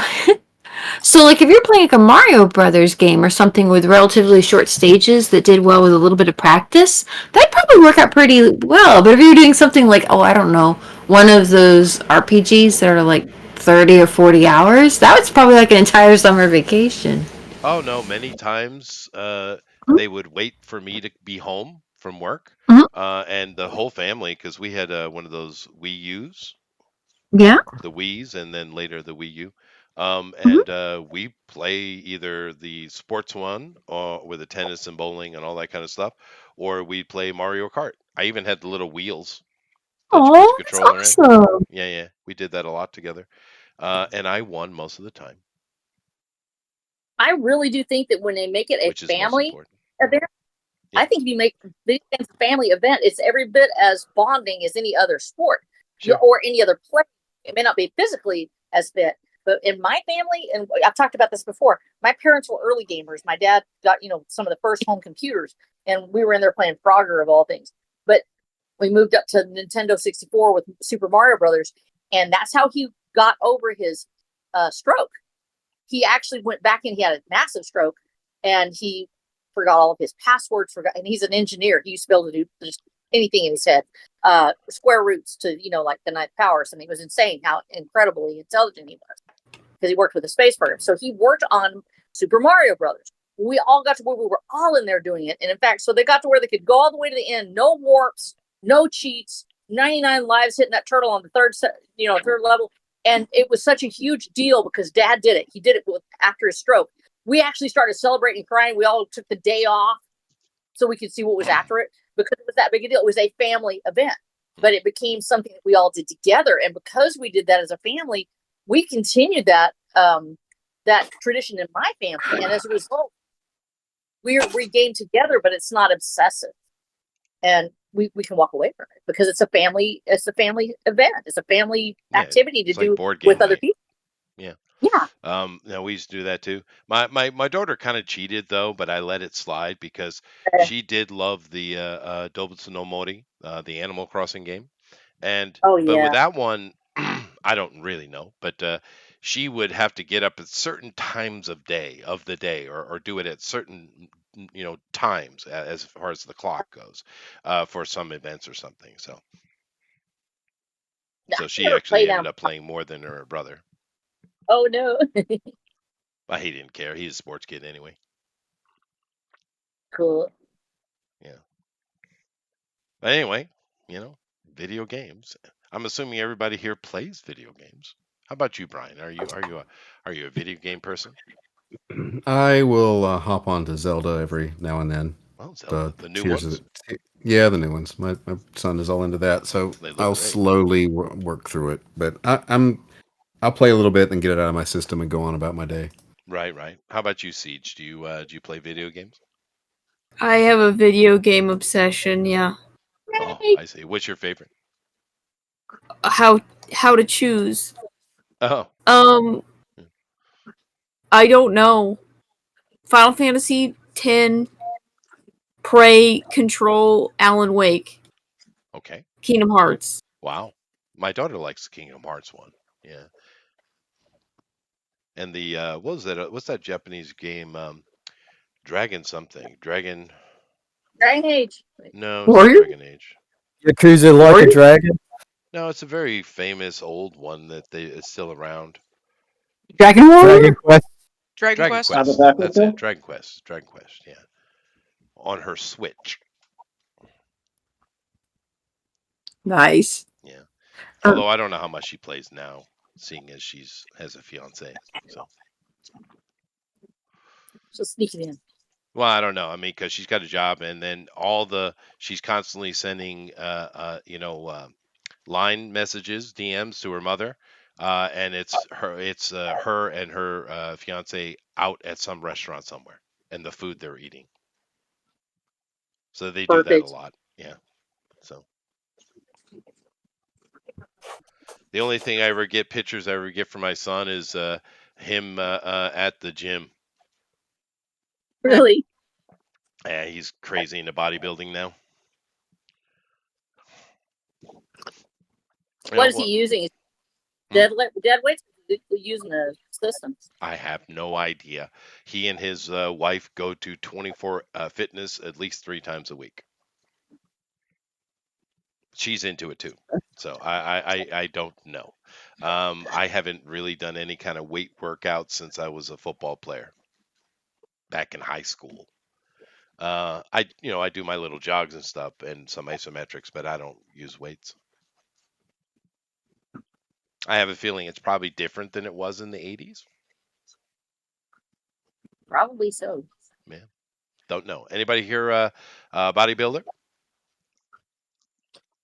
so like if you're playing like a Mario Brothers game or something with relatively short stages that did well with a little bit of practice, that'd probably work out pretty well. But if you're doing something like, I don't know, one of those RPGs that are like 30 or 40 hours, that was probably like an entire summer vacation. Oh no, many times they would wait for me to be home from work, and the whole family, because we had one of those Wii U's. Yeah. The Wii's, and then later the Wii U. And we play either the sports one or with the tennis and bowling and all that kind of stuff, or we play Mario Kart. I even had the little wheels that you put the controller awesome. in. Yeah, we did that a lot together, and I won most of the time. I really do think that when they make it a family event, I think if you make this a family event, it's every bit as bonding as any other sport or any other play. It may not be physically as fit, but in my family, and I've talked about this before, my parents were early gamers. My dad got, some of the first home computers, and we were in there playing Frogger of all things. But we moved up to Nintendo 64 with Super Mario Brothers, and that's how he got over his stroke. He actually went back and he had a massive stroke, and he forgot all of his passwords. And he's an engineer. He used to be able to do just anything in his head. Square roots to, like the ninth power or something. It was insane how incredibly intelligent he was because he worked with a space program. So he worked on Super Mario Brothers. We all got to where we were all in there doing it. And in fact, so they got to where they could go all the way to the end. No warps, no cheats, 99 lives hitting that turtle on the third level. And it was such a huge deal because Dad did it. He did it after his stroke. We actually started celebrating and crying. We all took the day off so we could see what was after it because it was that big a deal. It was a family event, but it became something that we all did together. And because we did that as a family, we continued that that tradition in my family. And as a result, we game together, but it's not obsessive. And we can walk away from it because it's a family event. It's a family activity to do with other people. Yeah. Yeah. We used to do that too. My daughter kind of cheated though, but I let it slide because she did love the Dobutsu no Mori, the Animal Crossing game. And but with that one, I don't really know, but she would have to get up at certain times of the day or do it at certain times as far as the clock goes for some events or something. So she actually ended up playing more than her brother. Oh no. But he didn't care. He's a sports kid anyway. Cool. Yeah. But anyway, video games. I'm assuming everybody here plays video games. How about you, Brian? Are you a video game person? I will hop onto Zelda every now and then. Oh, Zelda, the new ones? Yeah, the new ones. My son is all into that, so I'll slowly work through it. But I'll play a little bit and get it out of my system and go on about my day. Right, right. How about you, Ceage? Do you play video games? I have a video game obsession. Yeah. Oh, I see. What's your favorite? How to choose? Oh, I don't know. Final Fantasy X, Prey, Control, Alan Wake, okay. Kingdom Hearts. Wow. My daughter likes the Kingdom Hearts one. Yeah. And the what was that? What's that Japanese game? Dragon something. Dragon. Dragon Age. No, it's not Warrior? Dragon Age. Yakuza Like a Warrior? Dragon. No, it's a very famous old one that is still around. Dragon Warrior? Dragon Quest. Dragon Dragon Quest. Quest. That's it. Dragon Quest. Dragon Quest. Yeah. On her Switch. Nice. Yeah. Although I don't know how much she plays now, seeing as has a fiance. So. Just sneak it in. Well, I don't know. I mean, because she's got a job, and then she's constantly sending, line messages, DMs to her mother, and it's her and her fiance out at some restaurant somewhere, and the food they're eating. So they do that a lot. Yeah. So the only thing I ever get from my son is him at the gym. Really? Yeah, he's crazy into bodybuilding now. What is he using? Dead weights? Using the system. I have no idea. He and his wife go to 24 Fitness at least 3 times a week. She's into it too. So I don't know. I haven't really done any kind of weight workout since I was a football player back in high school. I do my little jogs and stuff and some isometrics, but I don't use weights. I have a feeling it's probably different than it was in the 80s. Probably so. Man, don't know. Anybody here bodybuilder?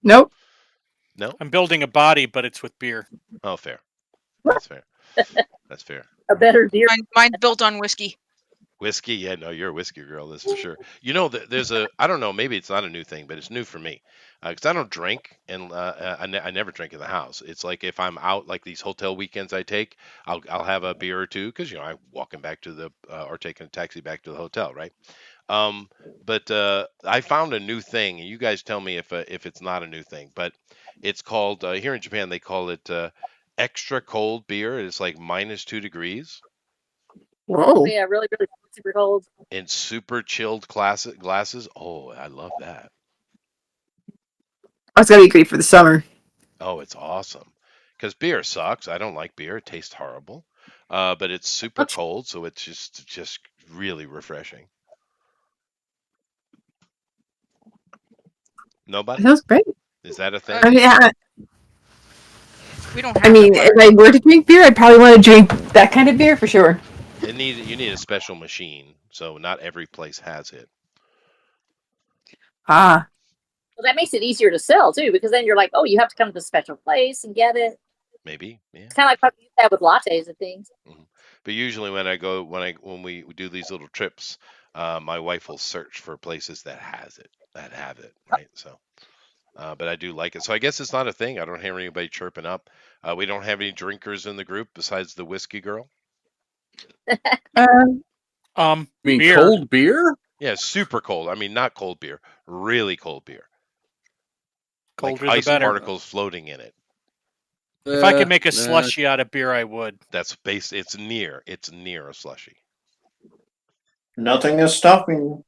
Nope. No? I'm building a body, but it's with beer. Oh, fair. That's fair. That's fair. A better beer. Mine's built on whiskey. Whiskey? Yeah, no, you're a whiskey girl, that's for sure. You know, there's I don't know, maybe it's not a new thing, but it's new for me. Because I don't drink, and I never drink in the house. It's like if I'm out, like these hotel weekends I take, I'll have a beer or two, because, I'm walking back to the, or taking a taxi back to the hotel, right? But I found a new thing, and you guys tell me if it's not a new thing, but it's called, here in Japan, they call it extra cold beer. It's like -2 degrees. Whoa. Yeah, really, really super cold. In super chilled glasses. Oh, I love that. That's gotta be great for the summer. Oh, it's awesome. Because beer sucks. I don't like beer. It tastes horrible. But it's super cold, so it's just really refreshing. Nobody? That was great. Is that a thing? I mean, We don't have if I were to drink beer, I'd probably want to drink that kind of beer for sure. You need a special machine, so not every place has it. Ah. Well, that makes it easier to sell too, because then you're like, oh, you have to come to the special place and get it. Maybe, yeah. It's kind of like what you have with lattes and things. Mm-hmm. But usually when we do these little trips, my wife will search for places that have it, right? So, but I do like it. So I guess it's not a thing. I don't hear anybody chirping up. We don't have any drinkers in the group besides the whiskey girl. You mean beer. cold beer? Yeah, super cold. I mean, not cold beer, really cold beer. Colder like ice the better. particles floating in it. If I could make a slushy out of beer, I would. That's it's near a slushy. Nothing is stopping.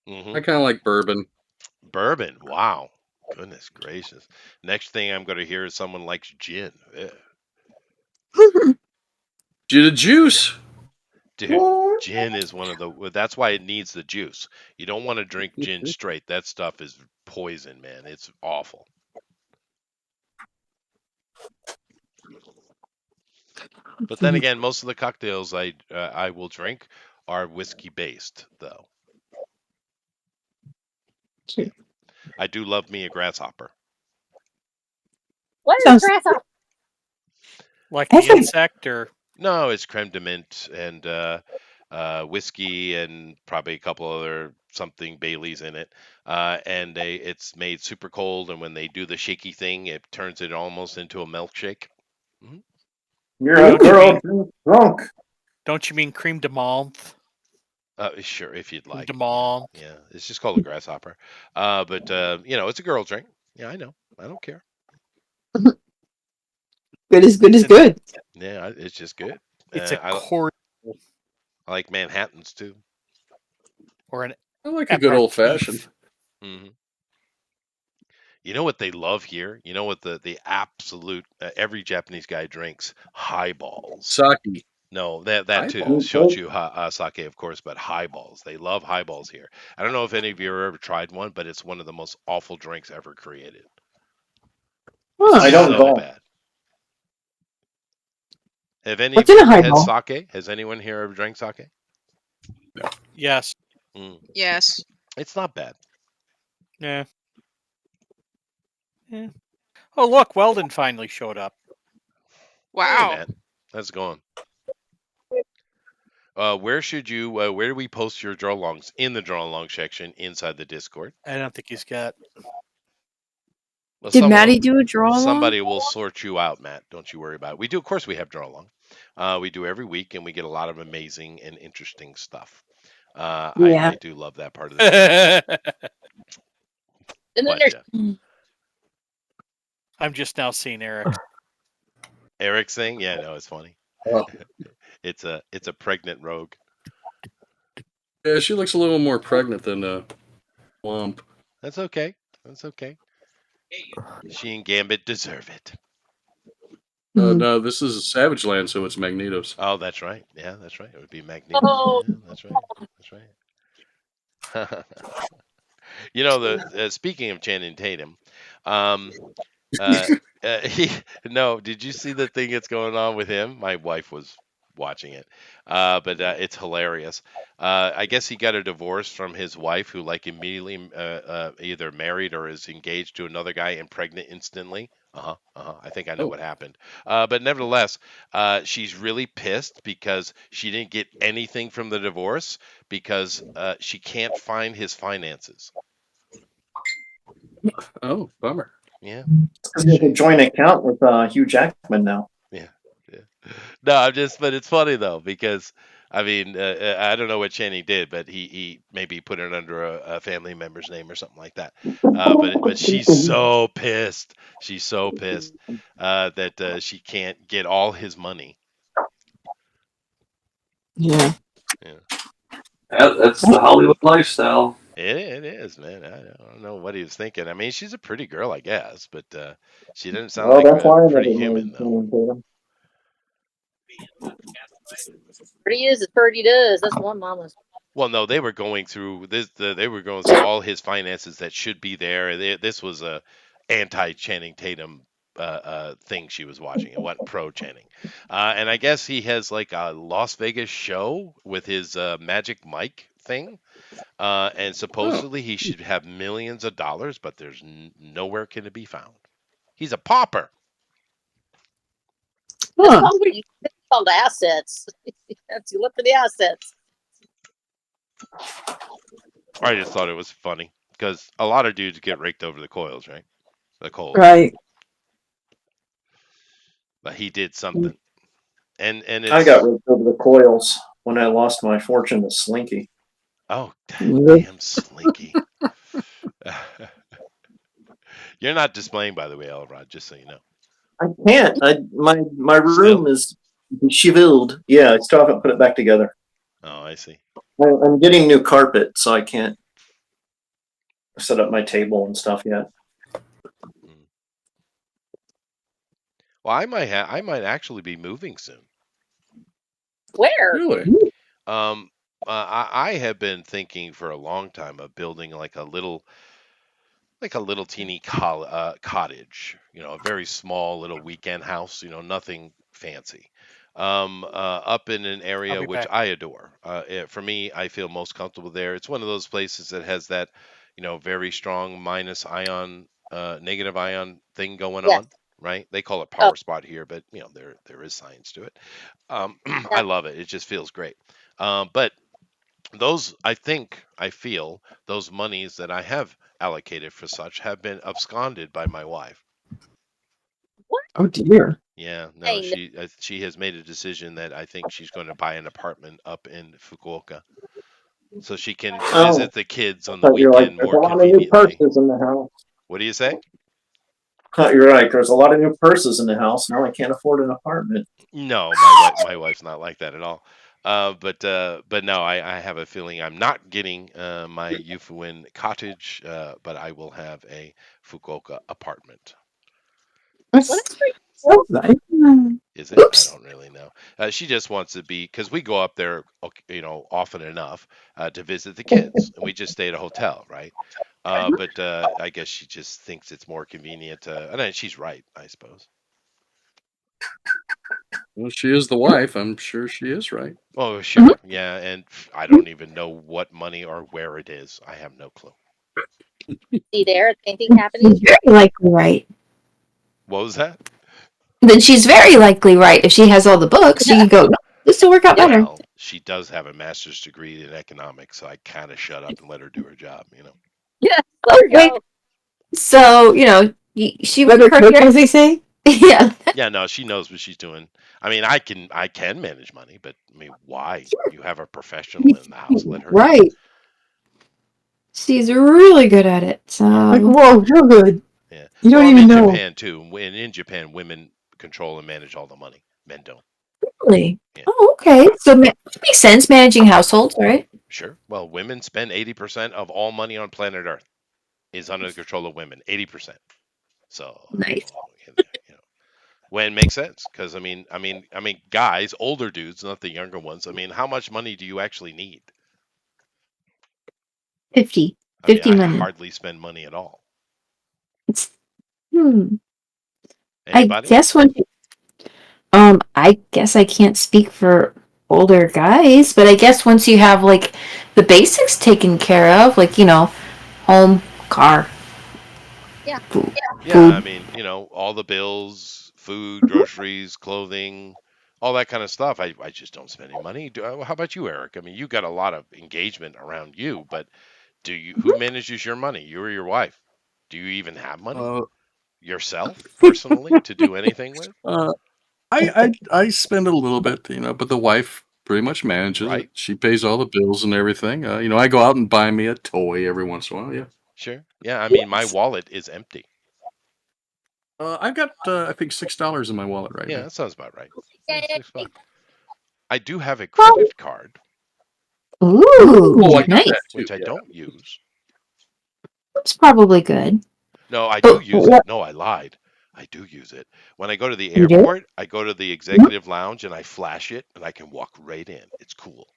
Mm-hmm. I kind of like bourbon. Bourbon, wow, goodness gracious! Next thing I'm going to hear is someone likes gin. Gin and juice. Dude, gin is one of the. That's why it needs the juice. You don't want to drink gin straight. That stuff is poison, man. It's awful. But then again, most of the cocktails I will drink are whiskey based, though. I do love me a grasshopper. What is grasshopper? Like the insect, or No, it's creme de mint and whiskey and probably a couple other something Bailey's in it. And it's made super cold, and when they do the shaky thing, it turns it almost into a milkshake. Mhm. You're a girl drunk. Don't you mean creme de menthe? Sure, if you'd like. De menthe. Yeah, it's just called a grasshopper. But it's a girl drink. Yeah, I know. I don't care. Good is good is good. Yeah, it's just good. It's a I cordial like Manhattans too. or an. I like a good old fashioned. Mm-hmm. You know what they love here? You know what the absolute every Japanese guy drinks? Highballs. Sake. No, that too. Highballs. Shochu sake, of course, but highballs. They love highballs here. I don't know if any of you have ever tried one, but it's one of the most awful drinks ever created. Huh. I don't so know. bad. Have any What's of you in a ever had highball? sake? Has anyone here ever drank sake? Yes. Yes. It's not bad. Yeah. Yeah. Oh, look, Weldon finally showed up. Wow. Hey, man. How's it going? Where do we post your draw alongs? In the draw along section inside the Discord. I don't think he's got. Well, Did Maddie do a draw along? Somebody will sort you out, Matt. Don't you worry about it. We do, of course, we have draw along. We do every week, and we get a lot of amazing and interesting stuff. I do love that part of the show. And then there's I'm just now seeing Eric. Eric's thing? Yeah, no, it's funny. Oh. It's a pregnant rogue. Yeah, she looks a little more pregnant than Plump. That's okay. That's okay. She and Gambit deserve it. No, this is a Savage Land, so it's Magneto's. Oh, that's right. Yeah, that's right. It would be Magneto. Oh. Yeah, that's right. That's right. Speaking of Channing Tatum, did you see the thing that's going on with him? My wife was watching it, but it's hilarious. I guess he got a divorce from his wife, who immediately either married or is engaged to another guy and pregnant instantly. I think I know what happened. But nevertheless, she's really pissed because she didn't get anything from the divorce because she can't find his finances. Oh, bummer. Yeah. Because you have a joint account with Hugh Jackman now. Yeah. No, but it's funny though, because I mean, I don't know what Channing did, but he maybe put it under a family member's name or something like that. But she's so pissed. She's so pissed that she can't get all his money. Yeah. That's the Hollywood lifestyle. It is, man. I don't know what he was thinking. I mean, she's a pretty girl, I guess, but she doesn't sound like pretty human, though. pretty is as pretty does. That's one mama's. Well, no, they were going through this. They were going through all his finances that should be there. This was a anti-Channing Tatum thing she was watching. It wasn't pro Channing. And I guess he has like a Las Vegas show with his Magic Mike thing. And supposedly he should have millions of dollars, but there's nowhere can it be found. He's a pauper. It's called assets. You have to look for the assets. I just thought it was funny because a lot of dudes get raked over the coals, right? The coals. Right. But he did something. And I got raked over the coils when I lost my fortune to Slinky. Oh, damn Slinky. You're not displaying, by the way, Elrod, just so you know. I can't. My room is disheveled. Yeah, I still haven't put it back together. Oh, I see. I'm getting new carpet, so I can't set up my table and stuff yet. Well, I might actually be moving soon. Where? Really? I have been thinking for a long time of building like a little teeny cottage, a very small little weekend house, nothing fancy, up in an area which I adore. For me, I feel most comfortable there. It's one of those places that has that, very strong negative ion thing going on. right? They call it power spot here, but there is science to it. I love it. It just feels great. But those, I feel those monies that I have allocated for such have been absconded by my wife. Oh dear. Yeah, no, she has made a decision that I think she's going to buy an apartment up in Fukuoka, so she can visit the kids on the weekend more conveniently. There's a lot of new purses in the house. What do you say? You're right. There's a lot of new purses in the house. Now I can't afford an apartment. No, my wife's not like that at all. But no, I have a feeling I'm not getting my Yufuin cottage, but I will have a Fukuoka apartment. Is it? Oops. I don't really know. She just wants to be, because we go up there, often enough to visit the kids, and we just stay at a hotel, right? But I guess she just thinks it's more convenient. And she's right, I suppose. Well, she is the wife. I'm sure she is right. Oh, sure. Yeah, and I don't even know what money or where it is. I have no clue. See there, anything happening? She's very likely right. What was that? Then she's very likely right. If she has all the books, she can go, no, this will work out better. Well, she does have a master's degree in economics, so I kind of shut up and let her do her job, Yeah. Okay. So, she would cook, as they say. Yeah. Yeah, no, she knows what she's doing. I mean, I can manage money, but I mean, why? You have a professional in the house, let her. Right. She's really good at it. So whoa, so good. Yeah. You don't even know. In Japan too. In Japan, women control and manage all the money. Men don't. Really? Yeah. Oh, okay. So it makes sense managing households, right? Sure. Well, women spend 80% of all money on planet Earth is under the control of women. 80%. So nice. When it makes sense, because I mean, guys, older dudes, not the younger ones. I mean, how much money do you actually need? 50 I money. hardly spend money at all. Anybody? I guess I can't speak for older guys, but I guess once you have like the basics taken care of, like home, car, food. I mean, all the bills, food, groceries, clothing, all that kind of stuff. I just don't spend any money. How about you, Eric? I mean, you got a lot of engagement around you, but who manages your money? You or your wife? Do you even have money yourself personally to do anything with? I spend a little bit, but the wife pretty much manages it. She pays all the bills and everything. I go out and buy me a toy every once in a while. Yeah. Sure. Yeah. I mean, my wallet is empty. I've got I think $6 in my wallet right now. Yeah, that sounds about right. $6. I do have a credit card. Ooh, nice. Which I don't use. That's probably good. No, I do use it. No, I lied. I do use it. When I go to the airport, I go to the executive lounge and I flash it and I can walk right in. It's cool.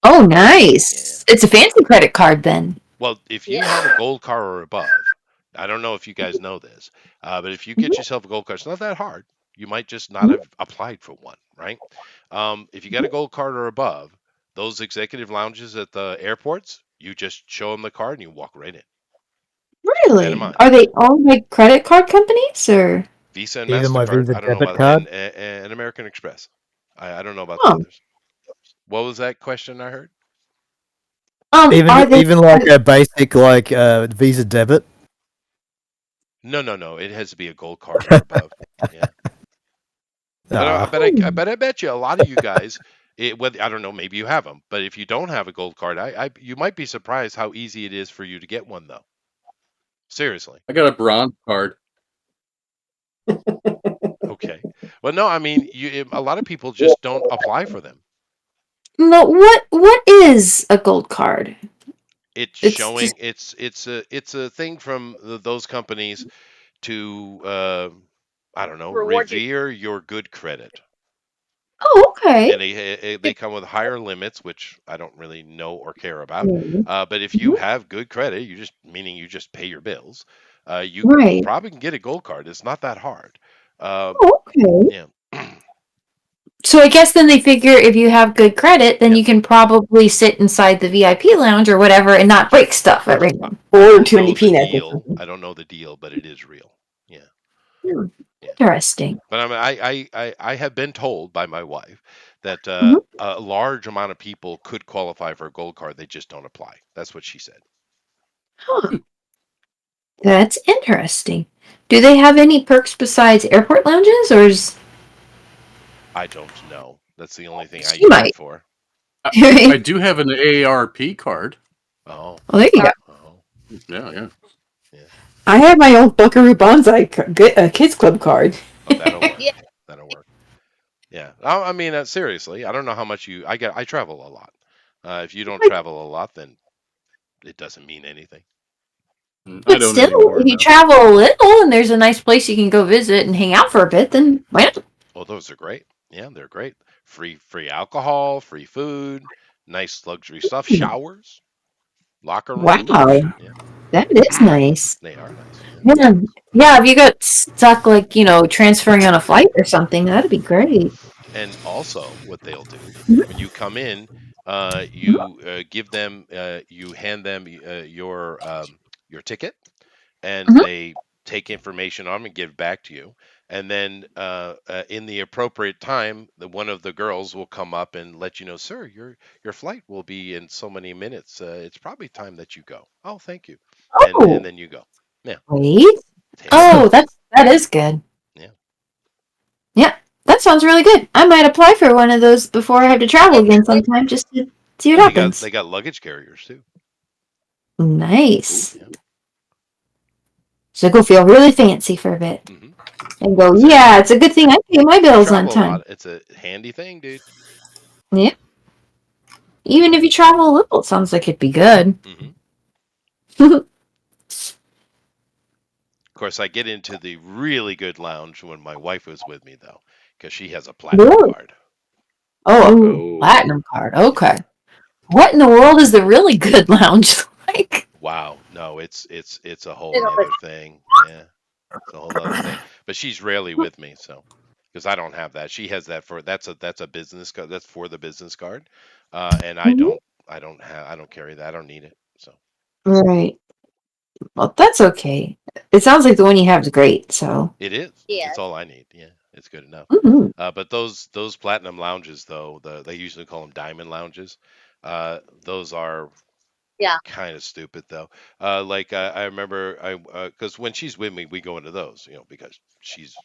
Oh, nice. Yeah. It's a fancy credit card then. Well, if you have a gold card or above, I don't know if you guys know this, but if you get yourself a gold card, it's not that hard. You might just not have applied for one, right? If you got a gold card or above, those executive lounges at the airports, you just show them the card and you walk right in. Really? Are they owned by credit card companies or Visa and MasterCard? I don't know about and American Express. I don't know about the others. What was that question I heard? Even like a basic Visa debit. No. It has to be a gold card or above. Yeah. But I bet you a lot of you guys. I don't know. Maybe you have them, but if you don't have a gold card, you might be surprised how easy it is for you to get one, though. Seriously. I got a bronze card. Okay. Well, no, I mean, a lot of people just don't apply for them. No, what is a gold card? It's showing it's a thing from those companies to I don't know, revere your good credit. Oh, okay. And they come with higher limits, which I don't really know or care about. But if you have good credit, you just pay your bills. You probably can get a gold card. It's not that hard. Okay. Yeah. So I guess then they figure if you have good credit, then you can probably sit inside the VIP lounge or whatever and not break stuff every month. Or too many peanuts. I don't know the deal, but it is real. Yeah. Interesting. But I have been told by my wife that Mhm. a large amount of people could qualify for a gold card. They just don't apply. That's what she said. Huh. That's interesting. Do they have any perks besides airport lounges, or is I don't know. That's the only thing I she use might? it for. I do have an AARP card. Oh. Well, there you go. Oh. Yeah. I have my old Buckaroo Banzai Kids Club card. Oh, that'll work. Yeah. That'll work. Yeah. I mean, seriously, I don't know how much I travel a lot. If you don't travel a lot, then it doesn't mean anything. I But don't still, anymore. if you No. travel a little and there's a nice place you can go visit and hang out for a bit, then why not? Oh, those are great. Yeah, they're great. Free alcohol, free food, nice luxury stuff, showers, locker rooms. Wow, Yeah, that is nice. they are nice. Yeah, yeah. If you got stuck, like transferring on a flight or something, that'd be great. And also, what they'll do Mhm. when you come in, you give them, you hand them your ticket, and Mhm. they take information on them and give it back to you. And then in the appropriate time, one of the girls will come up and let you know, sir, your flight will be in so many minutes. It's probably time that you go. Oh, thank you. And Oh, then you go. Yeah. wait. Yeah. Oh, that is good. Yeah. Yeah, that sounds really good. I might apply for one of those before I have to travel again sometime, just to see what And happens. they got luggage carriers too. Nice. Yeah. So go feel really fancy for a bit, Mhm. and go. So Yeah, it's a good thing I pay my you bills on travel a time. lot. It's a handy thing, dude. Yeah. Even if you travel a little, it sounds like it'd be good. Hmm. Of course, I get into the really good lounge when my wife was with me, though, because she has a platinum Really? card. Oh, a platinum card. Okay. What in the world is the really good lounge like? Wow, no, it's a whole They don't nother thing. Yeah, it's a whole nother thing. But she's rarely with me, so because I don't have that. She has that for that's a business card. That's for the business card, and Mhm. I don't carry that. I don't need it. So Right. Well, that's okay. It sounds like the one you have is great. So. it is. Yeah. It's all I need. Yeah, it's good enough. Mhm. But those platinum lounges, though, they usually call them diamond lounges. Those are Yeah. kind of stupid though. Like I remember because when she's with me, we go into those, because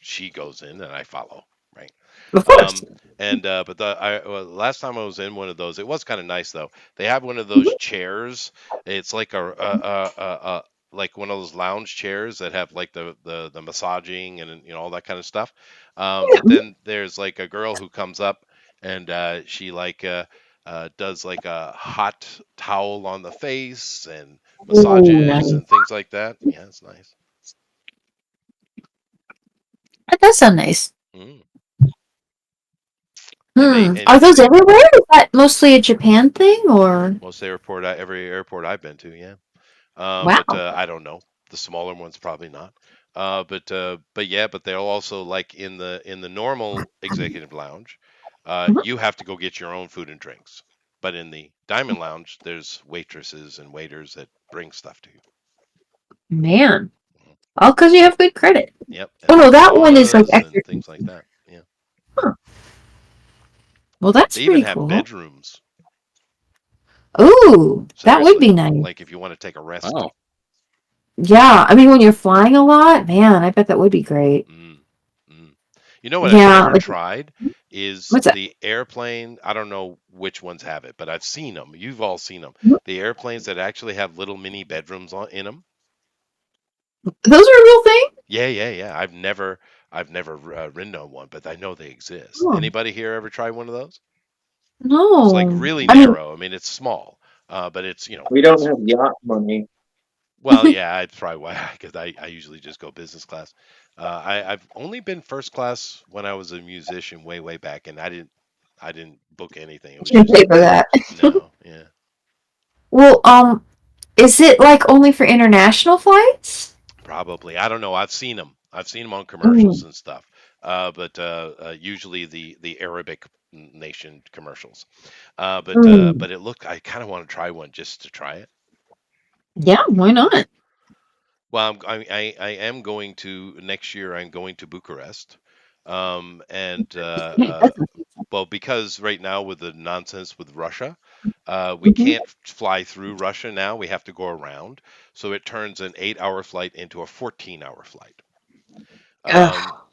she goes in and I follow, right? Of course. And but last time I was in one of those, it was kind of nice though. They have one of Mhm. those chairs. It's like like one of those lounge chairs that have like the massaging and all that kind of stuff. But Yeah. then there's like a girl who comes up and she like does like a hot towel on the face and Ooh, massages nice. and things like that. Yeah, it's nice. That does sound nice. Mm. And Are those they everywhere? Is that mostly a Japan thing, or? most every airport I've been to, yeah. But Wow. I don't know. The smaller ones probably not. But yeah, but they're also like in the normal executive lounge, Mhm. you have to go get your own food and drinks. But in the diamond lounge, there's waitresses and waiters that bring stuff to you. Man. All because you have good credit. Yep, Oh and no, there's that one is like sodas extra. and things like that. Yeah, Huh. Well, that's they even pretty have cool. bedrooms. Ooh, that would Seriously, be nice. like if you want to take a rest. Wow. Yeah, I mean, when you're flying a lot, man, I bet that would be great. Mm, mm. You know what I've Yeah, never like tried is what's that? the airplane. I don't know which ones have it, but I've seen them. You've all seen them. Mhm. The airplanes that actually have little mini bedrooms in them. Those are a real thing? Yeah. I've never ridden on one, but I know they exist. Oh, Anybody here ever try one of those? It's like no. really I mean, narrow. I mean, it's small, but it's We don't it's have yacht money. well, yeah, that's probably why, because I usually just go business class. I've only been first class when I was a musician way back, and I didn't book anything. It was you can just pay for that. no, yeah, Well, is it like only for international flights? probably. I don't know. I've seen them. I've seen them on commercials Mm. and stuff. But usually the Arabic nation commercials. Mm. But it looked. I kind of want to try one just to try it. Yeah, why not? Well, I am going to next year. I'm going to Bucharest, and well, because right now with the nonsense with Russia, we can't fly through Russia now. We have to go around, so it turns an 8-hour flight into a 14-hour flight.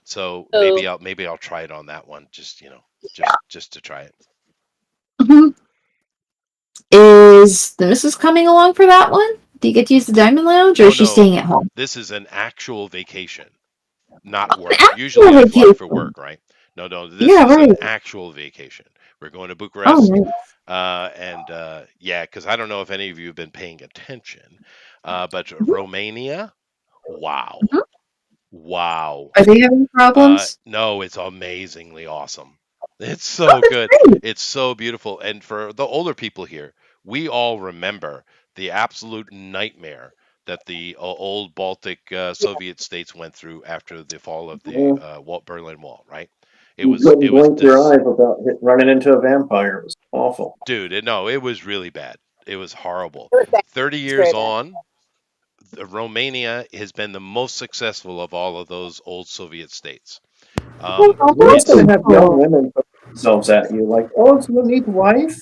So maybe I'll try it on that one. Just just to try it. Mhm. Is the missus coming along for that one? Do you get to use the Diamond Lounge, or is she staying at home? This is an actual vacation, not work. Actual Usually I fly for vacation. work, right? No, this is an actual vacation. We're going to Bucharest. Yeah, because I don't know if any of you have been paying attention, but Romania, wow. Wow. Are they having problems? No, it's amazingly awesome. It's so good. It's so beautiful. And for the older people here, we all remember the absolute nightmare that the old Baltic Soviet states went through after the fall of the Berlin Wall, right? You couldn't blink your eyes without running into a vampire. It was awful. Dude, it was really bad. It was horrible. 30 years on, Romania has been the most successful of all of those old Soviet states. You're just going to have young women put themselves at you like, oh, it's your neat wife?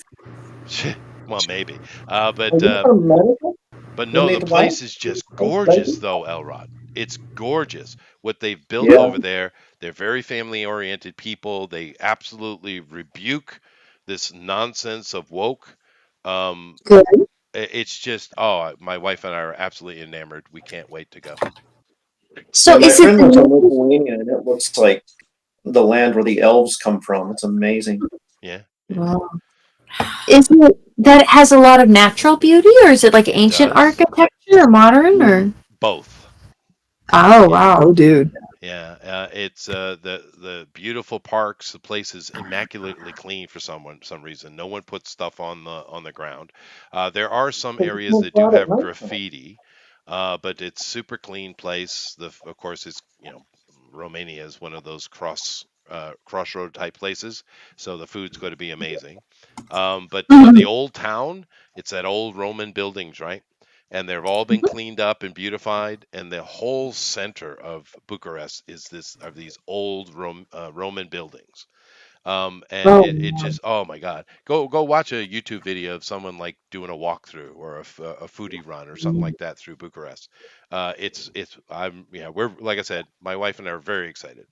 Well, maybe. Are you from America? But no, the place is just gorgeous, though, Elrod. It's gorgeous. What they've built over there, they're very family-oriented people. They absolutely rebuke this nonsense of woke. It's just, my wife and I are absolutely enamored. We can't wait to go. So my friend went to Lithuania, and it looks like the land where the elves come from. It's amazing. Yeah. Wow. Is it that it has a lot of natural beauty, or is it like ancient architecture or modern, or both? Oh wow! Oh dude. Yeah, it's the beautiful parks. The place is immaculately clean for some reason. No one puts stuff on the ground. There are some areas that do have graffiti, but it's super clean place. Of course, it's Romania is one of those crossroad type places, so the food's going to be amazing. But the old town, it's that old Roman buildings, right? And they've all been cleaned up and beautified, and the whole center of Bucharest is these old Roman buildings. It just, oh my God, go watch a YouTube video of someone like doing a walkthrough or a foodie run or something like that through Bucharest. We're, like I said, my wife and I are very excited.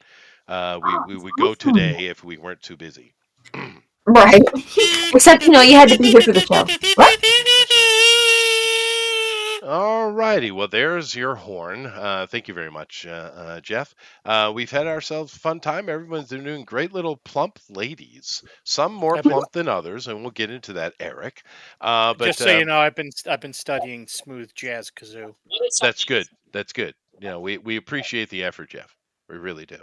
We would go today if we weren't too busy. Right. Except you had to be here for the show. What? All righty. Well, there's your horn. Thank you very much, Jeff. We've had ourselves a fun time. Everyone's doing great little plump ladies. Some more plump than others, and we'll get into that, Eric. But just so you know, I've been studying smooth jazz kazoo. That's good. That's good. We appreciate the effort, Jeff. We really do.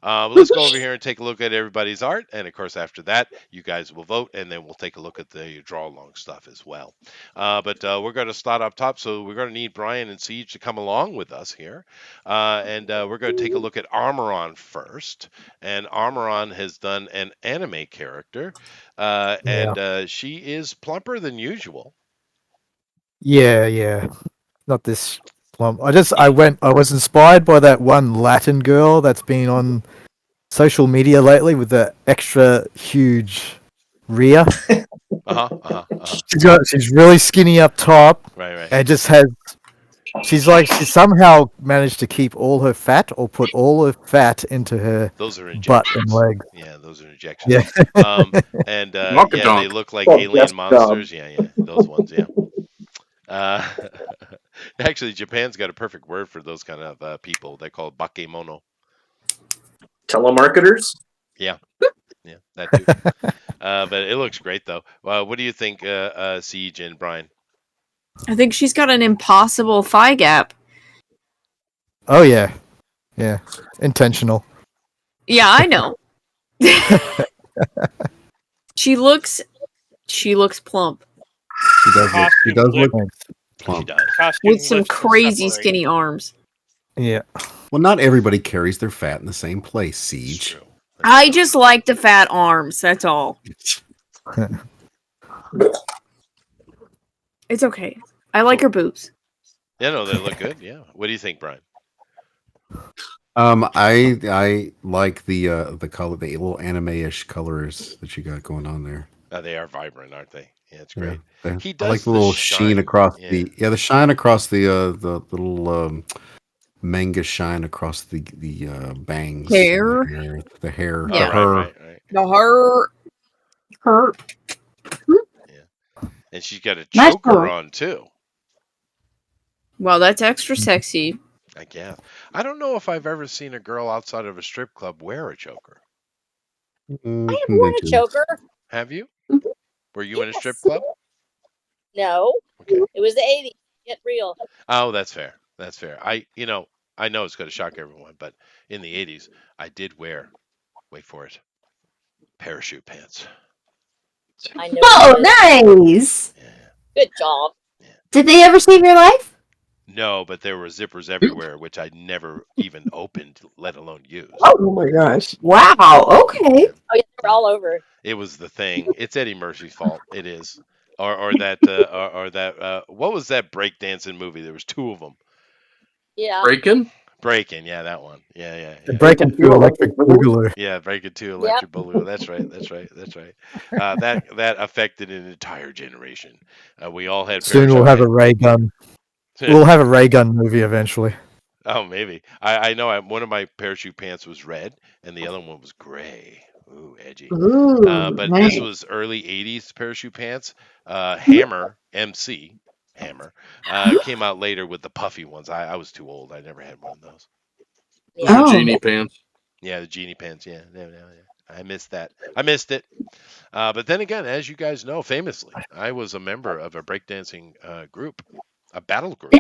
Let's go over here and take a look at everybody's art. And of course, after that, you guys will vote, and then we'll take a look at the draw along stuff as well. But we're going to start up top. So we're going to need Brian and Ceage to come along with us here. And we're going to take a look at Armoron first. And Armoron has done an anime character. And she is plumper than usual. Yeah. Not this plump. I was inspired by that one Latin girl that's been on social media lately with the extra huge rear. She's really skinny up top. Right. And just has. She somehow managed to keep all her fat or put all her fat into her butt and legs. Yeah, those are injections. Yeah. They look like alien monsters. Yeah, those ones. Yeah. Actually, Japan's got a perfect word for those kind of people. They call it bakemono. Telemarketers? Yeah, that too. But it looks great, though. What do you think, Ceage and Brian? I think she's got an impossible thigh gap. Oh, yeah. Intentional. Yeah, I know. She looks plump. She does look plump. With some crazy skinny arms. Yeah. Well, not everybody carries their fat in the same place, Ceage. I just like the fat arms, that's all. It's okay. I like her boobs. Yeah, no, they look good. Yeah. What do you think, Brian? I like the color, the little anime-ish colors that you got going on there. They are vibrant, aren't they? Yeah, it's great. Yeah, He I like does the the little sheen shine. across Yeah. the shine across the little manga shine across the bangs, and Hair. the hair, Yeah. the her. Right. The her. Yeah. And she's got a Nice choker girl. on too. Well, that's extra sexy. I guess. I don't know if I've ever seen a girl outside of a strip club wear a choker. I have worn a choker. Have you? Mm-hmm. Were you in a strip club? No. Okay. It was the 80s. Get real. Oh, that's fair. That's fair. I know it's going to shock everyone, but in the 80s, I did wear, wait for it, parachute pants. I know. Oh, nice. Good job. Did they ever save your life? No, but there were zippers everywhere, which I never even opened, let alone used. Oh my gosh. Wow. Okay. Oh, yeah, they were all over. It was the thing. It's Eddie Murphy's fault. It is. Or that what was that breakdancing movie? There was two of them. Yeah. Breaking, yeah, that one. Yeah. Breaking through Electric Boogaloo. Yeah, Breaking to Electric Boogaloo. That's right. That affected an entire generation. We all had. Soon we'll have a ray gun. We'll have a ray gun movie eventually. Oh, maybe. I know. One of my parachute pants was red, and the other one was gray. Ooh, edgy. Ooh, but nice. this was early '80s parachute pants. Hammer MC Hammer came out later with the puffy ones. I was too old. I never had one of those. Those are genie pants. Yeah, the genie pants. Yeah. I missed that. I missed it. But then again, as you guys know, famously, I was a member of a breakdancing group, a battle group.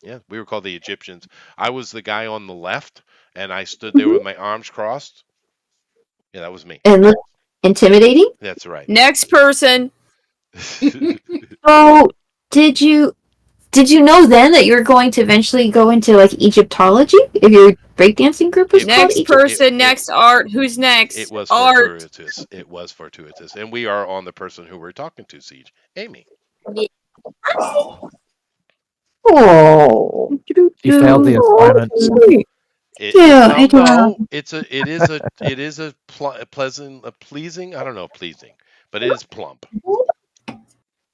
Yeah, we were called the Egyptians. I was the guy on the left, and I stood there with my arms crossed. Yeah, that was me. And look intimidating? That's right. Next person. Oh, did you know then that you were going to eventually go into like Egyptology if your breakdancing group was called Next Egypt? person. Next art. Who's next? It was art. fortuitous. It was fortuitous. And we are on the person who we're talking to, Ceage. Amy. Oh, He failed the assignment. It is a pleasing. I don't know, pleasing, but it is plump.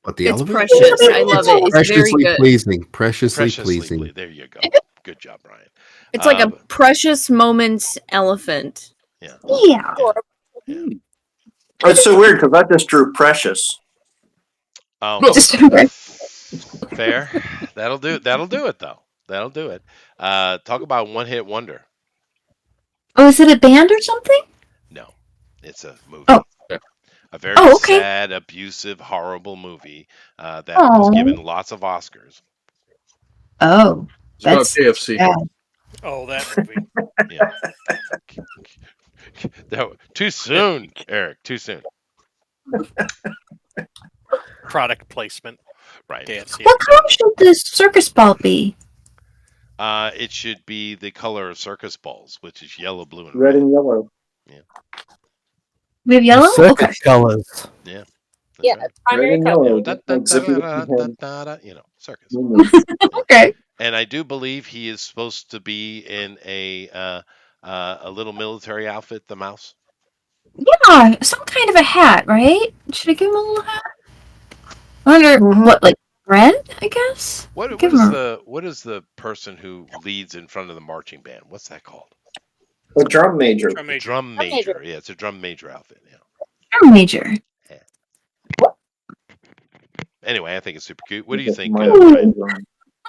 But the It's elevator? precious. I love it. It's very Preciously good. pleasing. Preciously pleasing. There you go. Good job, Brian. It's like a precious moments elephant. Yeah. It's so weird because I just drew Precious. Fair. That'll do it though. That'll do it. Talk about one-hit wonder. Oh, is it a band or something? No, it's a movie. Oh. A very okay. sad, abusive, horrible movie that was given lots of Oscars. Oh, that's KFC. Sad. Oh, that movie. Yeah. Too soon, Eric. Too soon. Product placement. Right. What color should this circus ball be? It should be the color of circus balls, which is yellow, blue, and red and yellow. Yeah. We have yellow? Circus colors. Yeah. Yeah, primary color. Circus. Okay. And I do believe he is supposed to be in a little military outfit, the mouse. Yeah, some kind of a hat, right? Should I give him a little hat? I wonder what, like red? I guess. What is the person who leads in front of the marching band? What's that called? The drum major. Drum major. Yeah, it's a drum major outfit. Yeah. Drum major. Anyway, I think it's super cute. What do you think, Brian?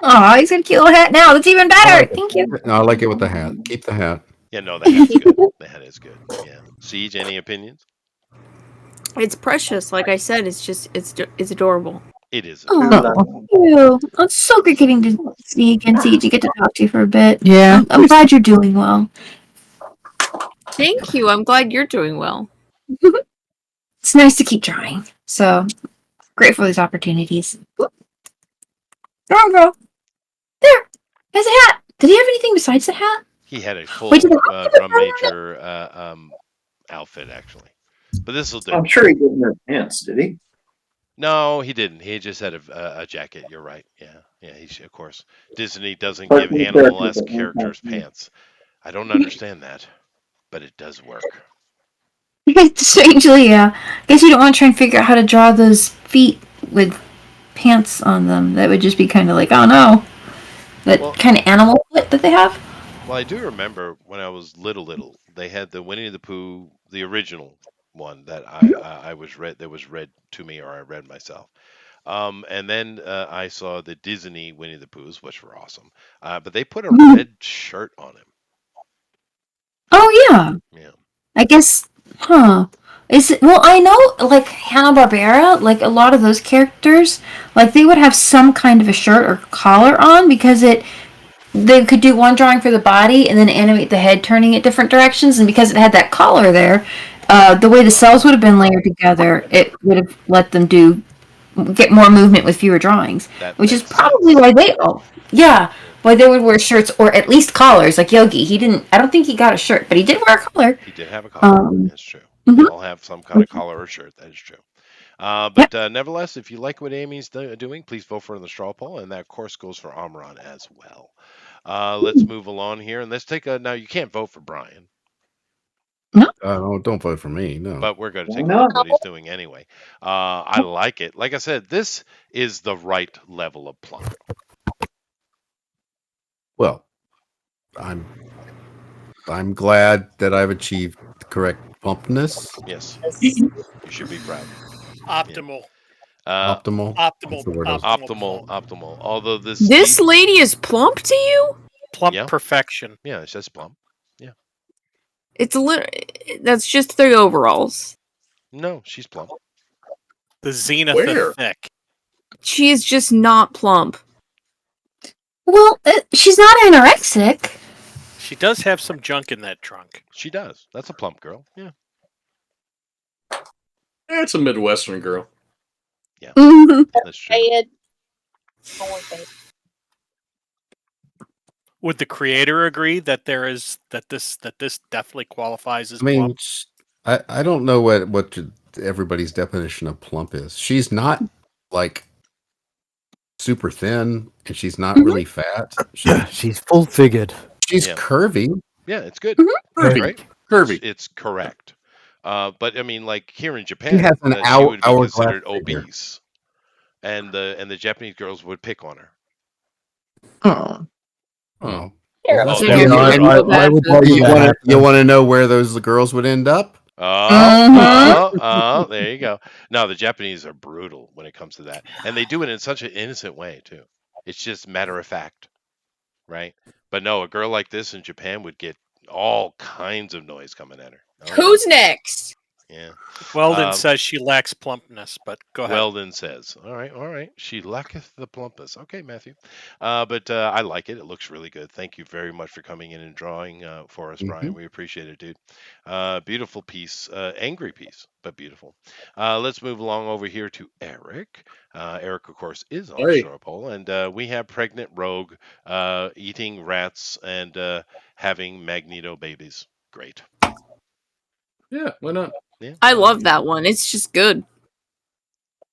Oh, he's got a cute little hat now. That's even better. Thank you. No, I like it with the hat. Keep the hat. Yeah, no, the hat's good. The hat is good. Yeah. Siege, any opinions? It's precious. Like I said, it's adorable. It is. Oh, thank you. It's so good getting to see you again, Siege. You get to talk to you for a bit. Yeah. I'm glad you're doing well. Thank you. I'm glad you're doing well. It's nice to keep trying. So grateful for these opportunities. There we go. There. Has a hat. Did he have anything besides the hat? He had a full Wait, did drum major outfit, actually. But this will do. I'm sure he didn't wear pants, did he? No, he didn't. He just had a jacket. You're right. Yeah, yeah. Of course, Disney doesn't give Cartoon characters animal-esque that weren't characters cartoons. pants. I don't understand that, but it does work. Strangely, yeah. I guess you don't want to try and figure out how to draw those feet with pants on them. That would just be kind of like, oh no, that Well, kind of animal foot that they have. well, I do remember when I was little, they had the Winnie the Pooh, the original one that I was read that was read to me or I read myself. And then I saw the Disney Winnie the Poohs, which were awesome. But they put a red shirt on him. Oh yeah. Yeah. I guess, huh? Is it, well, I know like Hanna-Barbera, like a lot of those characters, like they would have some kind of a shirt or collar on because they could do one drawing for the body and then animate the head turning it different directions, and because it had that collar there, the way the cells would have been layered together, it would have let them get more movement with fewer drawings, That which is makes probably sense. why why they would wear shirts or at least collars. Like Yogi, he didn't. I don't think he got a shirt, but he did wear a collar. He did have a collar. That's true. They Mhm. all have some kind of collar or shirt. That is true. But nevertheless, if you like what Amy's doing, please vote for her in the straw poll, and that of course goes for Amron as well. Let's move along here, and let's take a. Now you can't vote for Brian, Don't vote for me. No. but we're going to Why take a look not? at what he's doing anyway. I like it. Like I said, this is the right level of plump. Well, I'm glad that I've achieved the correct plumpness. Yes, you should be proud. Optimal. Optimal. Optimal. Although this lady is plump to you. Plump perfection. Yeah, it says plump. Yeah. It's a little. That's just the overalls. No, she's plump. The zenith Where? of thick. She is just not plump. Well, she's not anorexic. She does have some junk in that trunk. She does. That's a plump girl. Yeah. It's a Midwestern girl. Yeah. Mm-hmm. That's true. Would the creator agree that this definitely qualifies as I mean, plump? I don't know what everybody's definition of plump is. She's not like super thin, and she's not really fat. She's full figured. She's curvy. Yeah, it's good. Curvy. Right? Curvy. It's correct. But I mean, like here in She Japan, has an she would be hourglass considered figure. obese, and the Japanese girls would pick on her. Oh. Oh. Here, Well, let's I would argue you want to know where those girls would end up? There you go. No, the Japanese are brutal when it comes to that, and they do it in such an innocent way too. It's just matter of fact, right? But no, a girl like this in Japan would get all kinds of noise coming at her. Who's next? Yeah. Weldon says she lacks plumpness, but go ahead. Weldon says, all right. She lacketh the plumpness. Okay, Matthew. But I like it. It looks really good. Thank you very much for coming in and drawing for us, Brian. We appreciate it, dude. Beautiful piece. Angry piece, but beautiful. Let's move along over here to Eric. Eric, of course, is on the straw poll. And we have Pregnant Rogue eating rats and having Magneto babies. Great. Yeah, why not? Yeah. I love that one. It's just good.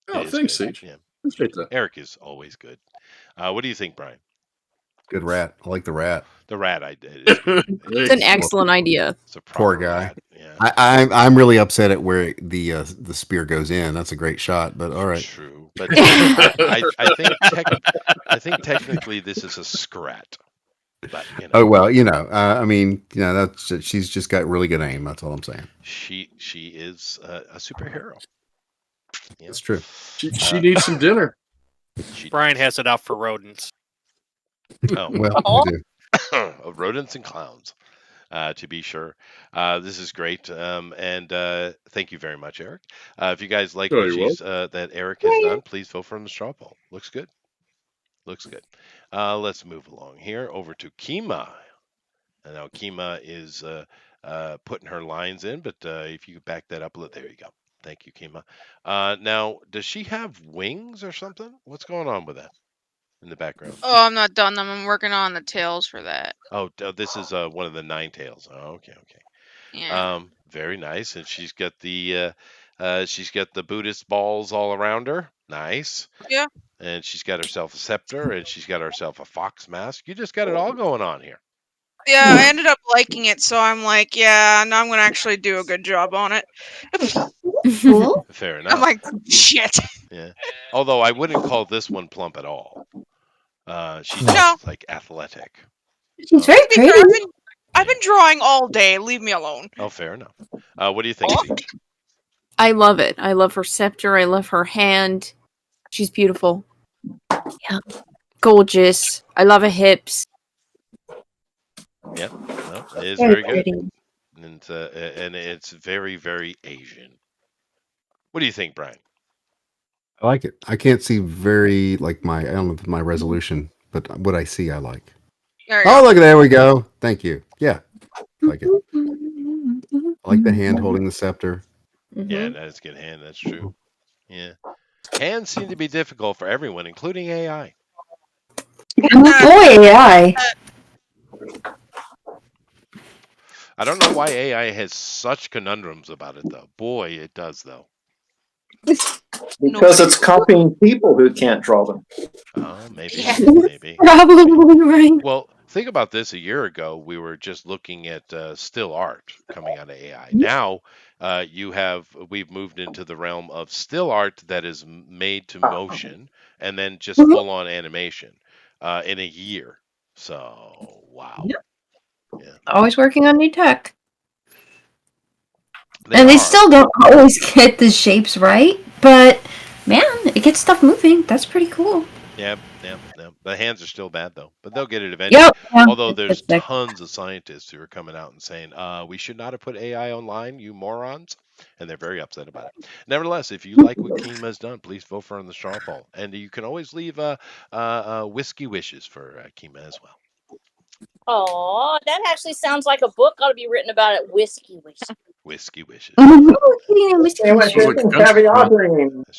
Oh, thanks, Ceage. Yeah. Appreciate that. Eric is always good. What do you think, Brian? Good rat. I like the rat. The rat I did. It's an excellent idea. It's a Poor guy. rat. Yeah. I'm really upset at where the spear goes in. That's a great shot, but all right. True, but I think technically this is a scrat. But, Oh well, I mean, that's she's just got really good aim. That's all I'm saying. She is a superhero. Yeah. That's true. She needs some dinner. Brian has it out for rodents. Oh well, I do. Rodents and clowns, to be sure. This is great, and thank you very much, Eric. If you guys like what that Eric has done, please vote for him in the straw poll. Looks good. Looks good. Let's move along here over to Kima. And now Kima is putting her lines in, but if you could back that up a little, there you go. Thank you, Kima. Now, does she have wings or something? What's going on with that in the background? Oh, I'm not done them. I'm working on the tails for that. Oh, this is one of the 9 tails. Oh, okay. Yeah. Very nice. And she's got the She's got the Buddhist balls all around her. Nice. Yeah. And she's got herself a scepter, and she's got herself a fox mask. You just got it all going on here. Yeah, I ended up liking it, so I'm like, yeah, now I'm gonna actually do a good job on it. Fair enough. I'm like, shit. Yeah. Although I wouldn't call this one plump at all. She's just like athletic. She's very pretty. I've been drawing all day. Leave me alone. Oh, fair enough. What do you think, Ceage? I love it. I love her scepter. I love her hand. She's beautiful. Yeah. Gorgeous. I love her hips. Yep. No, it is Very very good. pretty. And it's very, very Asian. What do you think, Brian? I like it. I can't see very I don't know my resolution, but what I see, I like. Oh, look, there we go. Thank you. Yeah, I like it. I like the hand holding the scepter. Yeah, that is a good hand. That's true. Yeah. Hands seem to be difficult for everyone, including AI. Boy, AI. I don't know why AI has such conundrums about it, though. Boy, it does, though. Because it's copying people who can't draw them. Oh, maybe. Maybe. Probably right. Well, think about this. A year ago, we were just looking at still art coming out of AI. Now, we've moved into the realm of still art that is made to motion and then just full on animation in a year. So, wow. Yep. Yeah. Always working on new tech. They still don't always get the shapes right, but man, it gets stuff moving. That's pretty cool. Yeah. The hands are still bad though, but they'll get it eventually. Yep. Although there's tons of scientists who are coming out and saying, we should not have put AI online, you morons. And they're very upset about it. Nevertheless, if you like what Kima has done, please vote for her on the straw poll. And you can always leave whiskey wishes for Kima as well. Oh, that actually sounds like a book ought to be written about it. Whiskey Wishes. Whiskey wishes. That's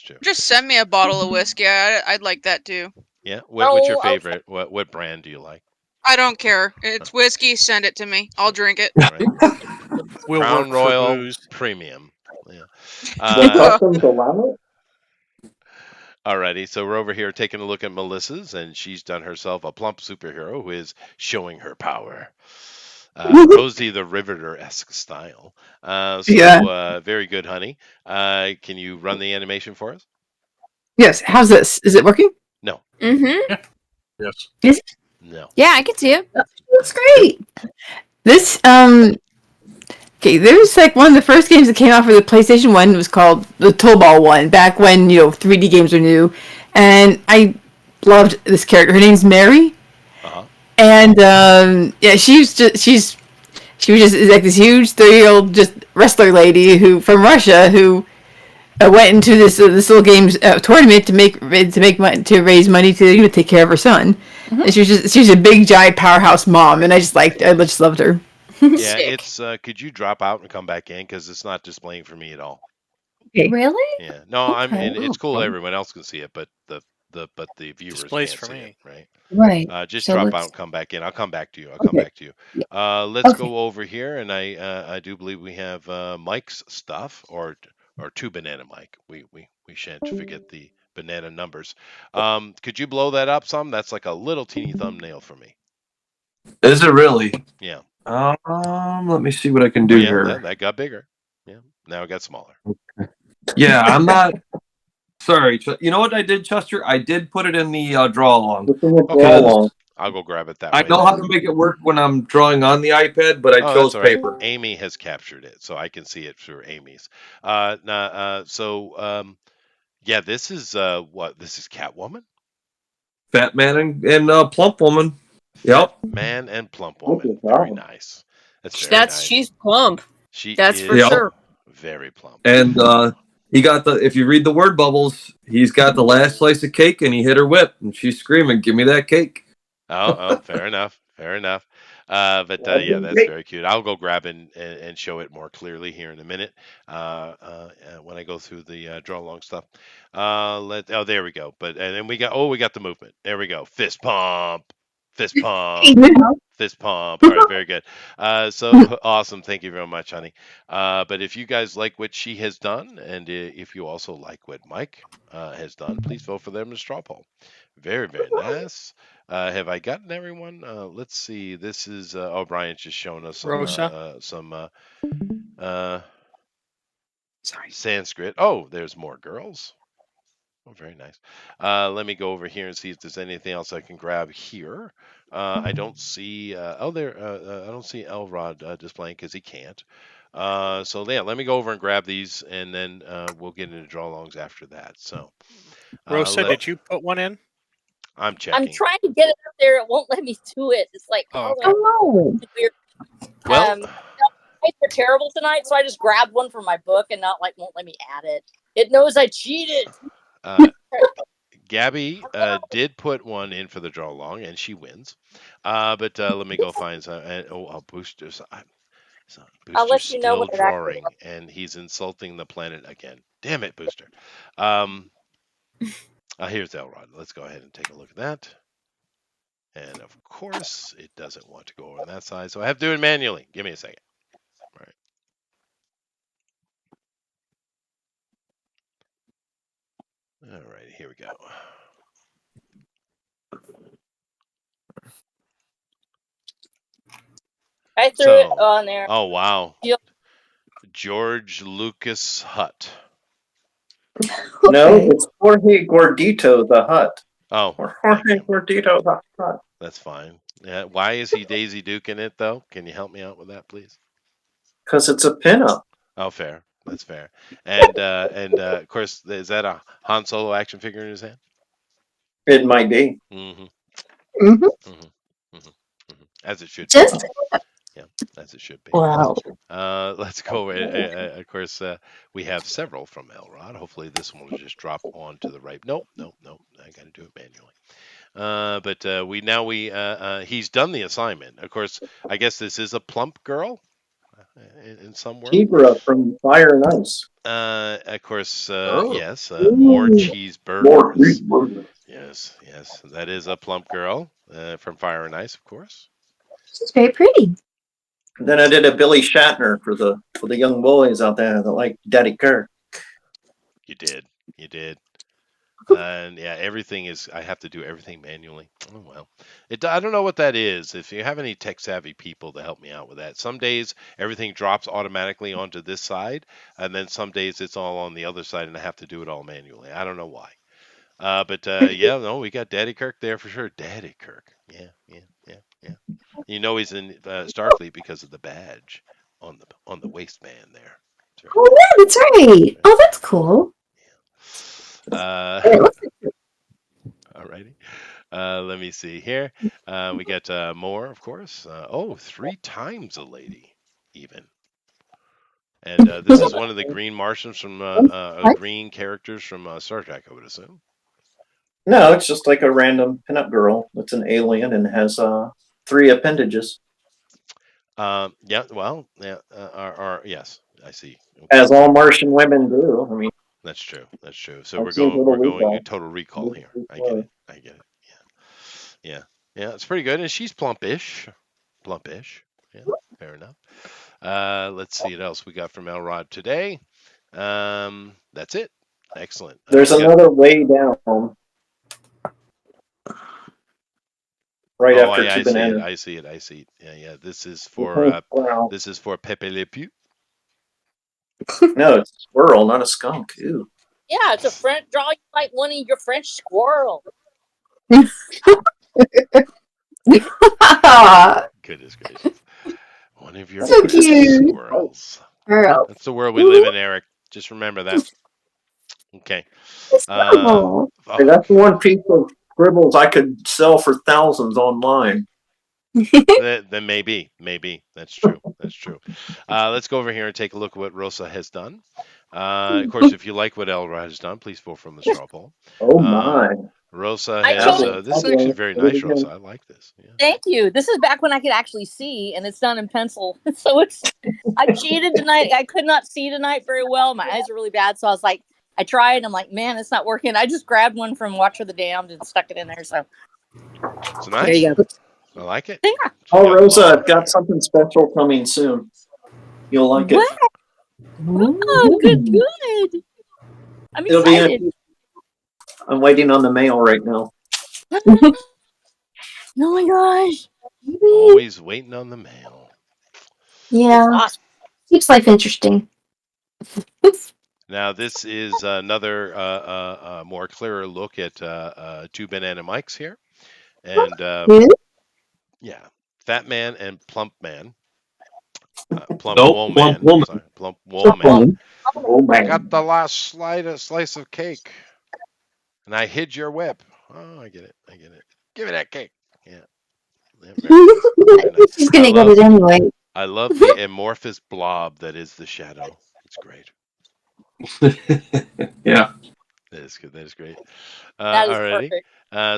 true. Just send me a bottle of whiskey. I'd like that too. Yeah. What's your favorite? What brand do you like? I don't care. It's whiskey. Send it to me. I'll drink it. Right. We'll Crown work for Royal booze. Premium. Yeah. Alrighty, so we're over here taking a look at Melissa's, and she's done herself a plump superhero who is showing her power. Rosie the Riveter-esque style. Very good, honey. Can you run the animation for us? Yes. How's this? Is it working? No. Mm-hmm. Yes. Is it? No. Yeah, I can see it. Looks great. This okay, there was like one of the first games that came out for the PlayStation 1 was called the Tollball one, back when 3D games were new, and I loved this character. Her name's Mary, and she was just like this huge 30-year-old just wrestler lady from Russia who went into this little games tournament to raise money to take care of her son. And she's a big giant powerhouse mom, and I just loved her. Yeah, it's could you drop out and come back in, because it's not displaying for me at all. Okay. Really? Yeah. No, Okay. it's cool. Everyone else can see it, but the viewers Displays can't for see me. it, right? Right. Just So drop let's- out and come back in. I'll come back to you. Okay. Let's Okay. go over here, and I do believe we have Mike's stuff or two banana Mike. We shan't forget the banana numbers. Could you blow that up some? That's like a little teeny thumbnail for me. Is it really? Yeah. Let me see what I can do here. That got bigger. Yeah. Now it got smaller. Yeah, I'm not. Sorry. You know what I did, Chester? I did put it in the draw along. Okay. I'll go grab it that way. I know how to make it work when I'm drawing on the iPad, but I chose that's all right. paper. Amy has captured it, so I can see it through Amy's. This is what? This is Catwoman? Fat man and plump woman. Yep. Man and plump woman. Very nice. That's very nice. She's plump. That's is for sure. Very plump. And he got if you read the word bubbles, he's got the last slice of cake, and he hit her whip, and she's screaming, "Give me that cake!" Oh, fair enough. Fair enough. That's very cute. I'll go grab and show it more clearly here in a minute when I go through the draw along stuff. There we go. And then we got the movement. There we go. Fist pump. Fist pump. Fist pump. All right, very good. So awesome. Thank you very much, honey. But if you guys like what she has done, and if you also like what Mike has done, please vote for them in the straw poll. Very, very nice. Have I gotten everyone? Let's see. This is Brian's just showing us some Sanskrit. Oh, there's more girls. Oh, very nice. Let me go over here and see if there's anything else I can grab here. I don't see. I don't see Elrod displaying because he can't. So yeah, let me go over and grab these, and then we'll get into draw-alongs after that. So, Rosa, did you put one in? I'm checking. I'm trying to get it up there. It won't let me do it. It's like, weird. Well, They're terrible tonight, so I just grabbed one from my book and won't let me add it. It knows I cheated. Gabby did put one in for the draw along, and she wins. But let me go find some. Booster's. Booster's still drawing, and he's insulting the planet again. Damn it, Booster. Here's Elrod. Let's go ahead and take a look at that. And of course, it doesn't want to go over on that side, so I have to do it manually. Give me a second. All right. All right, here we go. I threw it on there. Oh, wow. George Lucas Hut. No, it's Jorge Gordito the Hut. Oh. Or Jorge Gordito the Hut. That's fine. Yeah. Why is he Daisy Duking it, though? Can you help me out with that, please? Because it's a pinup. Oh, fair. That's fair. And of course, is that a Han Solo action figure in his hand? It might be. As it should be. Yeah, as it should be. Wow. Let's go. Of course, we have several from Elrod. Hopefully, this one will just drop onto the right. Nope. I got to do it manually. But he's done the assignment. Of course, I guess this is a plump girl in some world. Cheebra from Fire and Ice. Of course, yes. More cheeseburgers. More cheeseburgers. Yes, that is a plump girl from Fire and Ice, of course. She's very pretty. Then I did a Billy Shatner for the young boys out there that like Daddy Kirk. You did. And yeah, everything is. I have to do everything manually. Oh well. I don't know what that is. If you have any tech savvy people to help me out with that. Some days everything drops automatically onto this side, and then some days it's all on the other side, and I have to do it all manually. I don't know why. We got Daddy Kirk there for sure. Daddy Kirk. Yeah. You know he's in Starfleet because of the badge on the waistband there. Right. Oh yeah, that's right. Oh, that's cool. Alrighty. Let me see here. We got more, of course. 3 times a lady, even. And this is one of the green Martians from green characters from Star Trek, I would assume. No, it's just like a random pinup girl that's an alien and has 3 appendages. Yes, I see. Okay. As all Martian women do. I mean, that's true. So we're going a total recall here. I get it. Yeah. It's pretty good, and she's plumpish. Yeah, fair enough. Let's see what else we got from Elrod today. That's it. Excellent. There's another way down. Right after two bananas. I see it. Yeah. This is for Pepe Le Pew. No, it's a squirrel, not a skunk. Ew. Yeah, it's a French. Draw like one of your French squirrel. Goodness gracious! One of your so cute squirrels. That's the world we live in, Eric. Just remember that. Okay. That's one piece of scribbles I could sell for thousands online. Then maybe that's true. Let's go over here and take a look at what Rosa has done. Of course, if you like what Elrod has done, please vote from the straw poll. Oh my! Rosa has this is actually very nice, Rosa. I like this. Yeah. Thank you. This is back when I could actually see, and it's done in pencil. So I cheated tonight. I could not see tonight very well. My eyes are really bad, so I was like, I tried. And I'm like, man, it's not working. I just grabbed one from Watch of the Damned and stuck it in there. So nice. there you go. I like it. Oh, Rosa, I've got something special coming soon. You'll like it. What? Oh, good. I'm It'll be. excited. I'm waiting on the mail right now. Oh my gosh. Always waiting on the mail. Yeah. Awesome. Keeps life interesting. Now this is another more clearer look at two banana mics here, and yeah, Fat Man and Plump Man. Plump Woman. Sorry, Plump Woman. I got the last slice of cake, and I hid your whip. Oh, I get it. Give me that cake. Yeah. Very nice. She's gonna get it anyway. I love the amorphous blob that is the shadow. It's great. Yeah. That is good. That is great. That is Alrighty. perfect.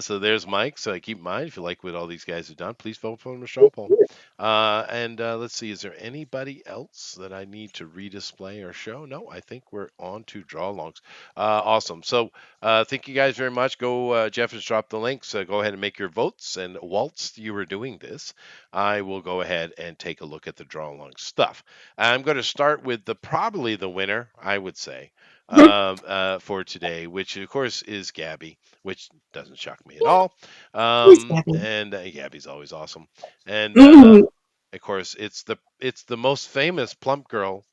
So there's Mike. So keep in mind, if you like what all these guys have done, please vote for the straw poll. And let's see, is there anybody else that I need to redisplay or show? No, I think we're on to draw alongs. Awesome. So thank you guys very much. Go, Jeff has dropped the links. Go ahead and make your votes. And whilst you were doing this, I will go ahead and take a look at the draw along stuff. I'm going to start with probably the winner, I would say. For today, which of course is Gabby, which doesn't shock me at all. And Gabby's always awesome. And of course, it's the most famous plump girl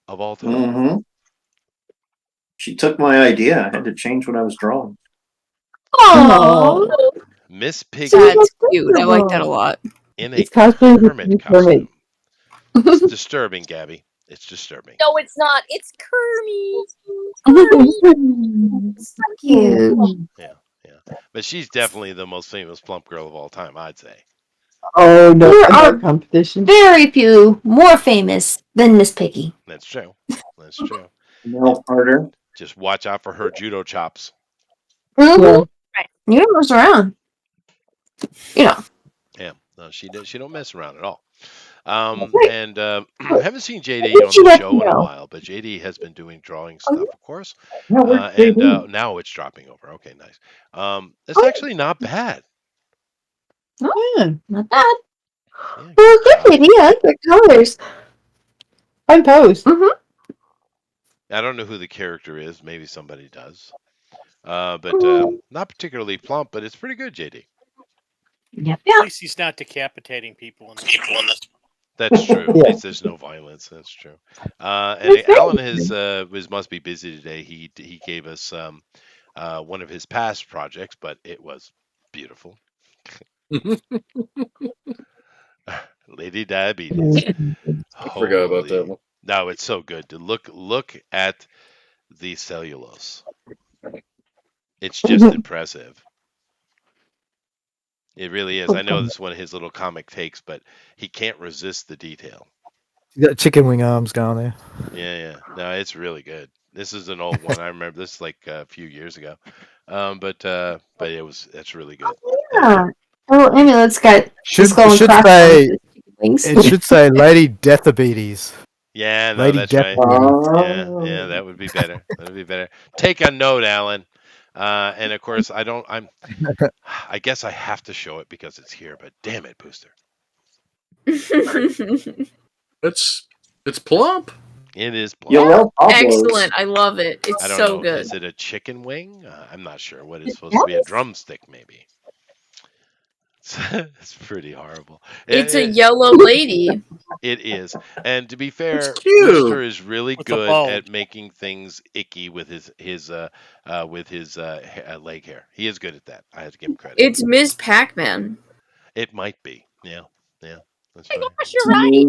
of all time. Mm-hmm. She took my idea. I had to change what I was drawing. Oh, Miss Piggy. That's cute. I like that a lot. In a hermit costume. It's disturbing, Gabby. It's disturbing. No, it's not. It's Kermit. So cute. Yeah. But she's definitely the most famous plump girl of all time, I'd say. Oh no! There are competition. very few more famous than Miss Piggy. That's true. No harder. Just watch out for her judo chops. Mm-hmm. You know what's around. You know. Yeah. No, she don't mess around at all. And I haven't seen JD on the show in a while, but JD has been doing drawing stuff, of course. And now it's dropping over. Okay, nice. It's actually not bad. Not bad. Yeah, good idea. Good colors. Fun pose. Mm-hmm. I don't know who the character is. Maybe somebody does. But not particularly plump, but it's pretty good, JD. Yep. At least he's not decapitating people in this. That's true. At least there's no violence. That's true. And Alan must be busy today. He gave us one of his past projects, but it was beautiful. Lady Diabetes. I forgot about that one. No, it's so good. To look at the cellulose. It's just impressive. It really is. I know this is one of his little comic takes, but he can't resist the detail. You got chicken wing arms going there. Yeah. No, it's really good. This is an old one. I remember this like a few years ago. But that's really good. Yeah. Oh, Amulet's got it should say Lady Deathabetes. Yeah, no, Lady that's right. Yeah, that would be better. Take a note, Alan. And of course, I guess I have to show it because it's here. But damn it, Booster. It's plump. It is plump. Excellent. I love it. It's so good. Is it a chicken wing? I'm not sure. What is supposed to be a drumstick, maybe? It's pretty horrible. It's a yellow lady. It is. And to be fair, It's cute. Booster is really good at making things icky with his leg hair. He is good at that. I have to give him credit. It's Ms. Pac-Man. It might be. Yeah. That's Oh my right. gosh, you're right.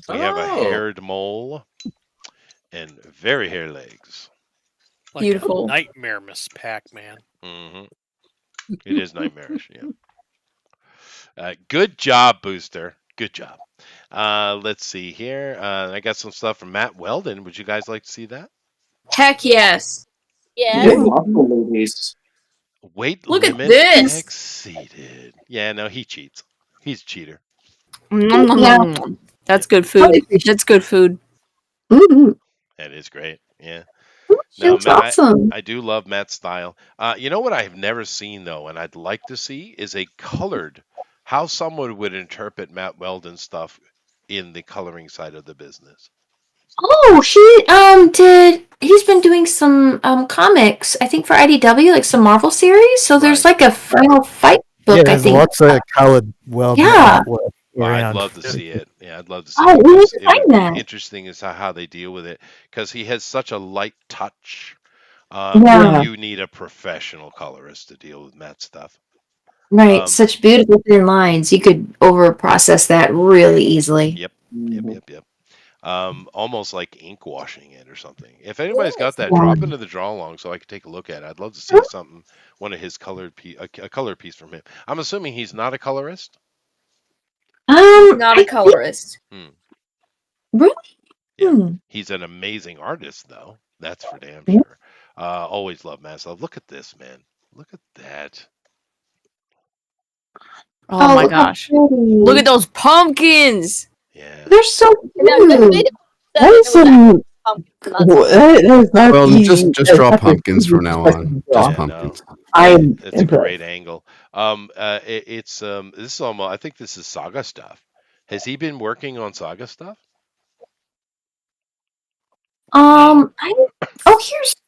We have a haired mole and very hairy legs. Like Beautiful. A nightmare, Miss Pac-Man. Mm-hmm. It is nightmarish. Yeah. Good job, Booster. Good job. Let's see here. I got some stuff from Matt Weldon. Would you guys like to see that? Heck yes. Yes. Weight Look at limit this. exceeded. Yeah, no, he cheats. He's a cheater. That's good food. That's good food. Mm-hmm. That is great. Yeah. No, Matt, awesome. I do love Matt's style. You know what I have never seen though, and I'd like to see is a colored how someone would interpret Matt Weldon's stuff in the coloring side of the business. Oh, he's been doing some comics, I think for IDW, like some Marvel series. So there's like a Final Fight book, I there's think. lots of colored Weldon Yeah. artwork Well, I'd around. love to see it. Yeah, I'd love to see Oh, it. we need to It find would that. be interesting as to how they deal with it because he has such a light touch. Yeah. You need a professional colorist to deal with Matt's stuff. Right, such beautiful thin lines. You could over process that really easily. Yep. Almost like ink washing it or something. If anybody's got that, drop into the draw along so I could take a look at it. I'd love to see something, one of his colored a color piece from him. I'm assuming he's not a colorist. Not a colorist. Really? Yeah. He's an amazing artist, though. That's for damn sure. Always love Matt's love. Look at this, man. Look at that. Oh my gosh! Look at those pumpkins. Yeah, they're so cute. That is some. That is not Well, easy. just draw pumpkins from now on. Just pumpkins. It's a great angle. This is almost. I think this is Saga stuff. Has he been working on Saga stuff?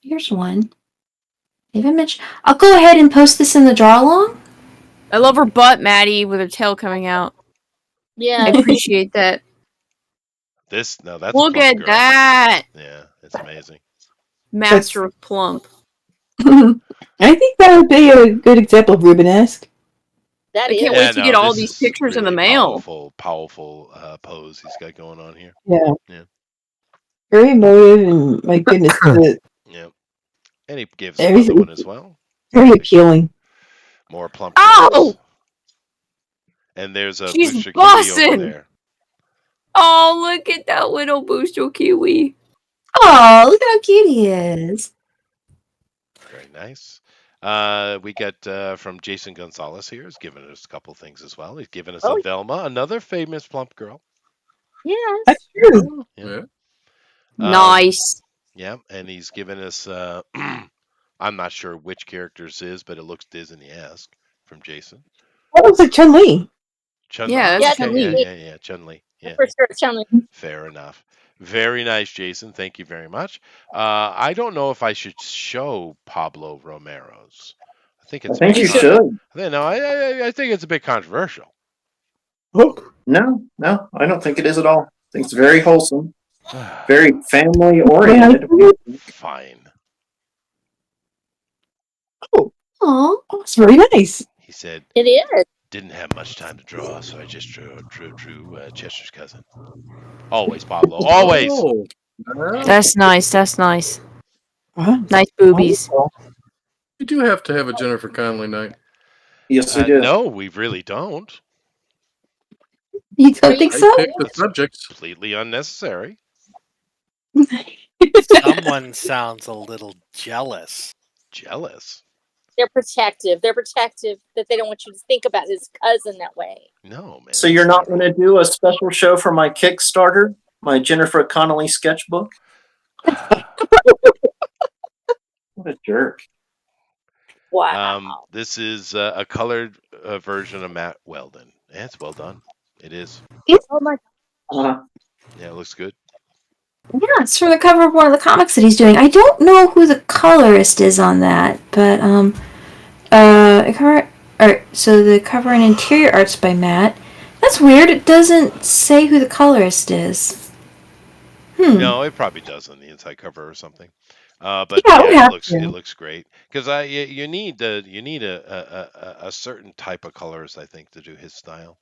Here's one. David Mitch. I'll go ahead and post this in the draw along. I love her butt, Maddie, with her tail coming out. Yeah, I appreciate that. That's look at girl. that. Yeah, it's amazing. Master of Plump. I think that would be a good example of Rubenesque. I can't wait to get all these pictures in the mail. Powerful pose he's got going on here. Yeah. Very emotive and my goodness. Yeah. And he gives another one as well. Very appealing. More plump. Oh! And there's a She's Booster bussin'! Kiwi over there. Oh, look at that little Booster Kiwi. Oh, look how cute he is. Very nice. We got from Jason Gonzalez here. He's given us a couple things as well. He's given us a Velma, another famous plump girl. Yes. That's true. Yeah. Nice. Yeah, and he's given us I'm not sure which characters is, but it looks Disney-esque from Jason. That looks like Chun-Li. Chun-Li. Yeah, that's Chun-Li. Yeah, Chun-Li. Yeah. For sure, Chun-Li. Fair enough. Very nice, Jason. Thank you very much. I don't know if I should show Pablo Romero's. I think you should. I think it's a bit controversial. No, I don't think it is at all. I think it's very wholesome, very family oriented. Fine. Oh, that's very nice. He said it is. Didn't have much time to draw, so I just drew Chester's cousin. Always, Pablo. Always. That's nice. That's nice. Wow. Nice boobies. You do have to have a Jennifer Connelly night. Yes, we do. No, we really don't. You don't think so? Pick the subjects. Completely unnecessary. Someone sounds a little jealous. Jealous? They're protective. They're protective that they don't want you to think about his cousin that way. No, man. So you're not going to do a special show for my Kickstarter, my Jennifer Connelly sketchbook? What a jerk. Wow. This is a colored version of Matt Weldon. Yeah, it's well done. It is. Oh my God. Yeah, it looks good. Yeah, it's from the cover of one of the comics that he's doing. I don't know who the colorist is on that, but so the cover and interior art's by Matt. That's weird. It doesn't say who the colorist is. No, it probably does on the inside cover or something. But yeah, it looks great because you need a certain type of colorist, I think, to do his style.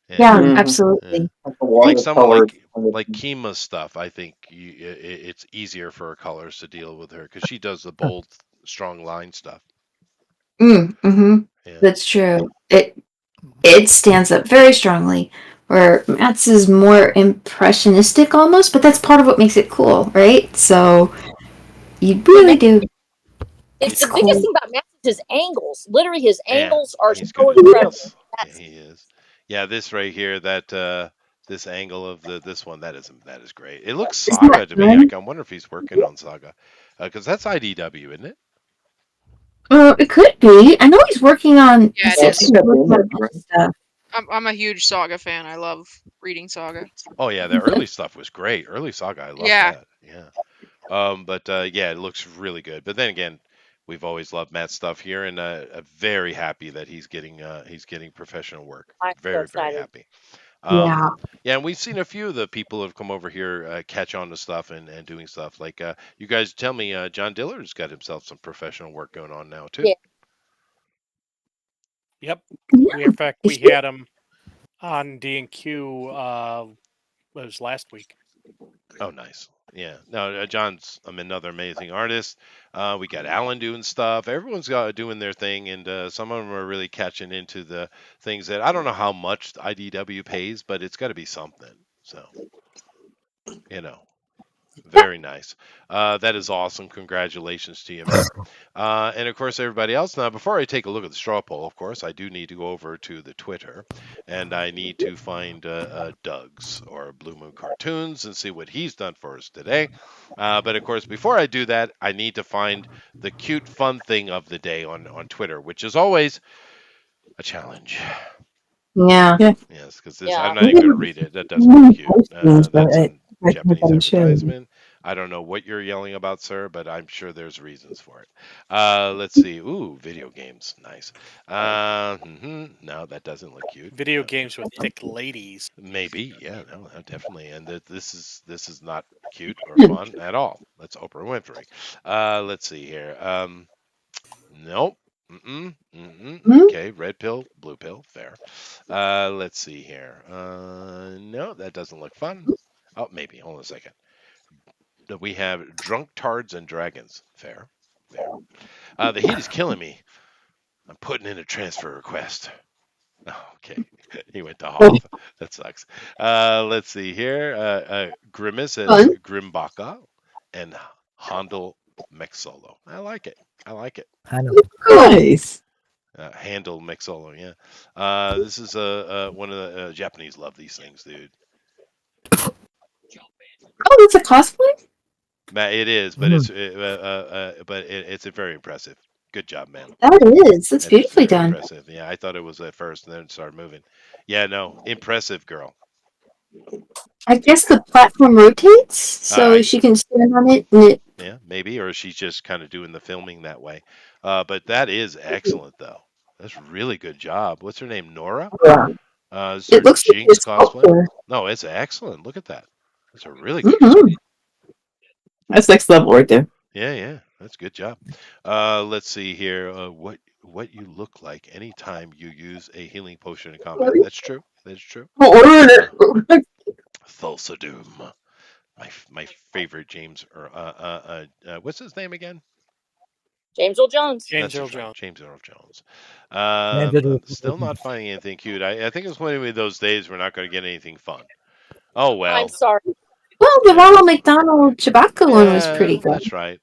Yeah, absolutely. Yeah. Like someone like Kima's stuff, I think it's easier for her colors to deal with her because she does the bold, strong line stuff. Mm-hmm. Yeah. That's true. It stands up very strongly. Where Matt's is more impressionistic almost, but that's part of what makes it cool, right? So you really do. It's the biggest thing about Matt is his angles. Literally, his angles are so incredible. Yeah, he is. Yeah, this right here, that this angle of this one, that is great. It looks Saga to me. I wonder if he's working on Saga, because that's IDW, isn't it? It could be. I know he's working on stuff. I'm a huge Saga fan. I love reading Saga. Oh yeah, the early stuff was great. Early Saga, I love Yeah. that. Yeah. But yeah, it looks really good. But then again, we've always loved Matt's stuff here, and very happy that he's getting professional work. I'm so Very excited. happy. Yeah. Yeah, and we've seen a few of the people who have come over here catch on to stuff and doing stuff. Like you guys tell me, John Dillard's got himself some professional work going on now too. Yeah. Yep. In fact, we had him on D&Q. Was last week. Oh, nice. Yeah. No, John's another amazing artist. We got Alan doing stuff. Everyone's got doing their thing, and some of them are really catching into the things that I don't know how much IDW pays, but it's got to be something. So, you know. Very nice. That is awesome. Congratulations to you, man. And of course, everybody else. Now, before I take a look at the straw poll, of course, I do need to go over to the Twitter, and I need to find Doug's or Blue Moon Cartoons and see what he's done for us today. But of course, before I do that, I need to find the cute, fun thing of the day on Twitter, which is always a challenge. Yeah. Yes, because I'm not even going to read it. That doesn't look cute. That's some Japanese advertisement. I don't know what you're yelling about, sir, but I'm sure there's reasons for it. Let's see. Ooh, video games. Nice. No, that doesn't look cute. Video games with thick ladies. Maybe. Yeah, no, definitely. And this is not cute or fun at all. That's Oprah Winfrey. Let's see here. Nope. Okay, red pill, blue pill, fair. Let's see here. No, that doesn't look fun. Oh, maybe. Hold on a second. We have drunk tards and dragons. Fair. The heat is killing me. I'm putting in a transfer request. Oh, okay. He went to Hoff. That sucks. Let's see here. Grimace as Grimbaka and Handel Mexolo. I like it. Nice. Handel Mexolo, yeah. This is one of the Japanese love these things, dude. Oh, it's a cosplay? It is, but it's very impressive. Good job, man. That is. That's beautifully done. Impressive. Yeah, I thought it was at first, and then it started moving. Yeah, no, impressive, girl. I guess the platform rotates, so she can stand on it. Yeah, maybe, or she's just kind of doing the filming that way. But that is excellent, though. That's really good job. What's her name? Nora? Yeah. It looks like Jinx cosplay. No, it's excellent. Look at that. That's a really good job. That's next level right there. Yeah. That's a good job. Let's see here. What you look like anytime you use a healing potion in combat. That's true. Thulsa Doom. My favorite James what's his name again? James Earl Jones. James Earl Jones. I'm still not finding anything cute. I think it's one of those days we're not going to get anything fun. Oh well. I'm sorry. Well, the Ronald McDonald Chewbacca one was pretty good. That's right.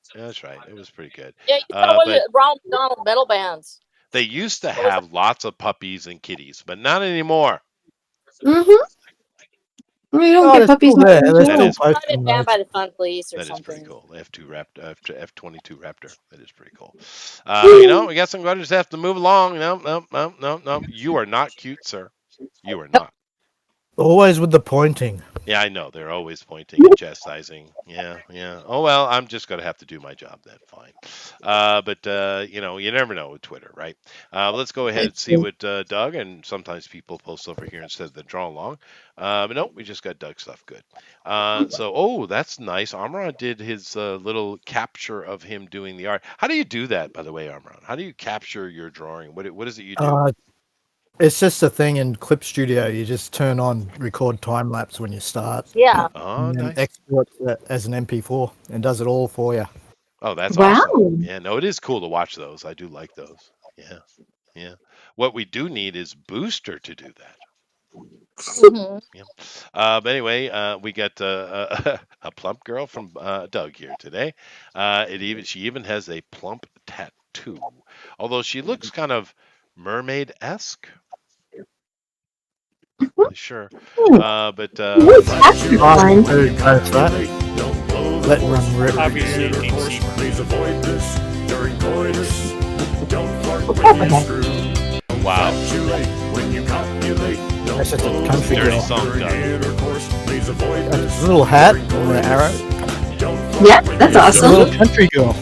It was pretty good. Yeah, you saw one of the Ronald McDonald metal bands. They used to have lots of puppies and kitties, but not anymore. We don't get puppies. That is banned by the Fun Police or that something. That is pretty cool. F22 Raptor. That is pretty cool. I guess I'm going to just have to move along. No. You are not cute, sir. You are not. Always with the pointing. Yeah, I know. They're always pointing and chastising. Yeah. Oh, well, I'm just going to have to do my job then. Fine. But you never know with Twitter, right? Let's go ahead and see what Doug, and sometimes people post over here instead of the draw along. But no, we just got Doug stuff. Good. That's nice. Amron did his little capture of him doing the art. How do you do that, by the way, Amron? How do you capture your drawing? What is it you do? It's just a thing in Clip Studio. You just turn on record time lapse when you start. Yeah. And then export it as an MP4 and does it all for you. Oh, that's awesome. Yeah, no, it is cool to watch those. I do like those. Yeah. What we do need is Booster to do that. Yeah. But anyway, we got a plump girl from Doug here today. She even has a plump tattoo, although she looks kind of mermaid-esque. Sure. That's fun. Let run rip. Obviously, deep sea. Please avoid this during coitus. Don't fart when you screw. Wow. That's just a country Dirty girl. song, Doug. A little hat or an arrow. Yeah, that's A awesome. little country girl.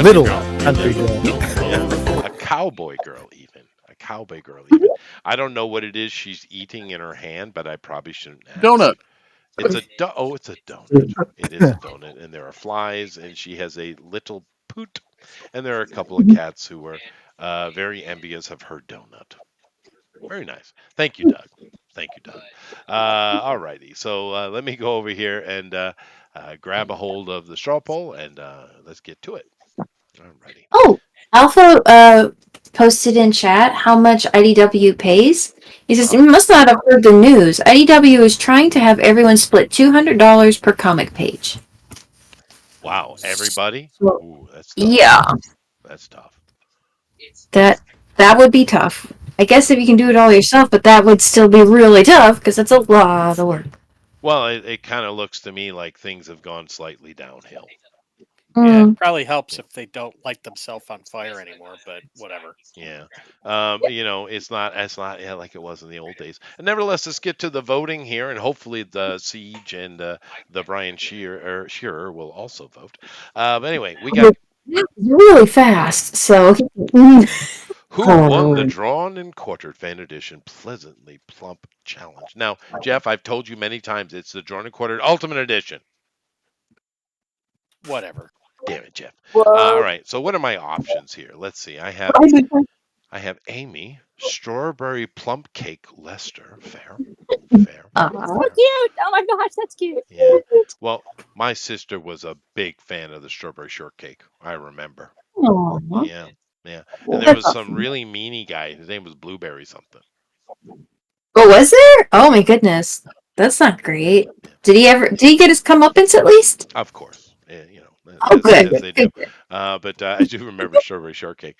Little Country girl. Yeah. A cowboy girl, even. A cowboy girl, even. I don't know what it is she's eating in her hand, but I probably shouldn't ask. Donut. It's a it's a donut. It is a donut, and there are flies, and she has a little poot, and there are a couple of cats who are very envious of her donut. Very nice. Thank you, Doug. Thank you, Doug. All righty. So let me go over here and grab a hold of the straw poll, and let's get to it. All righty. Oh, Alpha posted in chat how much IDW pays. He says, "You must not have heard the news. IDW is trying to have everyone split $200 per comic page." Wow, everybody? So, Ooh, that's tough. yeah, That's tough. that would be tough. I guess if you can do it all yourself, but that would still be really tough because that's a lot of work. Well, it kind of looks to me like things have gone slightly downhill. Yeah, it probably helps if they don't light themselves on fire anymore, but whatever. Yeah. It's not like it was in the old days. And nevertheless, let's get to the voting here, and hopefully the Ceage and the Brian Shearer will also vote. But anyway, we got really fast. So, who won the Drawn and Quartered Fan Edition Pleasantly Plump Challenge. Now, Jeff, I've told you many times it's the Drawn and Quartered Ultimate Edition. Whatever. Damn it, Jeff. All right. So what are my options here? Let's see. I have Amy, Strawberry Plump Cake Lester. Fair. So cute. Oh my gosh, that's cute. Yeah. Well, my sister was a big fan of the strawberry shortcake. I remember. Aww. Yeah. Yeah. And there was some really meanie guy. His name was Blueberry something. Oh, was there? Oh my goodness, that's not great. Did he get his comeuppance at least? Of course. Oh, good. As they do. But I do remember Strawberry Shortcake.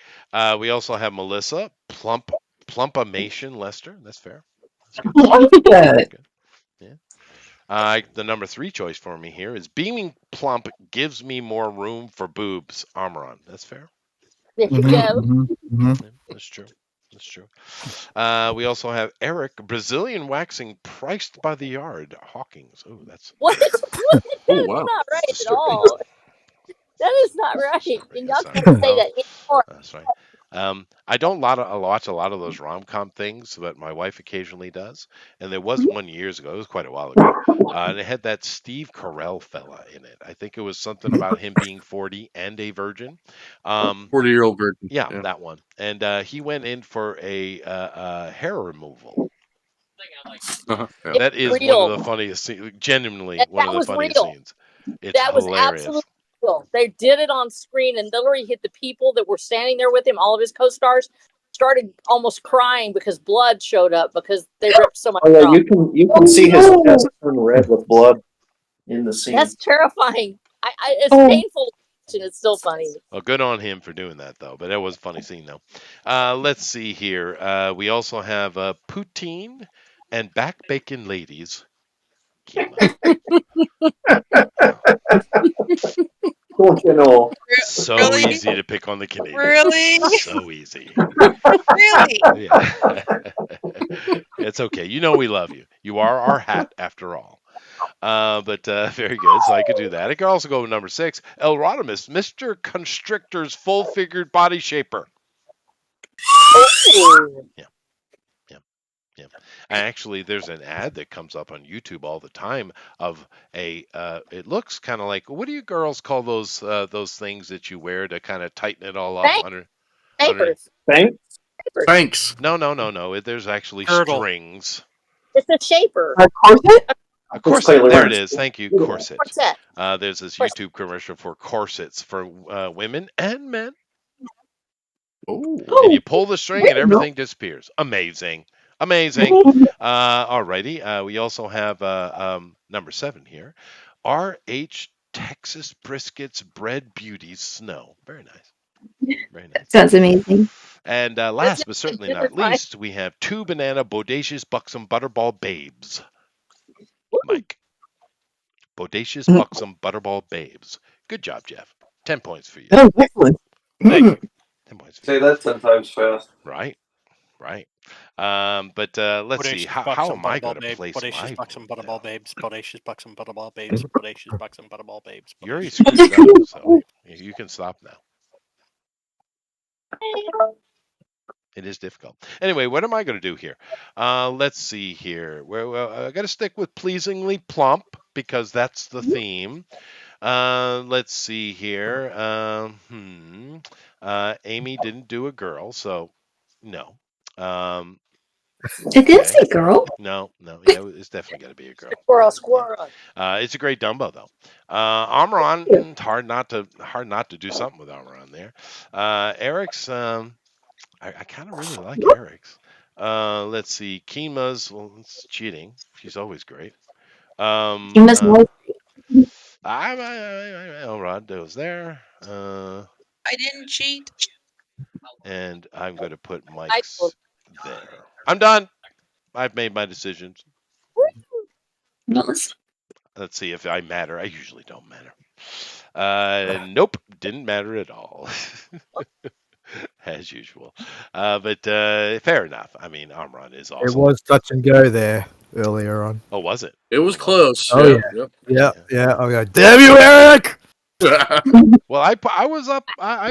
We also have Melissa, Plumpamation Lester. That's fair. That's good. Yeah. The number 3 choice for me here is Beaming Plump gives me more room for boobs. Armoron. That's fair. There you go. Yeah, that's true. That's true. We also have Eric, Brazilian waxing priced by the yard. Hawkins. Oh, that's What? That's wow. not right at all. That is not right. And y'all can't say that anymore. That's right. I don't watch a lot of those rom-com things, but my wife occasionally does. And there was one years ago. It was quite a while ago. And it had that Steve Carell fella in it. I think it was something about him being 40 and a virgin. 40-year-old virgin. Yeah, that one. And he went in for a hair removal. That is one of the funniest scenes. Genuinely, one of the funniest scenes. It's hilarious. Was absolutely real. They did it on screen, and literally hit the people that were standing there with him. All of his co-stars started almost crying because blood showed up because they ripped so much. Oh yeah, you can see his chest turn red with blood in the scene. That's terrifying. It's painful. And it's still funny. Well, good on him for doing that, though. But that was a funny scene, though. Let's see here. We also have Poutine and Back Bacon Ladies. So Really? easy to pick on the Canadians. Really? So easy. Really? Yeah. It's okay. You know we love you. You are our hat, after all. But very good. So I could do that. I could also go with number 6, El Rodimus, Mr. Constrictor's full-figured body shaper. Yeah. Actually, there's an ad that comes up on YouTube all the time of it looks kind of like, what do you girls call those things that you wear to kind of tighten it all up? Thanks. No. There's actually strings. It's a shaper. A corset? A corset. There it is. Thank you. Corset. There's this YouTube commercial for corsets for women and men. And you pull the string and everything disappears. Amazing. Alrighty. We also have number 7 here. RH Texas Briskets Bread Beauties Snow. Very nice. Very nice. Sounds amazing. And last but certainly not least, we have 2 Banana Bodacious Buxom Butterball Babes. Mike. Bodacious Buxom Butterball Babes. Good job, Jeff. 10 points for you. Oh, excellent. Thank you. 10 points for Say that 10 times fast. Right. Right. But let's see. How am I going to place my bucks and vote butterball now? babes. Bodacious bucks and butterball babes. Bodacious bucks and butterball babes. You already screwed it up, so you can stop now. It is difficult. Anyway, what am I going to do here? Let's see here. Well, I got to stick with pleasingly plump because that's the theme. Let's see here. Amy didn't do a girl, so no. It did say girl. No. Yeah, it's definitely got to be a girl. Squirrel. It's a great Dumbo though. Amaran, hard not to do something with Amaran there. Eric's, I kind of really like Eric's. Let's see, Kima's. Well, it's cheating. She's always great. Kima's Elrod goes there. I didn't cheat. And I'm going to put Mike's there. I'm done. I've made my decisions. Let's see if I matter. I usually don't matter. Nope, didn't matter at all. As usual. But fair enough. I mean, Amron is awesome. It was touch and go there earlier on. Oh, was it? It was close. Oh yeah. I'll go. Damn you, Eric! Well, I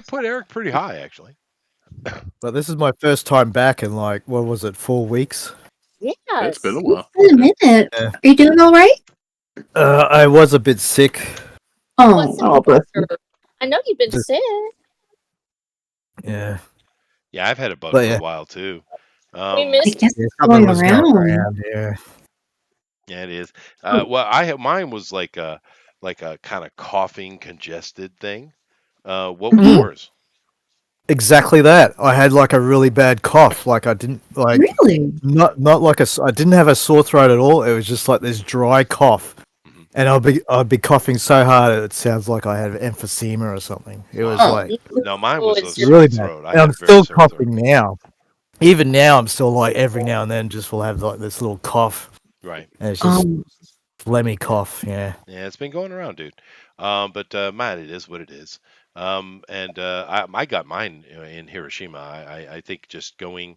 put Eric pretty high actually. But this is my first time back in like, what was it, 4 weeks? Yes. It's been a while. Wait a minute. Yeah. Are you doing all right? I was a bit sick. Bless you. I know you've been sick. Yeah. Yeah, I've had a bug But for yeah. a while too. We missed guess Yeah, it's something going was around. Yeah. Yeah, it is. Well, mine was like a kind of coughing, congested thing. What was yours? Exactly that. I had like a really bad cough. Like I didn't like Really? not like I didn't have a sore throat at all. It was just like this dry cough, and I'd be coughing so hard it sounds like I had emphysema or something. It was like No, mine was a really sore bad. throat. I And had I'm a very still sore throat. coughing now. Even now, I'm still like every now and then just will have like this little cough. Right. And it's just phlegmy cough. Yeah. Yeah, it's been going around, dude. But man, it is what it is. I got mine in Hiroshima. I think just going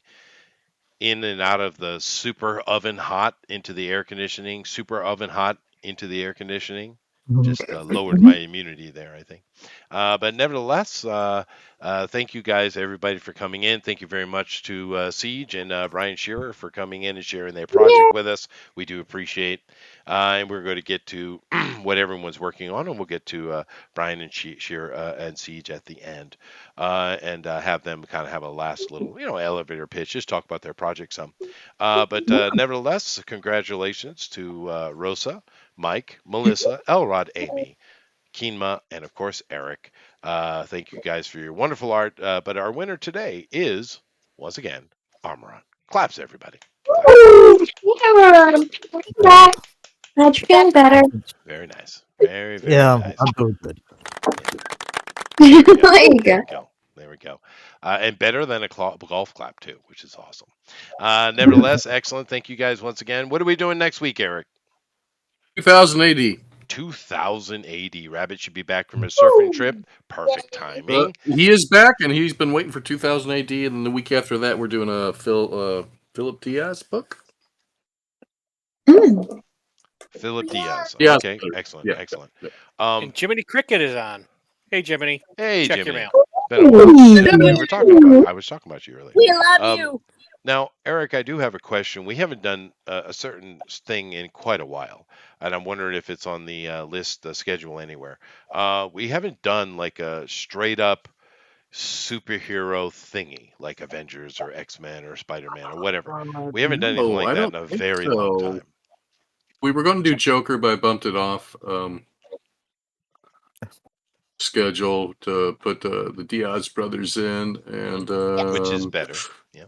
in and out of the super oven hot into the air conditioning, super oven hot into the air conditioning, just lowered my immunity there, I think. But nevertheless, thank you guys, everybody, for coming in. Thank you very much to Ceage and Brian Shearer for coming in and sharing their project with us. We do appreciate. And we're going to get to what everyone's working on, and we'll get to Brian and Shearer and Ceage at the end, and have them kind of have a last little, elevator pitch, just talk about their project some. But nevertheless, congratulations to Rosa, Mike, Melissa, Elrod, Amy, Keenma, and of course Eric. Thank you guys for your wonderful art. But our winner today is once again Armoron. Claps, everybody. Glad you're feeling better. Very nice. Very nice. I'm doing good. There you There go. we go. And better than a golf clap too, which is awesome. Nevertheless, excellent. Thank you guys once again. What are we doing next week, Eric? 2000 AD. 2000 AD. Rabbit should be back from his surfing trip. Perfect timing. He is back, and he's been waiting for 2000 AD, and then the week after that, we're doing a Philip Diaz book. Philip Diaz. Diaz. Okay, excellent, Yeah. excellent. And Jiminy Cricket is on. Hey, Jiminy. Hey, Check Jiminy. your mail. Been a while. I was talking about you earlier. We love you. Now, Eric, I do have a question. We haven't done a certain thing in quite a while, and I'm wondering if it's on the list, the schedule anywhere. We haven't done like a straight up superhero thingy like Avengers or X-Men or Spider-Man or whatever. We haven't done anything like that in a very long time. We were going to do Joker, but I bumped it off schedule to put the Diaz brothers in, and which is better. Yeah.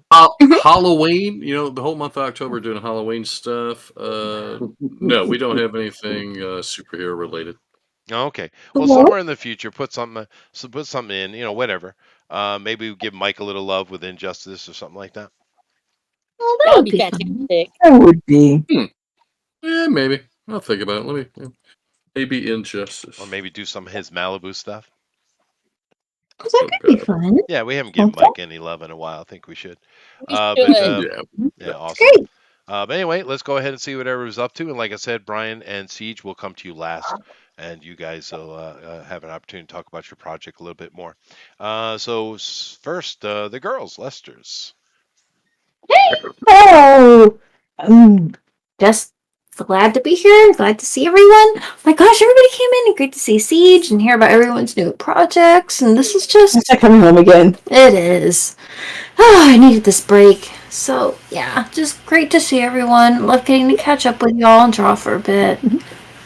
Halloween, the whole month of October doing Halloween stuff. No, we don't have anything superhero related. Okay. Well, somewhere in the future, put something in, whatever. Maybe give Mike a little love with Injustice or something like that. Oh, that would be fantastic. That would be. Yeah, maybe. I'll think about it. Maybe Injustice. Or maybe do some of his Malibu stuff. That could be fun. Yeah, we haven't given Mike any love in a while. I think we should. But yeah, awesome. Great. But anyway, let's go ahead and see what everyone's up to. And like I said, Brian and Ceage will come to you last, and you guys will have an opportunity to talk about your project a little bit more. So first, the girls, Lester's. Oh, just glad to be here. Glad to see everyone. My gosh, everybody came in, and great to see Ceage and hear about everyone's new projects. And this is just It's like coming home again. It is. Oh, I needed this break. So yeah, just great to see everyone. Love getting to catch up with y'all and draw for a bit.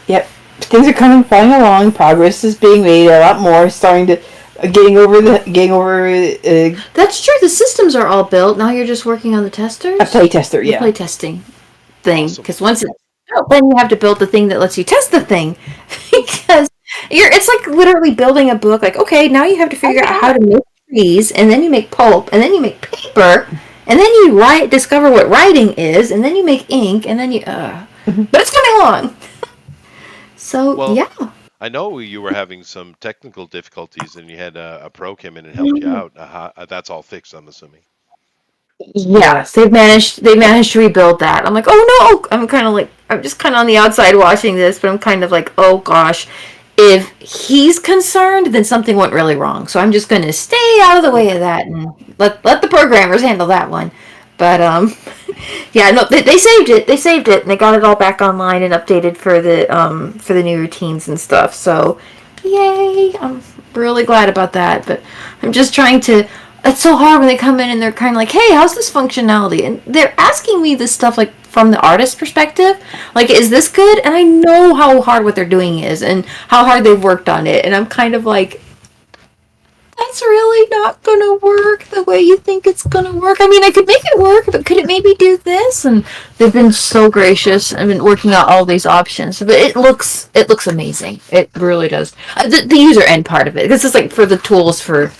Yep, things are flying along. Progress is being made a lot more. Starting to getting over. That's true. The systems are all built. Now you're just working on the testers. A play tester, yeah. The play testing thing. Because once it's built, then you have to build the thing that lets you test the thing. Because it's like literally building a book. Like, okay, now you have to figure out how to make trees, and then you make pulp, and then you make paper, and then you discover what writing is, and then you make ink, and then you. But it's coming along. So yeah. I know you were having some technical difficulties, and you had a pro come in and help you out. That's all fixed, I'm assuming. Yes, they managed to rebuild that. I'm like, oh no! I'm just kind of on the outside watching this, but I'm kind of like, oh gosh, if he's concerned, then something went really wrong. So I'm just going to stay out of the way of that and let the programmers handle that one. But yeah, no, they saved it. They saved it, and they got it all back online and updated for the new routines and stuff. So, yay! I'm really glad about that. But I'm just trying to. It's so hard when they come in and they're kind of like, "Hey, how's this functionality?" And they're asking me this stuff like from the artist perspective, like, "Is this good?" And I know how hard what they're doing is and how hard they've worked on it, and I'm kind of like, that's really not gonna work the way you think it's gonna work. I mean, I could make it work, but could it maybe do this? And they've been so gracious. I've been working out all these options, but it looks amazing. It really does. The user end part of it. This is like for the tools for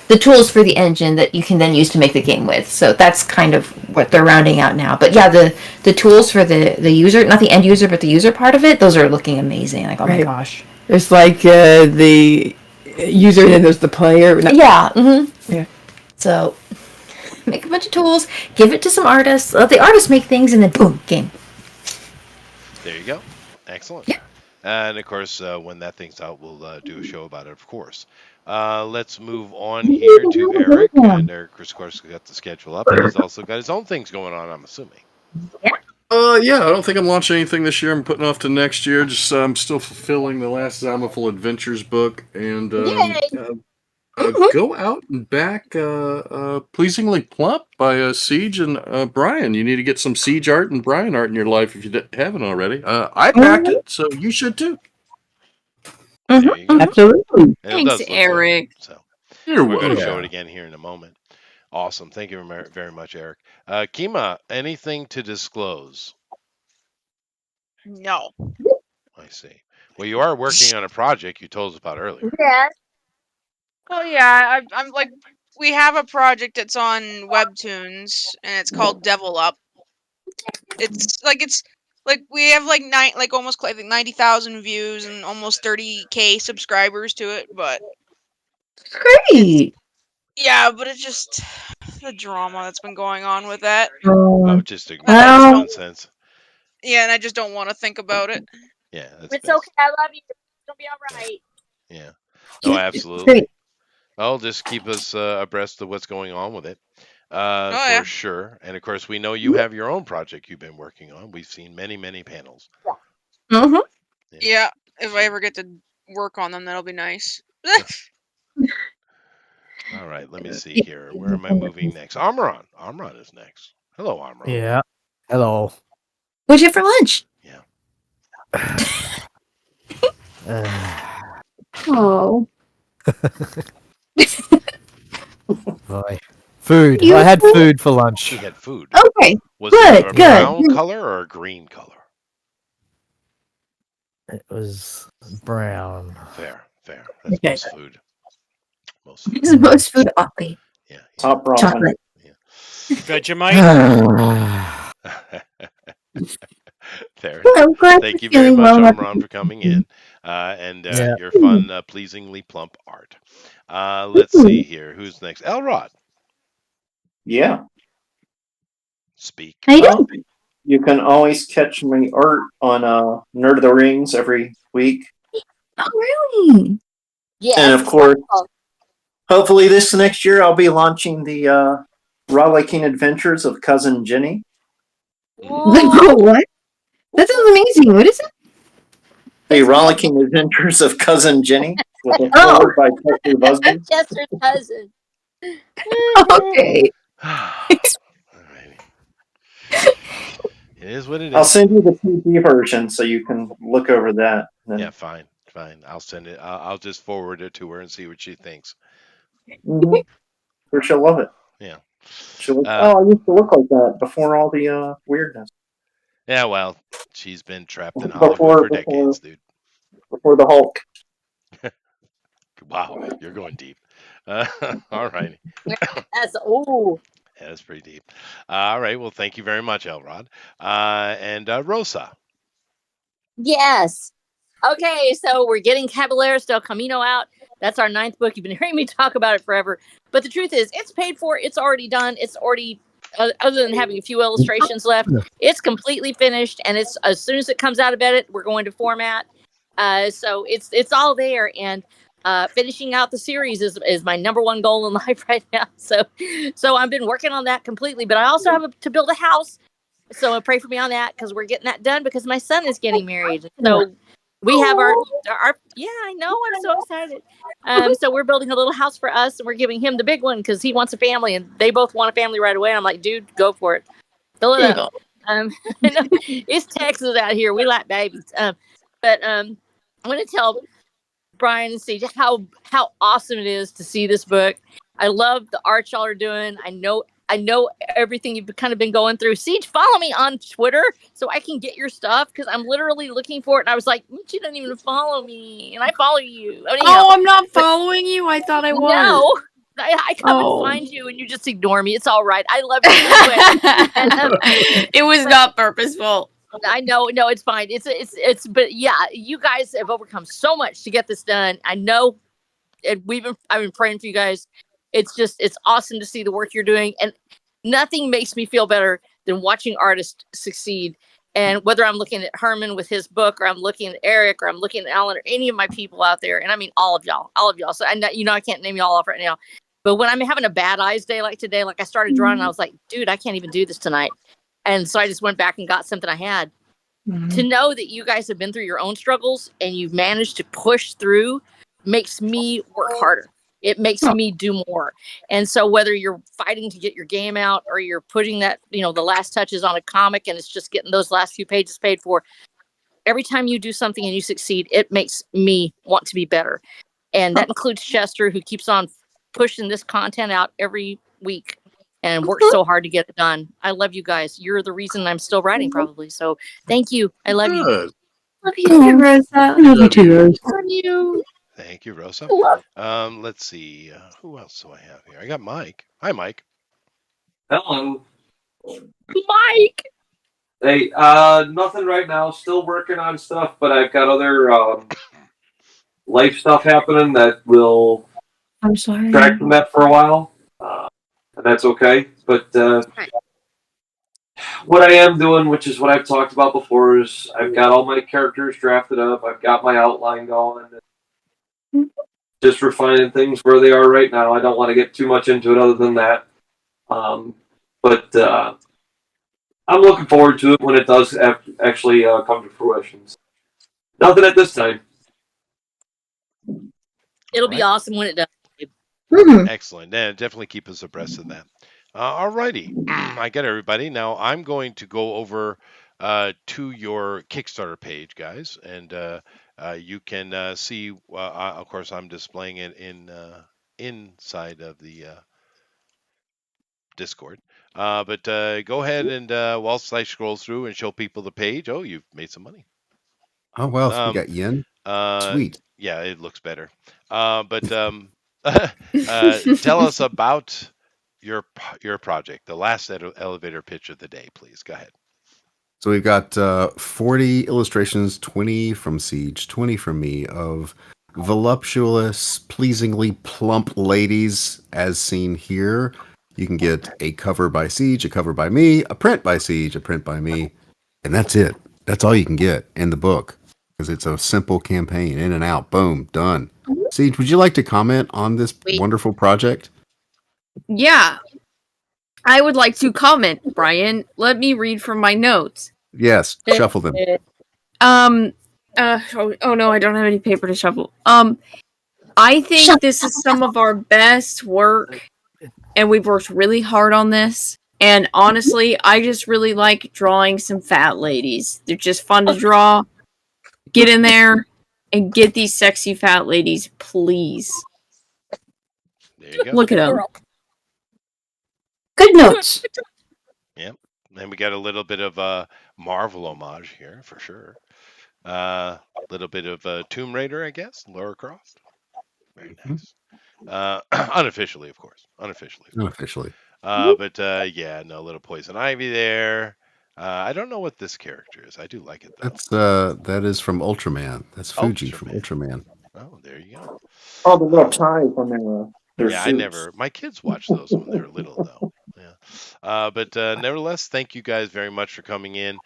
the engine that you can then use to make the game with. So that's kind of what they're rounding out now. But yeah, the tools for the user, not the end user, but the user part of it, those are looking amazing. Like, oh my gosh. There's like the user, and then there's the player. Yeah. Mm-hmm. Yeah. So make a bunch of tools, give it to some artists, let the artists make things, and then boom, game. There you go. Excellent. Yeah. And of course, when that thing's out, we'll do a show about it, of course. Let's move on here to Eric. And Eric, of course, got the schedule up, but he's also got his own things going on, I'm assuming. Yeah, I don't think I'm launching anything this year. I'm putting off to next year. Just I'm still fulfilling the last Zamaful Adventures book, and go out and back Pleasingly Plump by Ceage and Brian. You need to get some Ceage art and Brian art in your life if you haven't already. I backed it, so you should too. Absolutely. Thanks, Eric. So You're we're going to welcome. show it again here in a moment. Awesome. Thank you very much, Eric. Kima, anything to disclose? No. I see. Well, you are working on a project you told us about earlier. Yeah. Well, yeah, I'm like, we have a project that's on Webtoons, and it's called Devil Up. It's like we have almost I think 90,000 views and almost 30K subscribers to it, but great. Yeah, but it's just the drama that's been going on with that. Just nonsense. Yeah, and I just don't want to think about it. Yeah, that's it's okay. I love you. It'll be all right. Yeah. No, absolutely. Well, just keep us abreast of what's going on with it. For sure. And of course, we know you have your own project you've been working on. We've seen many, many panels. Mm-hmm. Yeah, if I ever get to work on them, that'll be nice. All right, let me see here. Where am I moving next? Amron. Amron is next. Hello, Amron. Yeah. Hello. What'd you have for lunch? Yeah. Oh. Boy. Food. I had food for lunch. You had food. Okay. Was good. it a brown color or a green color? It was brown. Fair. That's most food. This is most food oddly. Yeah. Top ramen. Chocolate. Yeah. Vegemite. Fair. I'm glad Thank you you're very feeling much, well. Amron, for coming in. and Yeah. your fun, pleasingly plump art. Let's see here. Who's next? Elrod, Yeah. speak. How you Well, doing? you can always catch my art on Nerd of the Rings every week. Oh, really? Yes. And of course, hopefully this next year I'll be launching the Rollicking Adventures of Cousin Jenny. What? That sounds amazing. What is it? The Rollicking Adventures of Cousin Jenny with a Oh. forward by Chester Busby. Chester's cousin. Okay. It is what it is. I'll send you the TV version so you can look over that. Then. Yeah, fine. I'll send it. I'll just forward it to her and see what she thinks. Mm-hmm. Sure, she'll love it. Yeah. She'll look, I used to look like that before all the weirdness. Yeah, well, she's been trapped in Hollywood for decades, dude. Before the Hulk. Wow, you're going deep. All right. That's Yeah, that's pretty deep. All right. Well, thank you very much, Elrod. And Rosa. Yes. Okay, so we're getting Caballeros del Camino out. That's our 9th book. You've been hearing me talk about it forever. But the truth is, it's paid for. It's already done. It's already, other than having a few illustrations left, it's completely finished. And it's as soon as it comes out of edit, we're going to format. So it's all there. And finishing out the series is my number one goal in life right now. So I've been working on that completely. But I also have to build a house. So pray for me on that because we're getting that done because my son is getting married. So we have our yeah, I know, I'm so excited. So we're building a little house for us and we're giving him the big one because he wants a family and they both want a family right away. I'm like, dude, go for it. Fill it up. It's Texas out here. We like babies. But I'm going to tell Brian and Ceage how awesome it is to see this book. I love the art y'all are doing. I know everything you've kind of been going through. Ceage, follow me on Twitter so I can get your stuff because I'm literally looking for it. And I was like, she doesn't even follow me, and I follow you. Oh, I'm not following you. I thought I was. No, I come and find you, and you just ignore me. It's all right. I love you anyway. It was not purposeful. I know, no, it's fine. It's, but yeah, you guys have overcome so much to get this done. I know, and I've been praying for you guys. It's awesome to see the work you're doing, and nothing makes me feel better than watching artists succeed. And whether I'm looking at Herman with his book, or I'm looking at Eric, or I'm looking at Alan, or any of my people out there, and I mean all of y'all. So I can't name y'all off right now, but when I'm having a bad eyes day like today, like I started drawing, and I was like, dude, I can't even do this tonight. And so I just went back and got something I had. To know that you guys have been through your own struggles and you've managed to push through makes me work harder. It makes me do more. And so whether you're fighting to get your game out or you're putting that, the last touches on a comic and it's just getting those last few pages paid for, every time you do something and you succeed, it makes me want to be better. And that includes Chester, who keeps on pushing this content out every week and works so hard to get it done. I love you guys. You're the reason I'm still writing, probably. So thank you. I love you. Love you, Rosa. Love you too, Rose. Love you. Thank you, Rosa. Let's see. Who else do I have here? I got Mike. Hi, Mike. Hello. Mike. Hey, nothing right now. Still working on stuff, but I've got other life stuff happening that will I'm sorry. distract from that for a while. And that's okay. But what I am doing, which is what I've talked about before, is I've got all my characters drafted up. I've got my outline going. Just refining things where they are right now. I don't want to get too much into it other than that. But I'm looking forward to it when it does actually come to fruition. Nothing at this time. It'll be awesome when it does. Excellent. Yeah, definitely keep us abreast of that. All righty. I get everybody. Now I'm going to go over to your Kickstarter page, guys, and you can see. Of course, I'm displaying it inside of the Discord. But go ahead and whilst I scroll through and show people the page. Oh, you've made some money. Oh well, so we got yen. Sweet. Yeah, it looks better. But tell us about your project, the last elevator pitch of the day, please. Go ahead. So we've got 40 illustrations, 20 from Ceage, 20 from me, of voluptuous, pleasingly plump ladies as seen here. You can get a cover by Ceage, a cover by me, a print by Ceage, a print by me, and that's it. That's all you can get in the book because it's a simple campaign, in and out, boom, done. Ceage, would you like to comment on this wonderful project? Yeah, I would like to comment, Brian. Let me read from my notes. Yes, shuffle them. Oh no, I don't have any paper to shuffle. I think this is some of our best work, and we've worked really hard on this. And honestly, I just really like drawing some fat ladies. They're just fun to draw. Get in there and get these sexy fat ladies, please. There you go. Look at them. Good notes. Yep. And we got a little bit of a Marvel homage here for sure. A little bit of Tomb Raider, I guess. Lara Croft. Very nice. Unofficially, of course. Unofficially. But yeah, no, little Poison Ivy there. I don't know what this character is. I do like it though. That is from Ultraman. That's Fuji from Ultraman. Oh, there you go. Oh, the little ties on their Yeah, suits. my kids watched those when they were little though. Yeah. But nevertheless, thank you guys very much for coming in.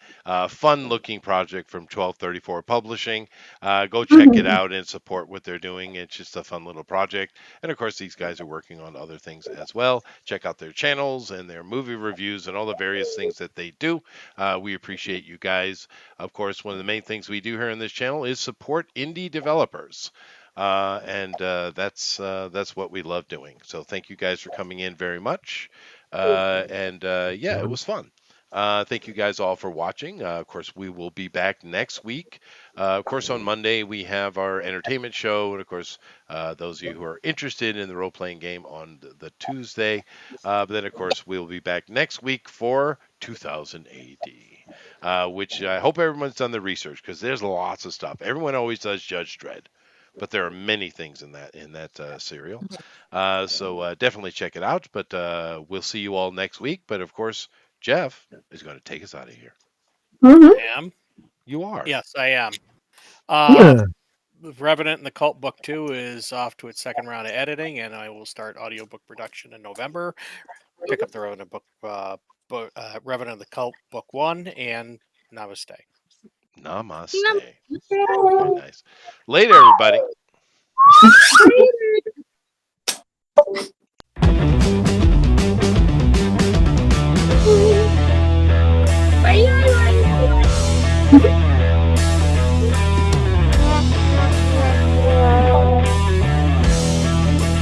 Fun looking project from 1234 Publishing. Go check it out and support what they're doing. It's just a fun little project. And of course, these guys are working on other things as well. Check out their channels and their movie reviews and all the various things that they do. We appreciate you guys. Of course, one of the main things we do here on this channel is support indie developers. And that's what we love doing. So thank you guys for coming in very much. Yeah, it was fun. Thank you guys all for watching. Of course, we will be back next week. Of course, on Monday, we have our entertainment show. And of course, those of you who are interested in the role-playing game on the Tuesday. But then, of course, we'll be back next week for 2000 AD, which I hope everyone's done the research because there's lots of stuff. Everyone always does Judge Dredd. But there are many things in that serial. So definitely check it out. But we'll see you all next week. But of course, Jeff is going to take us out of here. I am. You are. Yes, I am. Revenant and the Cult Book 2 is off to its second round of editing, and I will start audiobook production in November. Pick up the Revenant Revenant and the Cult Book 1, and Namaste. Namaste. Very nice. Later, everybody.